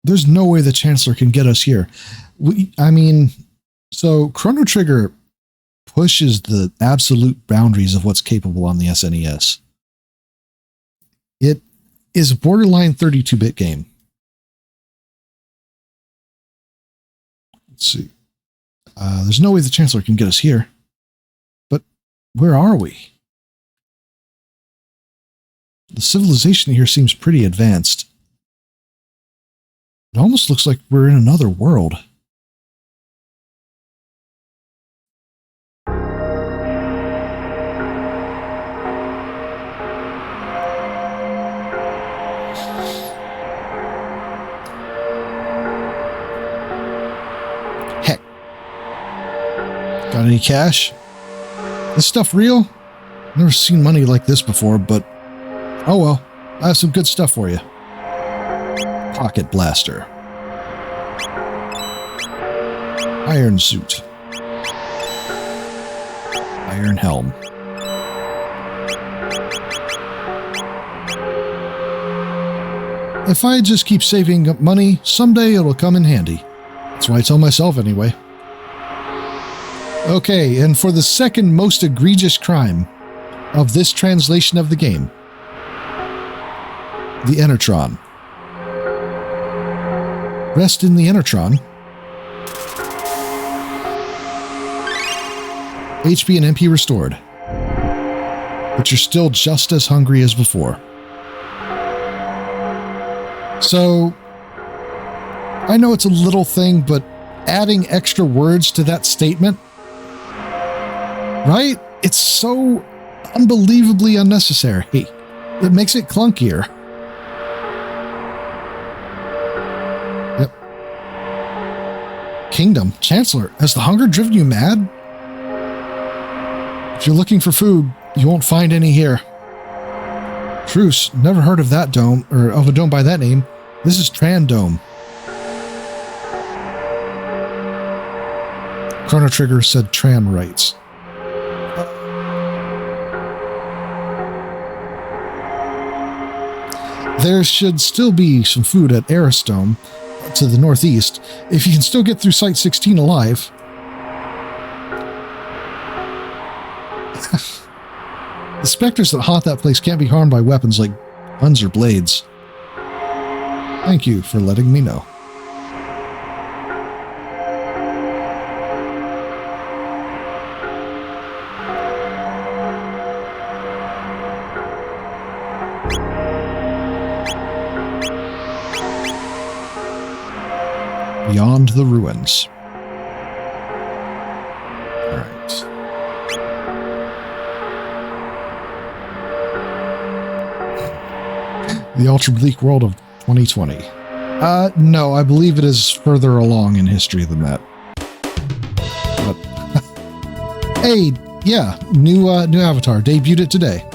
There's no way the Chancellor can get us here. So Chrono Trigger pushes the absolute boundaries of what's capable on the SNES. It is a borderline 32-bit game. Let's see. There's no way the Chancellor can get us here. But where are we? The civilization here seems pretty advanced. It almost looks like we're in another world. Heck. Got any cash? This stuff real? Never seen money like this before, but oh well. I have some good stuff for you. Pocket blaster. Iron suit. Iron helm. If I just keep saving up money, someday it'll come in handy. That's what I tell myself anyway. Okay, and for the second most egregious crime of this translation of the game, the Enthralling. Rest in the Enthralling. HP and MP restored. but you're still just as hungry as before. So, I know it's a little thing, but adding extra words to that statement, right? It's so unbelievably unnecessary. It makes it clunkier. Yep. Kingdom, Chancellor, has the hunger driven you mad? If you're looking for food, you won't find any here. Truce, never heard of that dome, or of a dome by that name. This is Trandome. Chrono Trigger said Tran rights. There should still be some food at Eris Dome to the northeast, if you can still get through Site 16 alive. The specters that haunt that place can't be harmed by weapons like guns or blades. Thank you for letting me know. Beyond the ruins. All right. The ultra bleak world of 2020. No, I believe it is further along in history than that. But hey, yeah, new avatar debuted it today.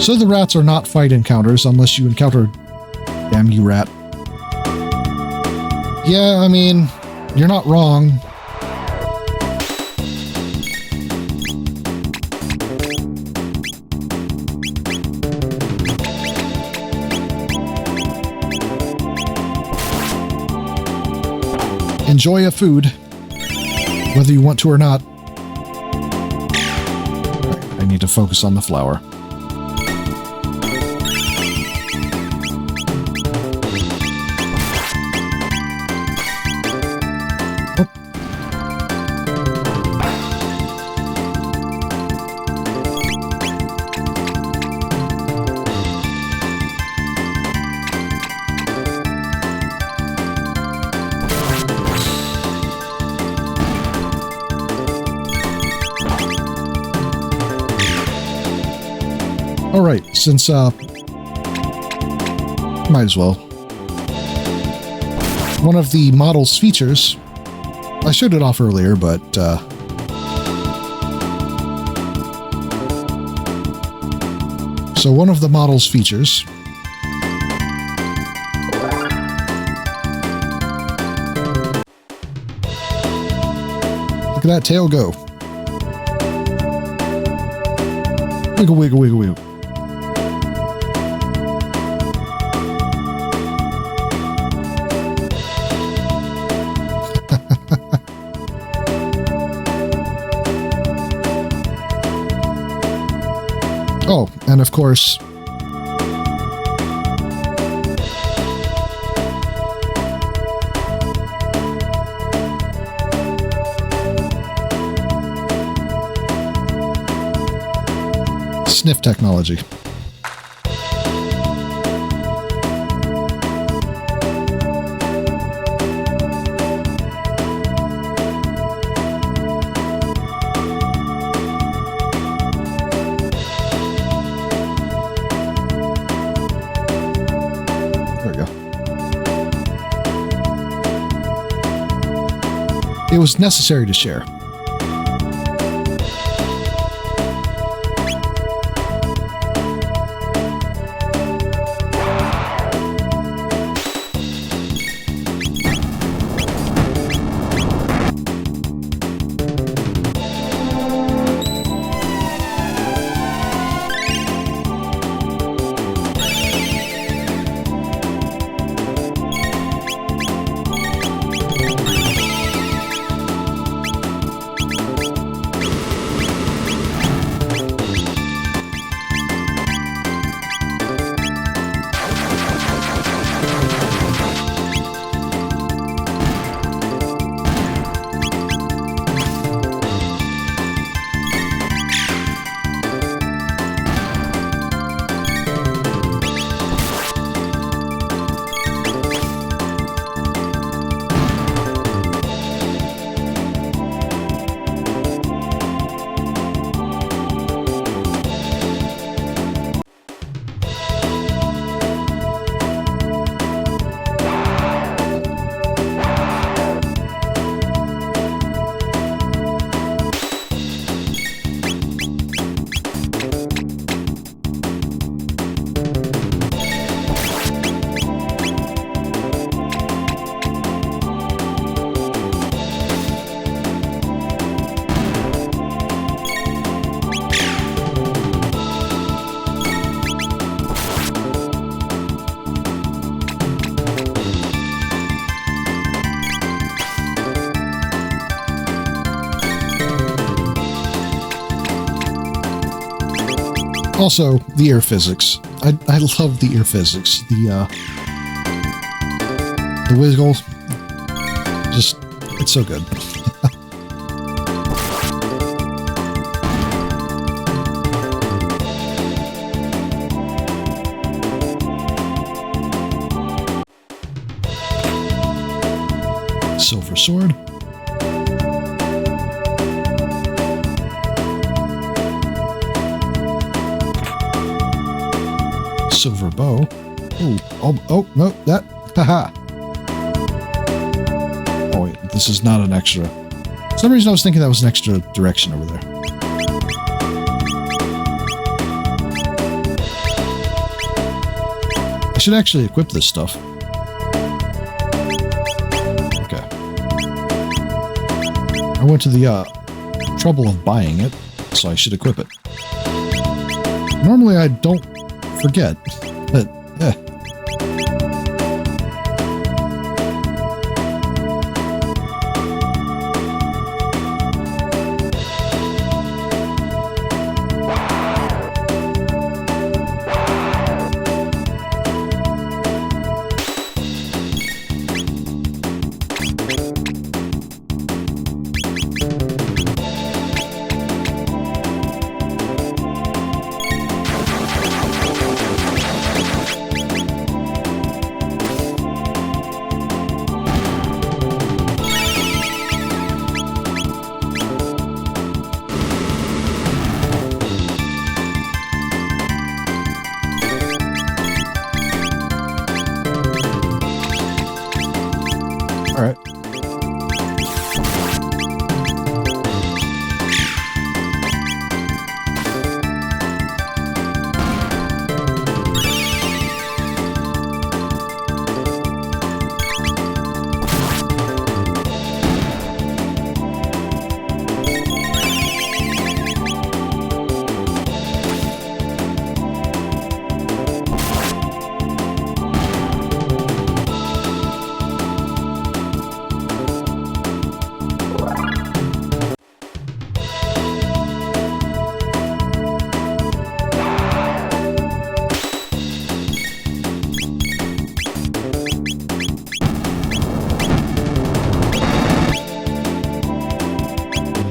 So the rats are not fight encounters unless you encounter... Damn you, rat. Yeah, I mean, you're not wrong. Enjoy a food, whether you want to or not. I need to focus on the flower. All right, since might as well. One of the model's features, I showed it off earlier, but so one of the model's features look at that tail go. Wiggle, wiggle, wiggle, wiggle. Oh, and of course, sniff technology. It was necessary to share. Also, the ear physics. I love the ear physics. The wiggle. Just, it's so good. Silver sword. Silver bow. Oh, no, that. Haha. Oh, wait, this is not an extra. For some reason I was thinking that was an extra direction over there. I should actually equip this stuff. Okay. I went to the trouble of buying it, so I should equip it. Normally I don't forget, but alright.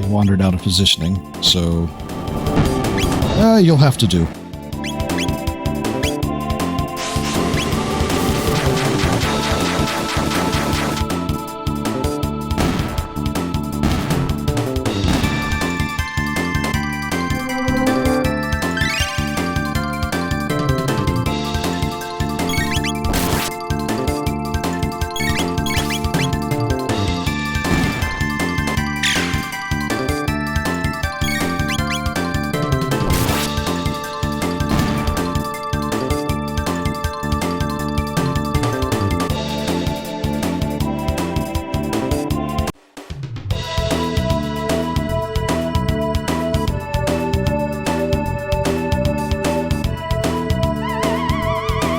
Wandered out of positioning, so you'll have to do.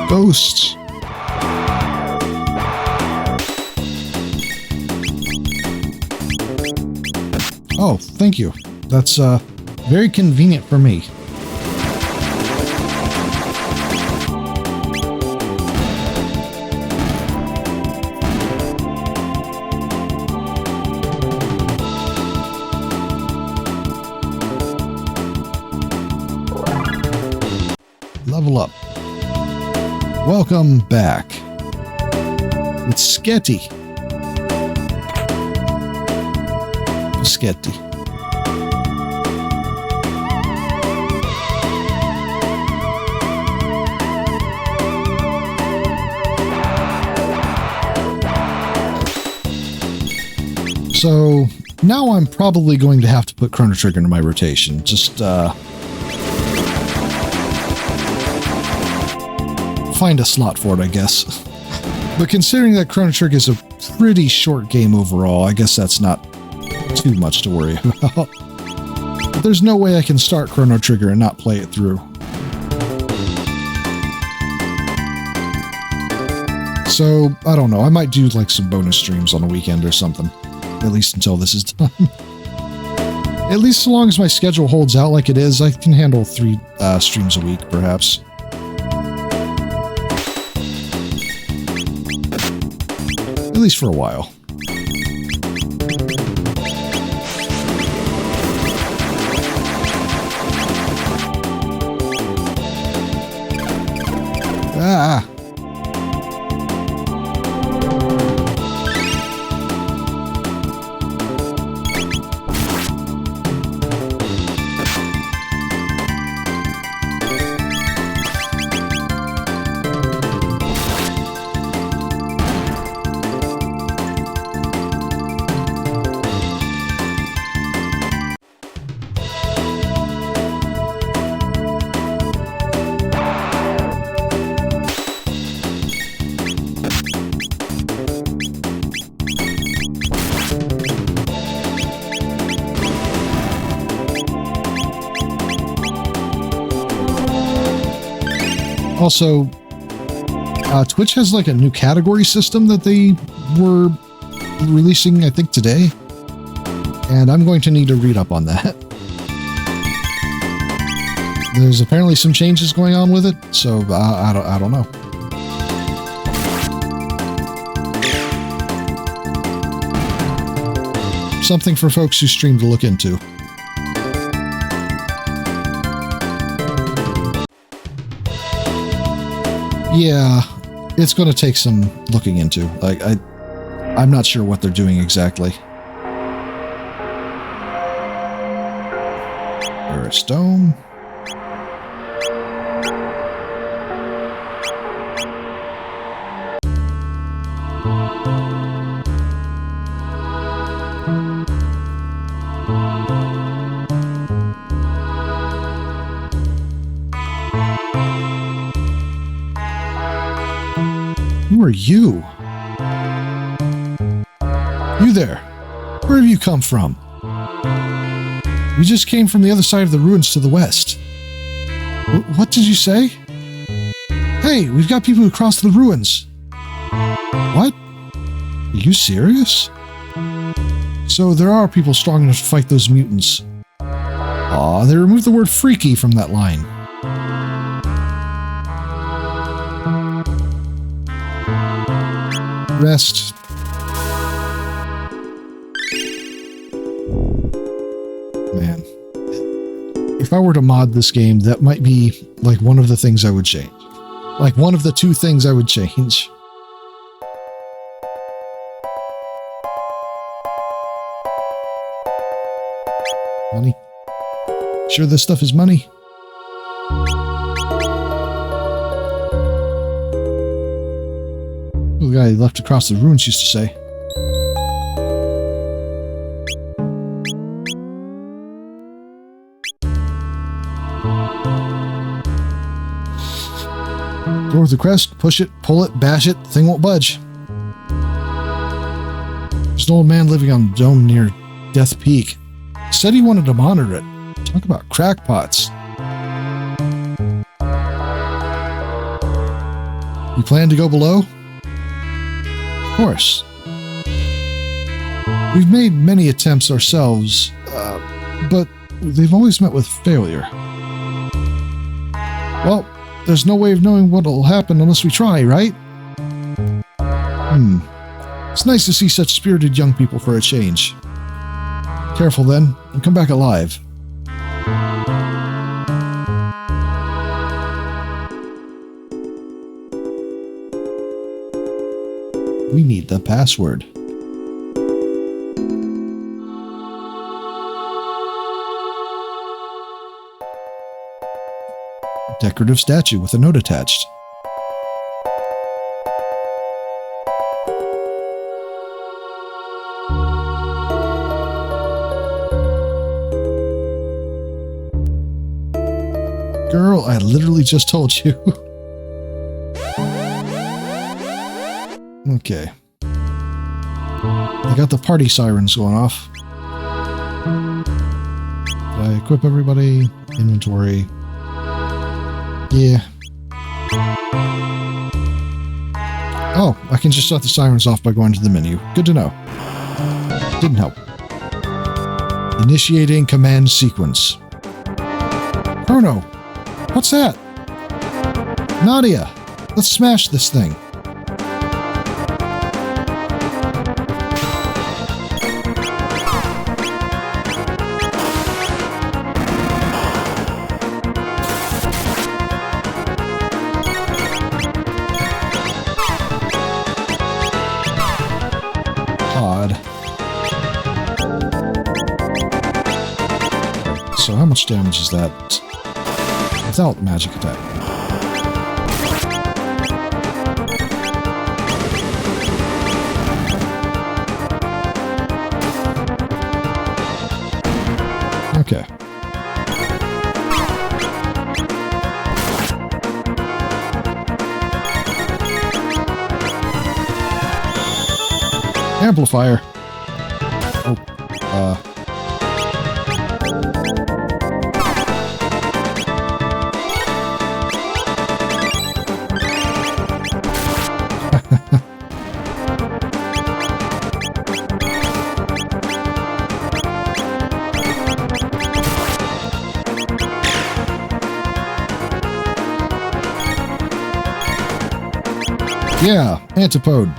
Ghosts. Oh, thank you. That's very convenient for me. Level up. Welcome back. It's Sketty. Sketty. So now I'm probably going to have to put Chrono Trigger into my rotation. Just find a slot for it, I guess. But considering that Chrono Trigger is a pretty short game overall, I guess that's not too much to worry about. But there's no way I can start Chrono Trigger and not play it through. So, I don't know. I might do like some bonus streams on a weekend or something. At least until this is done. At least so long as my schedule holds out like it is, I can handle 3 streams a week, perhaps. At least for a while. Ah! Also, Twitch has like a new category system that they were releasing, I think, today. And I'm going to need to read up on that. There's apparently some changes going on with it, so I don't know. Something for folks who stream to look into. Yeah, it's going to take some looking into. Like, I'm not sure what they're doing exactly. Or a stone. Who are you? You there. Where have you come from? We just came from the other side of the ruins to the west. What did you say? Hey, we've got people who crossed the ruins. What? Are you serious? So there are people strong enough to fight those mutants. Aw, they removed the word freaky from that line. Rest. Man. If I were to mod this game, that might be like one of the things I would change. Like one of the 2 things I would change. Money. Sure this stuff is money? The guy left across the ruins used to say. Door with the crest, push it, pull it, bash it, thing won't budge. There's an old man living on a dome near Death Peak. Said he wanted to monitor it. Talk about crackpots. You plan to go below? Of course. We've made many attempts ourselves, but they've always met with failure. Well, there's no way of knowing what'll happen unless we try, right? It's nice to see such spirited young people for a change. Careful then, and come back alive. We need the password. Decorative statue with a note attached. Girl, I literally just told you. Okay. I got the party sirens going off. Did I equip everybody? Inventory. Yeah. Oh, I can just shut the sirens off by going to the menu. Good to know. Didn't help. Initiating command sequence. Chrono, what's that? Nadia, let's smash this thing. So how much damage is that without magic attack? Okay. Amplifier. Oh, yeah, antipode.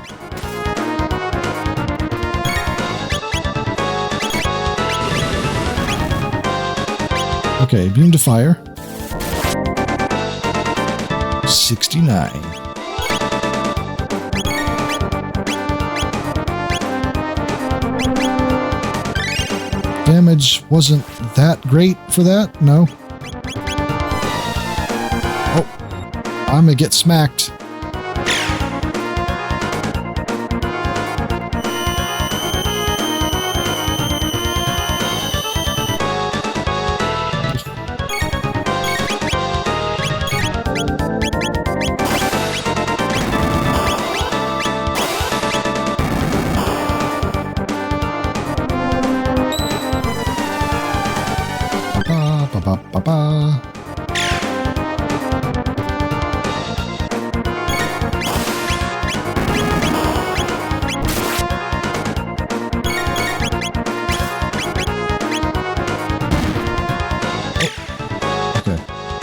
Okay, beam to fire. 69. Damage wasn't that great for that, no. Oh, I'm gonna get smacked.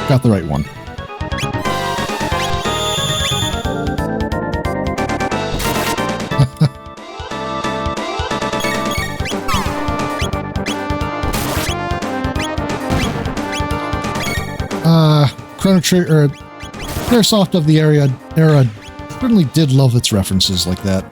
Got the right one. Chrono Trigger, Airsoft of the era certainly did love its references like that.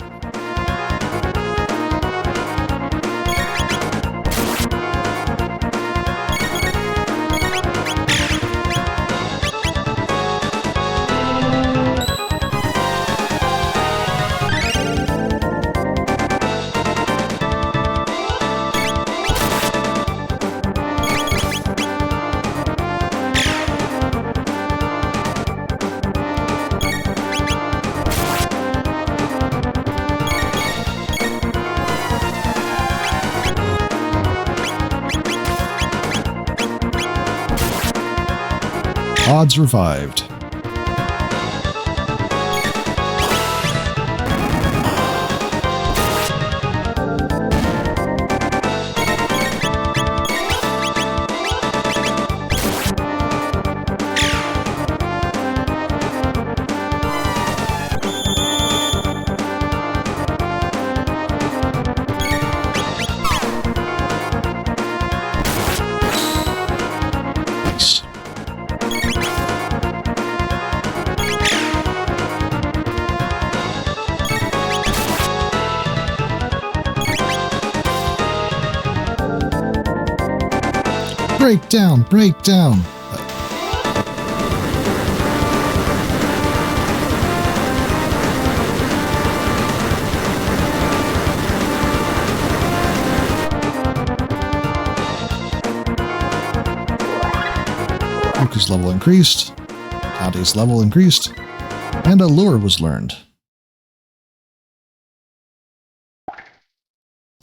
Odds revived. Break down, break down. Luca's level increased, Tante's level increased, and a lure was learned.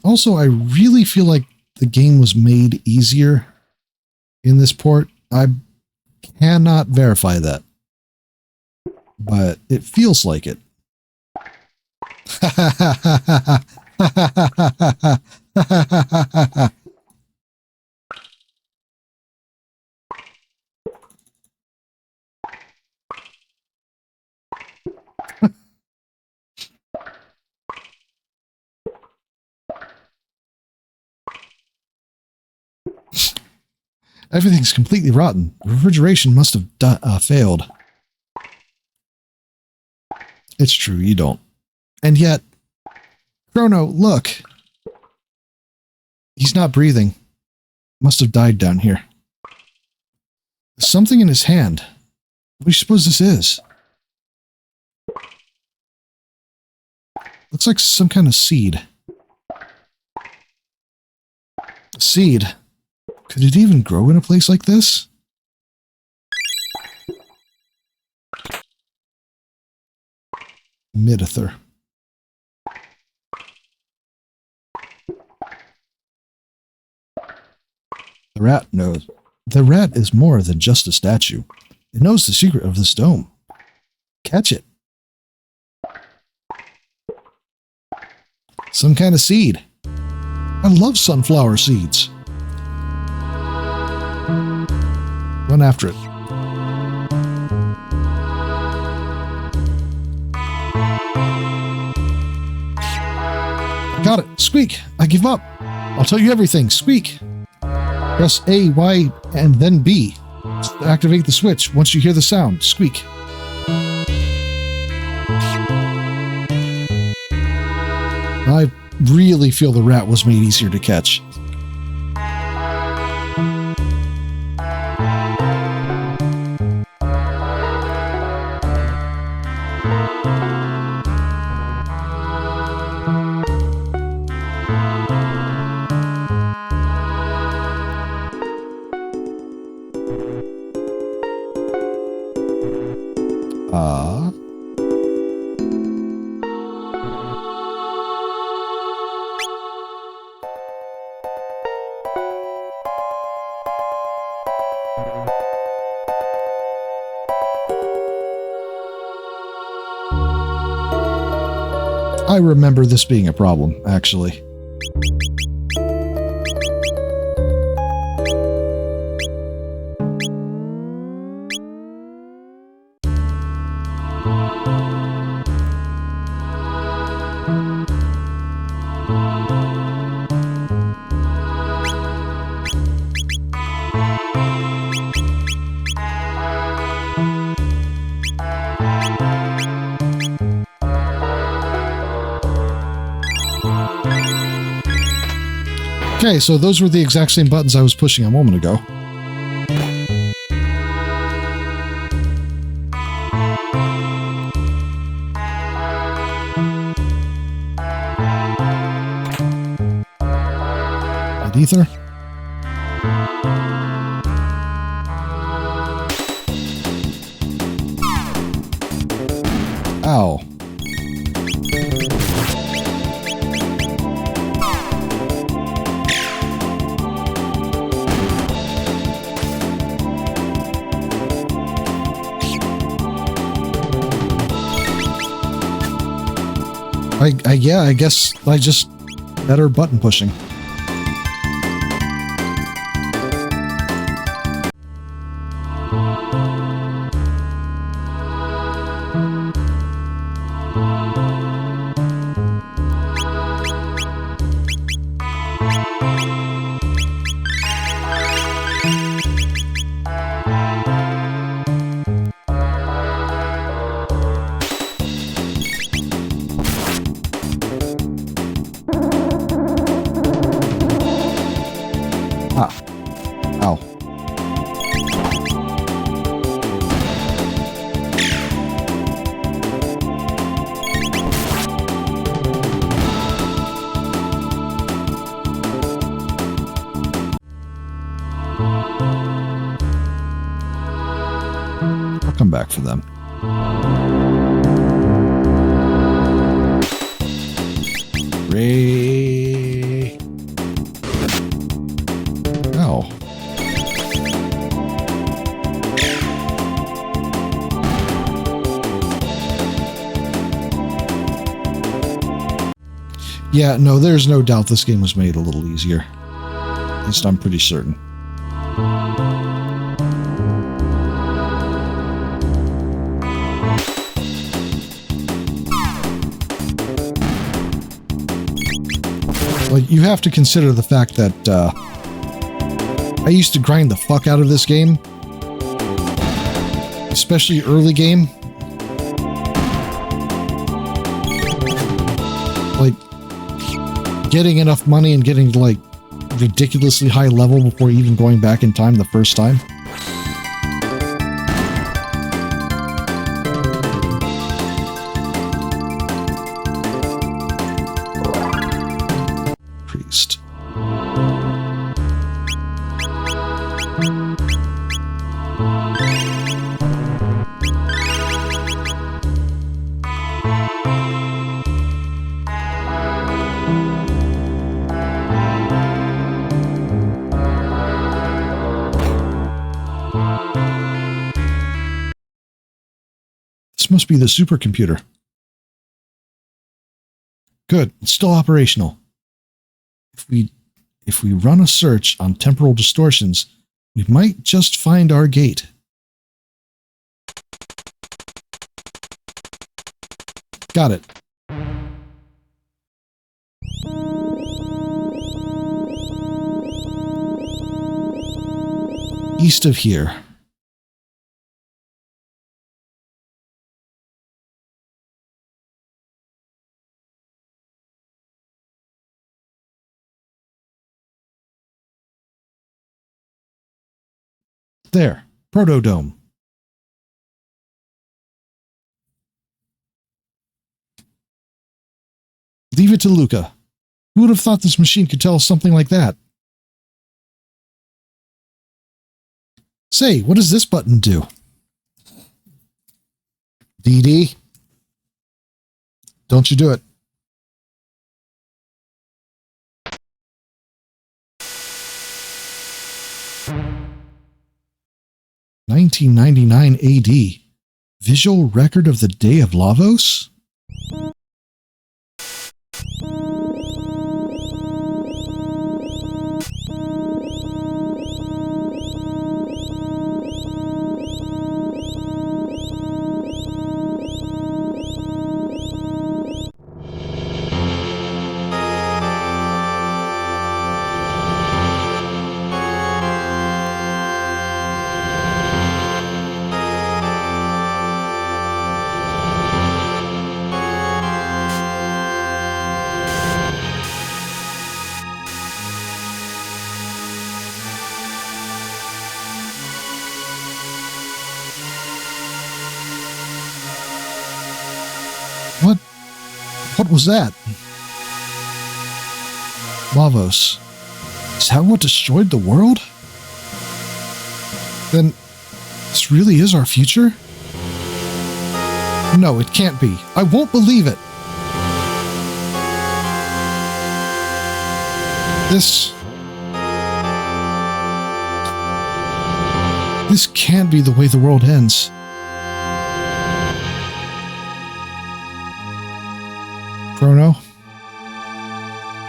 Also, I really feel like the game was made easier in this port. I cannot verify that, but it feels like it. Everything's completely rotten. Refrigeration must have failed. It's true, you don't. And yet, Chrono, look. He's not breathing. Must have died down here. There's something in his hand. What do you suppose this is? Looks like some kind of seed. A seed? Could it even grow in a place like this? Midither. The rat knows. The rat is more than just a statue. It knows the secret of this dome. Catch it. Some kind of seed. I love sunflower seeds. Run after it. Got it. Squeak. I give up. I'll tell you everything. Squeak. Press A, Y, and then B. Activate the switch once you hear the sound. Squeak. I really feel the rat was made easier to catch. I remember this being a problem, actually. Okay, so those were the exact same buttons I was pushing a moment ago. And ether. Ow. Yeah, I guess I just better button pushing. Come back for them. Ray. Oh. Yeah, no, there's no doubt this game was made a little easier. At least I'm pretty certain. Like, you have to consider the fact that I used to grind the fuck out of this game. Especially early game. Like, getting enough money and getting to, like, ridiculously high level before even going back in time the first time. Priest. This must be the supercomputer. Good, it's still operational. If we run a search on temporal distortions, we might just find our gate. Got it. East of here. There, Protodome. Leave it to Luca. Who would have thought this machine could tell us something like that? Say, what does this button do? DD? Don't you do it. $1999 AD. Visual record of the Day of Lavos? What was that? Lavos. Is that what destroyed the world? Then, this really is our future? No, it can't be. I won't believe it. This can't be the way the world ends. Chrono?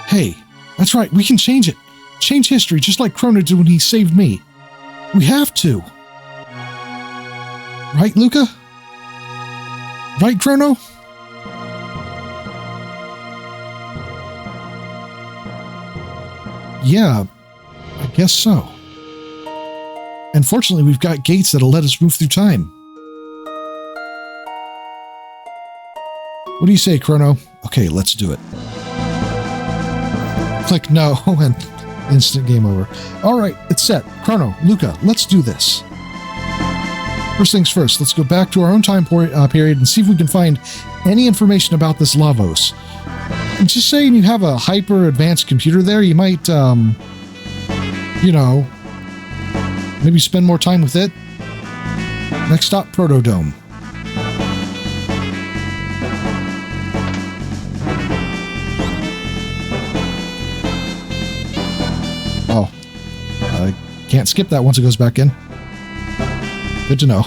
Hey, that's right, we can change it. Change history just like Chrono did when he saved me. We have to. Right, Luca? Right, Chrono? Yeah, I guess so. And fortunately, we've got gates that'll let us move through time. What do you say, Chrono? Okay, let's do it. Click no, and instant game over. All right, it's set. Chrono, Luca, let's do this. First things first, let's go back to our own time period and see if we can find any information about this Lavos. And just saying you have a hyper-advanced computer there, you might, you know, maybe spend more time with it. Next stop, Protodome. Oh, I can't skip that once it goes back in. Good to know.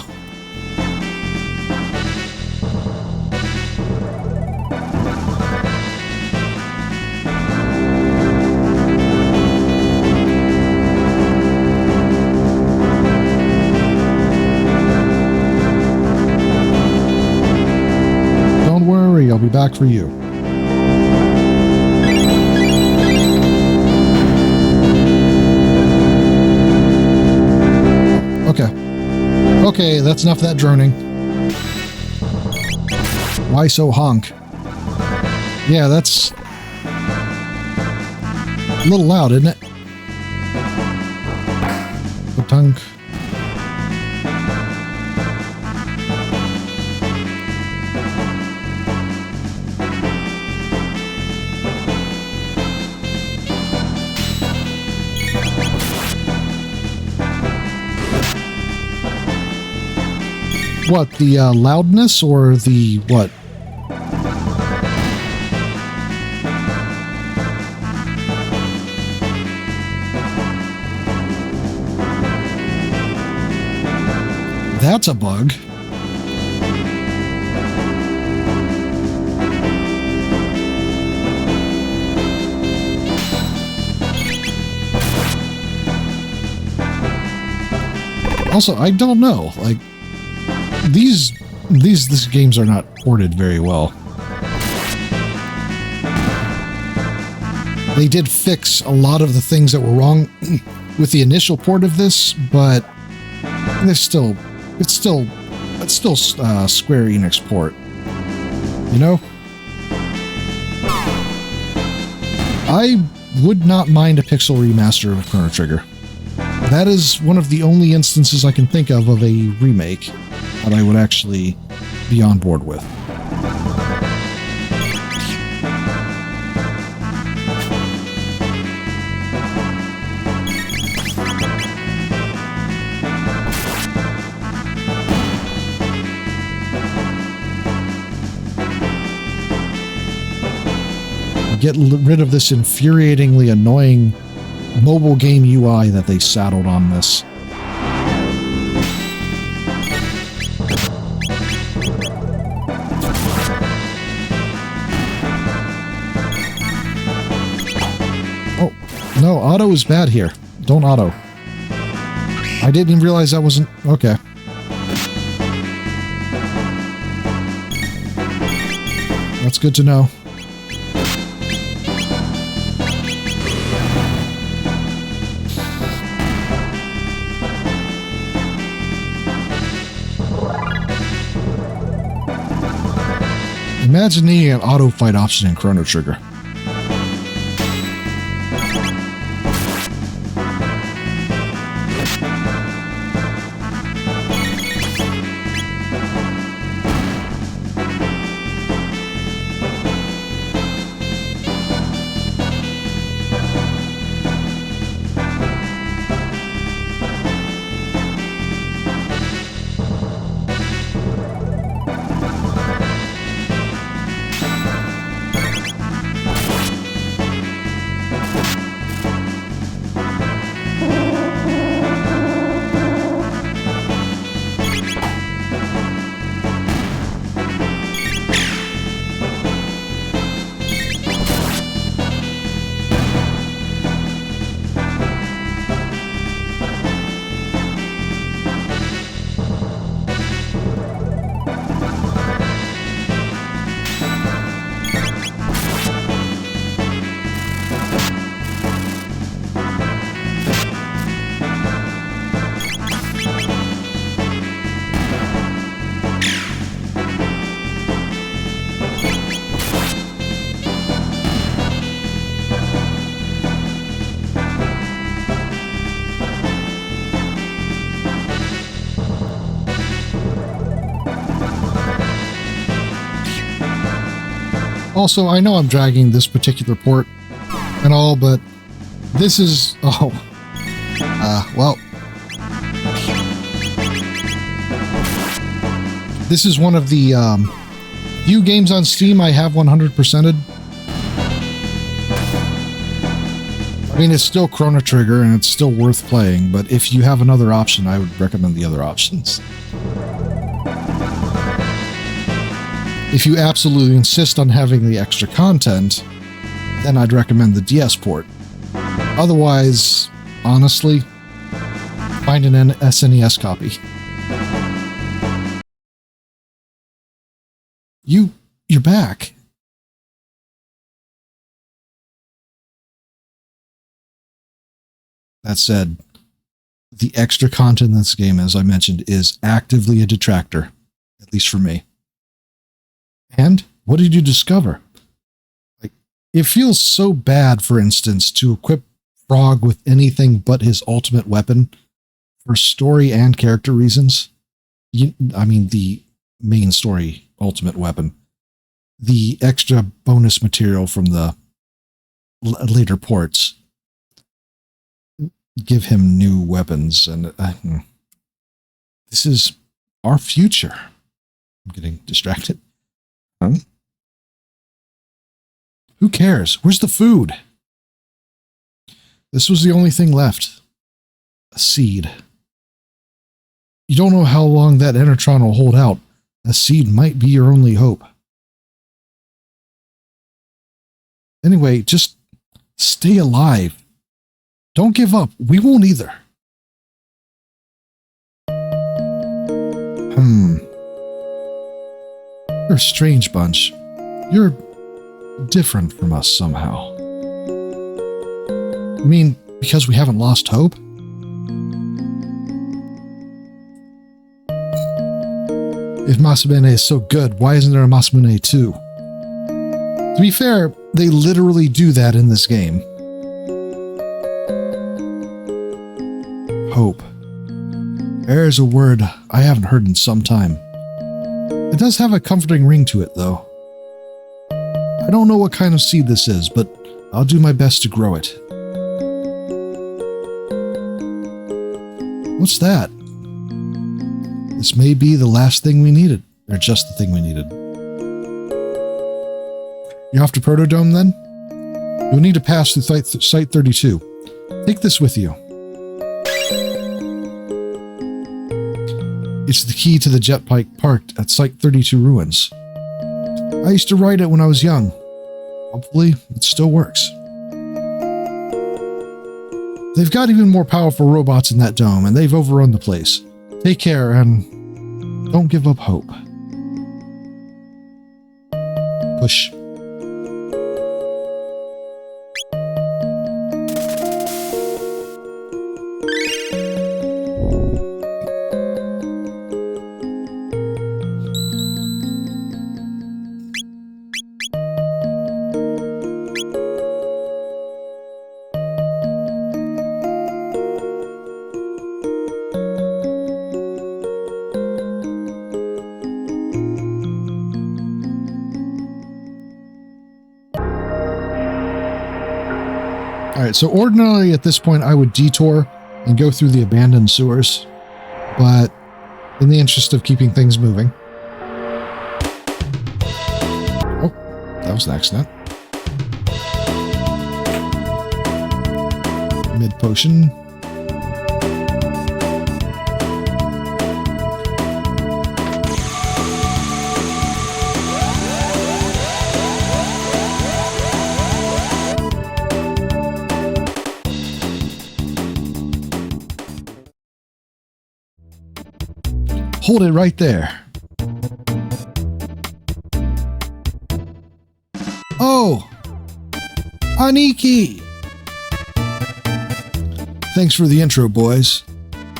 Don't worry, I'll be back for you. Okay, that's enough of that droning. Why so honk? Yeah, that's a little loud, isn't it? Tunk. What, the loudness or the what? That's a bug. Also, I don't know, like, these games are not ported very well. They did fix a lot of the things that were wrong with the initial port of this, but it's still Square Enix port. You know? I would not mind a pixel remaster of Chrono Trigger. That is one of the only instances I can think of a remake that I would actually be on board with. Get rid of this infuriatingly annoying mobile game UI that they saddled on this. Oh, no, auto is bad here. Don't auto. I didn't even realize that wasn't... Okay. That's good to know. Imagine needing an auto fight option in Chrono Trigger. Also, I know I'm dragging this particular port and all, but this is... Oh. Well. This is one of the few games on Steam I have 100%ed. I mean, it's still Chrono Trigger and it's still worth playing, but if you have another option, I would recommend the other options. If you absolutely insist on having the extra content, then I'd recommend the DS port. Otherwise, honestly, find an SNES copy. You're back. That said, the extra content in this game, as I mentioned, is actively a detractor, at least for me. And what did you discover? Like, it feels so bad, for instance, to equip Frog with anything but his ultimate weapon for story and character reasons. I mean, the main story ultimate weapon. The extra bonus material from the later ports give him new weapons, and this is our future. I'm getting distracted. Huh? Who cares? Where's the food? This was the only thing left. A seed. You don't know how long that Enertron will hold out. A seed might be your only hope. Anyway, just stay alive. Don't give up. We won't either. You're a strange bunch. You're different from us somehow. You mean because we haven't lost hope? If Masamune is so good, why isn't there a Masamune 2? To be fair, they literally do that in this game. Hope. There's a word I haven't heard in some time. It does have a comforting ring to it, though. I don't know what kind of seed this is, but I'll do my best to grow it. What's that? This may be the last thing we needed, or just the thing we needed. You're off to Protodome, then? You'll need to pass through Site 32. Take this with you. It's the key to the jetbike parked at Site 32 ruins. I used to ride it when I was young. Hopefully, it still works. They've got even more powerful robots in that dome, and they've overrun the place. Take care, and don't give up hope. Push. Alright, so ordinarily at this point I would detour and go through the abandoned sewers, but in the interest of keeping things moving. Oh, that was an accident. Mid potion. Hold it right there. Oh! Aniki! Thanks for the intro, boys.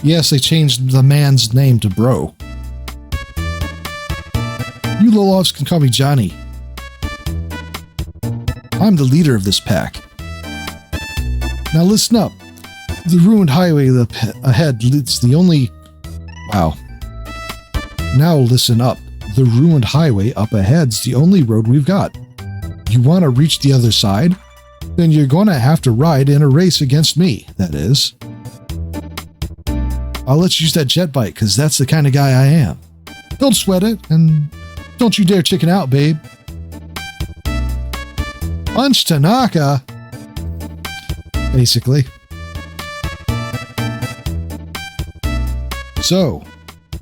Yes, they changed the man's name to Bro. You Lolovs can call me Johnny. I'm the leader of this pack. Now listen up. The ruined highway ahead leads the only... Wow. Now listen up. The ruined highway up ahead's the only road we've got. You want to reach the other side? Then you're going to have to ride in a race against me, that is. I'll let you use that jet bike, because that's the kind of guy I am. Don't sweat it, and don't you dare chicken out, babe. Punch Tanaka! Basically. So,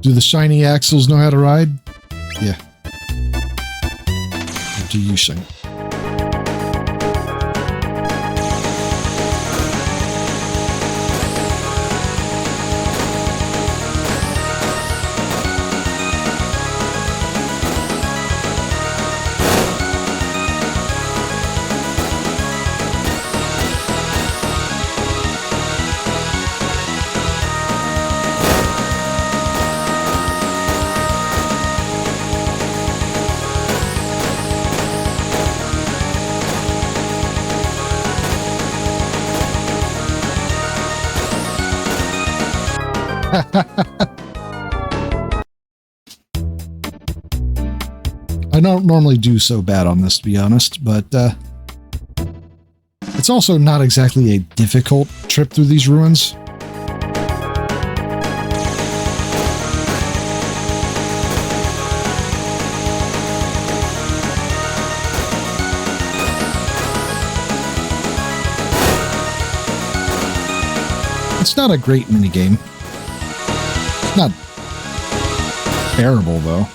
do the shiny axles know how to ride? Yeah. Or do you sing? I don't normally do so bad on this, to be honest, but it's also not exactly a difficult trip through these ruins. It's not a great minigame. It's not bearable, though.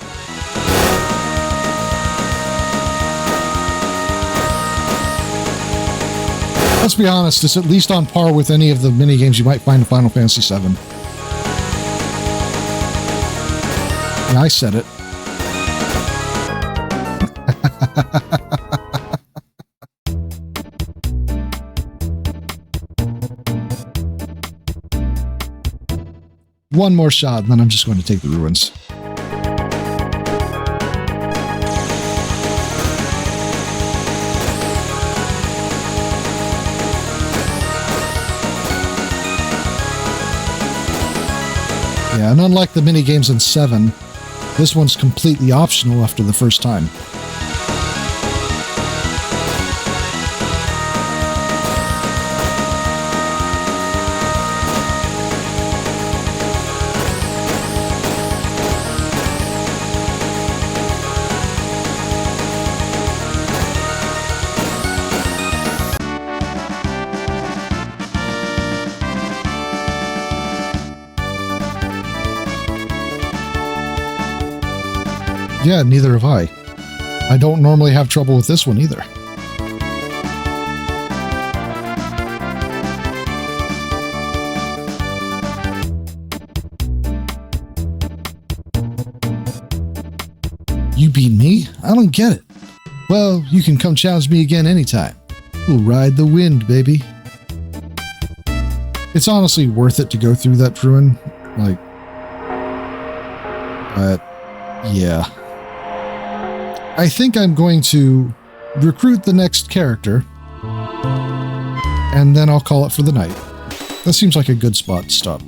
Let's be honest, it's at least on par with any of the minigames you might find in Final Fantasy VII. And I said it. One more shot, and then I'm just going to take the ruins. Yeah, and unlike the minigames in 7, this one's completely optional after the first time. Yeah, neither have I. I don't normally have trouble with this one either. You beat me? I don't get it. Well, you can come challenge me again anytime. We'll ride the wind, baby. It's honestly worth it to go through that ruin. Like, yeah. I think I'm going to recruit the next character, and then I'll call it for the night. That seems like a good spot to stop.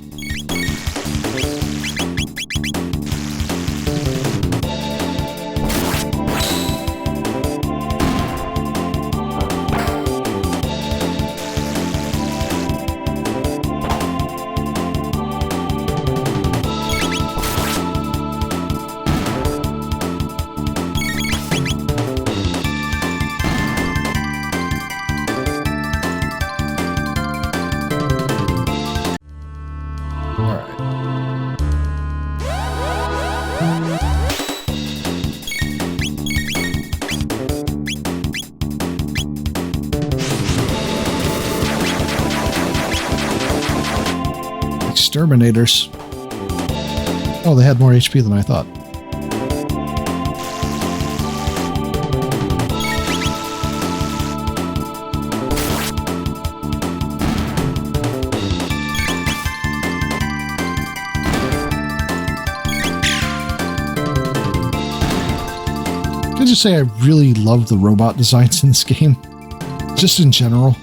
Exterminators. Oh, they had more HP than I thought. Can I just say I really love the robot designs in this game? Just in general.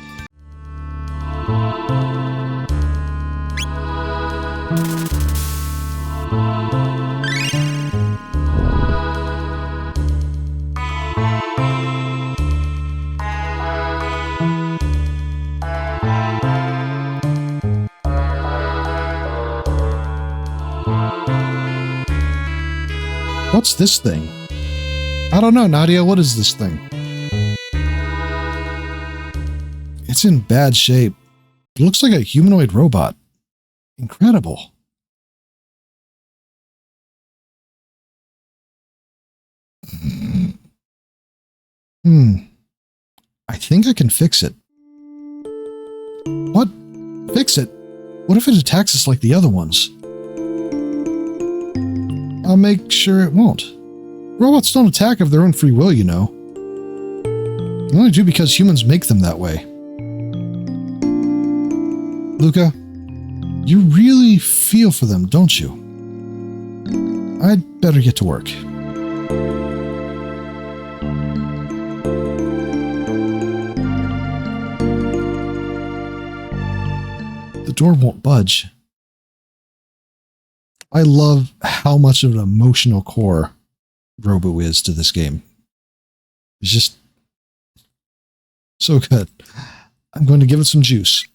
What's this thing? I don't know, Nadia, what is this thing? It's in bad shape. It looks like a humanoid robot. Incredible. I think I can fix it. What? Fix it? What if it attacks us like the other ones? I'll make sure it won't. Robots don't attack of their own free will, you know. They only do because humans make them that way. Luca, you really feel for them, don't you? I'd better get to work. The door won't budge. I love how much of an emotional core Robo is to this game. It's just so good. I'm going to give it some juice.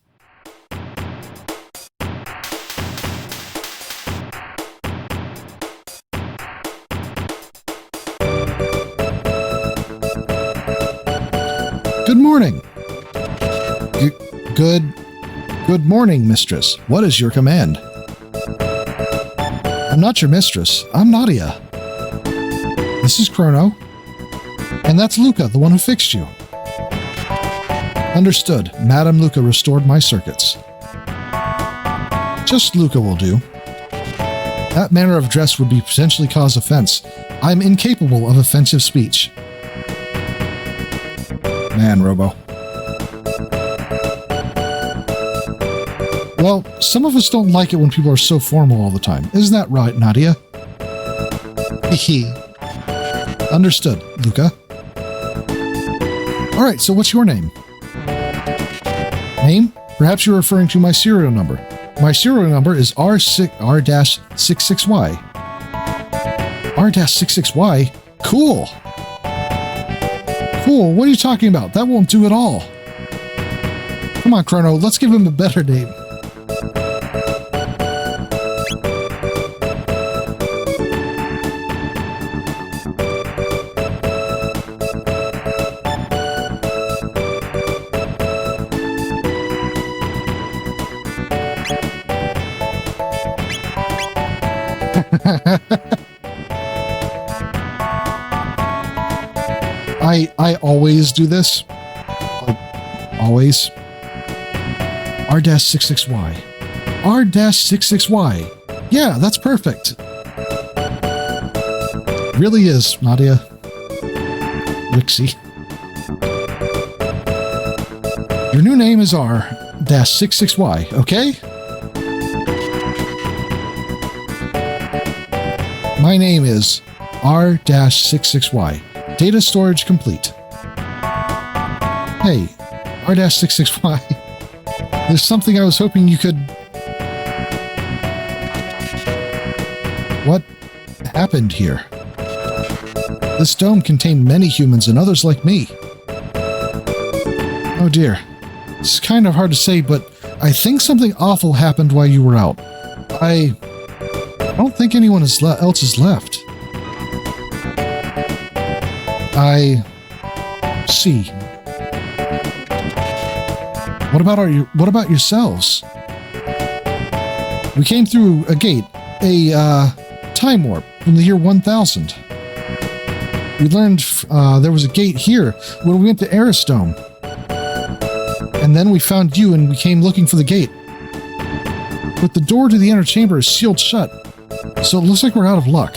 Good morning. Good morning, mistress. What is your command? I'm not your mistress. I'm Nadia. This is Chrono. And that's Luca, the one who fixed you. Understood. Madame Luca restored my circuits. Just Luca will do. That manner of dress would be potentially cause offense. I'm incapable of offensive speech. Man, Robo. Well, some of us don't like it when people are so formal all the time. Isn't that right, Nadia? Hehe. Understood, Luca. Alright, so what's your name? Name? Perhaps you're referring to my serial number. My serial number is R-66Y. R-66Y? Cool! Cool, what are you talking about? That won't do at all. Come on, Chrono, let's give him a better name. I always do this. Always. R-66Y. R-66Y. Yeah, that's perfect. Really is, Nadia. Rixie. Your new name is R-66Y, okay? My name is R-66Y. Data storage complete. Hey, R-66Y. There's something I was hoping you could... What happened here? This dome contained many humans and others like me. Oh dear. It's kind of hard to say, but I think something awful happened while you were out. I don't think anyone else is left. I see. What about yourselves? We came through a gate, a time warp from the year 1000. We learned there was a gate here when we went to Aristome. And then we found you and we came looking for the gate. But the door to the inner chamber is sealed shut, so it looks like we're out of luck.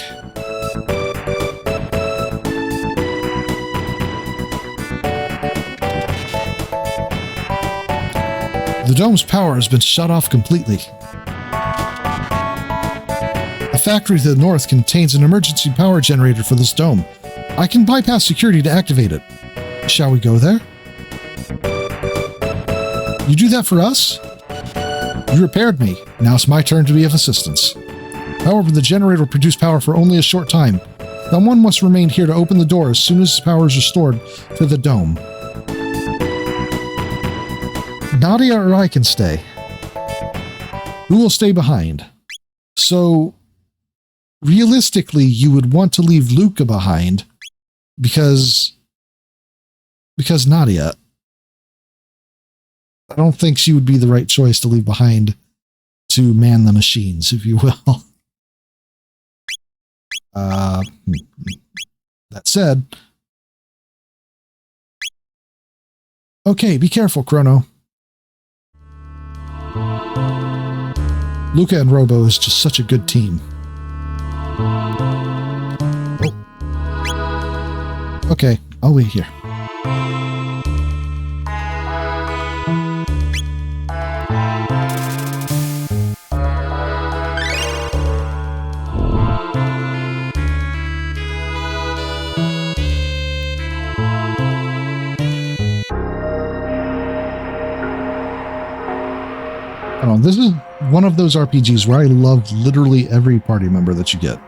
The dome's power has been shut off completely. The factory to the north contains an emergency power generator for this dome. I can bypass security to activate it. Shall we go there? You do that for us? You repaired me. Now it's my turn to be of assistance. However, the generator will produce power for only a short time. Someone must remain here to open the door as soon as power is restored to the dome. Nadia or I can stay. Who will stay behind? So, realistically, you would want to leave Luca behind because Nadia. I don't think she would be the right choice to leave behind to man the machines, if you will. That said, okay, be careful, Chrono. Luca and Robo is just such a good team. Oh. Okay, I'll wait here. don't know. This is one of those RPGs where I love literally every party member that you get.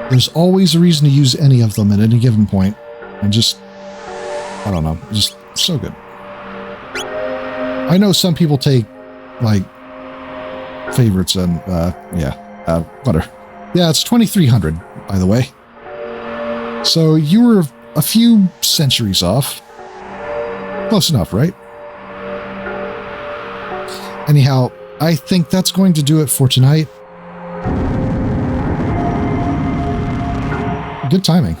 There's always a reason to use any of them at any given point. And just, I don't know, just so good. I know some people take, like, favorites and, whatever. Yeah, it's 2300, by the way. So you were a few centuries off. Close enough, right? Anyhow, I think that's going to do it for tonight. Good timing.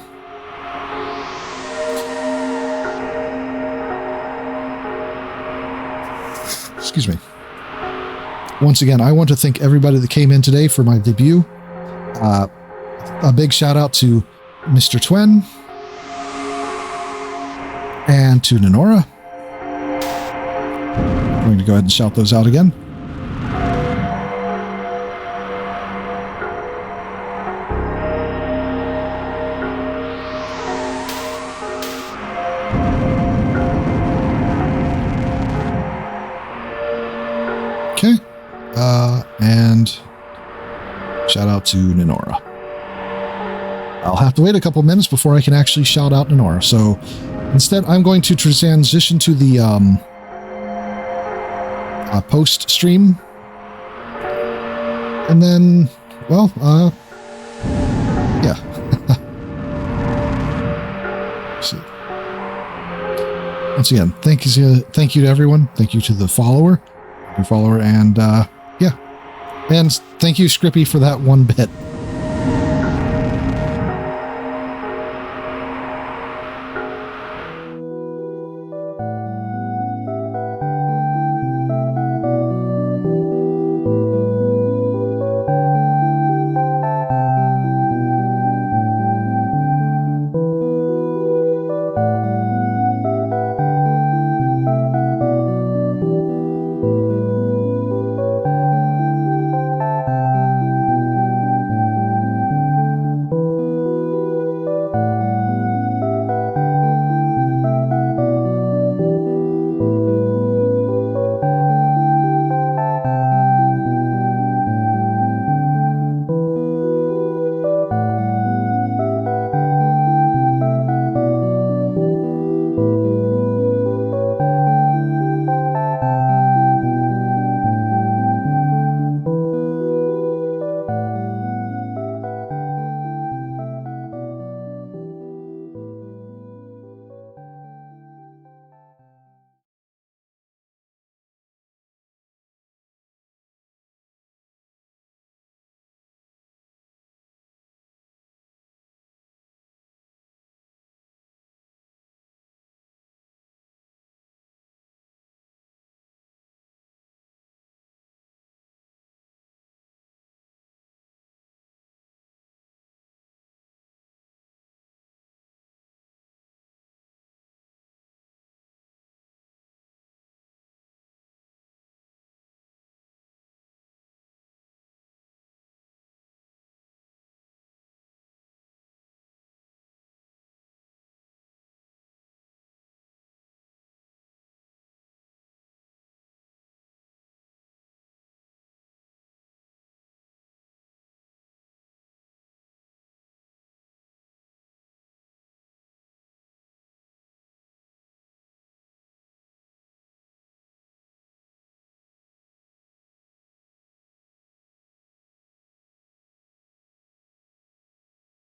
Excuse me. Once again, I want to thank everybody that came in today for my debut. A big shout out to Mr. Twen and to Nenora. I'm going to go ahead and shout those out again. Okay. And shout out to Nenora. I'll have to wait a couple minutes before I can actually shout out Nenora. So instead, I'm going to transition to the post stream. And then, well, yeah. See. Once again, thank you to everyone. Thank you to the follower, and yeah. And thank you, Scrippy, for that one bit.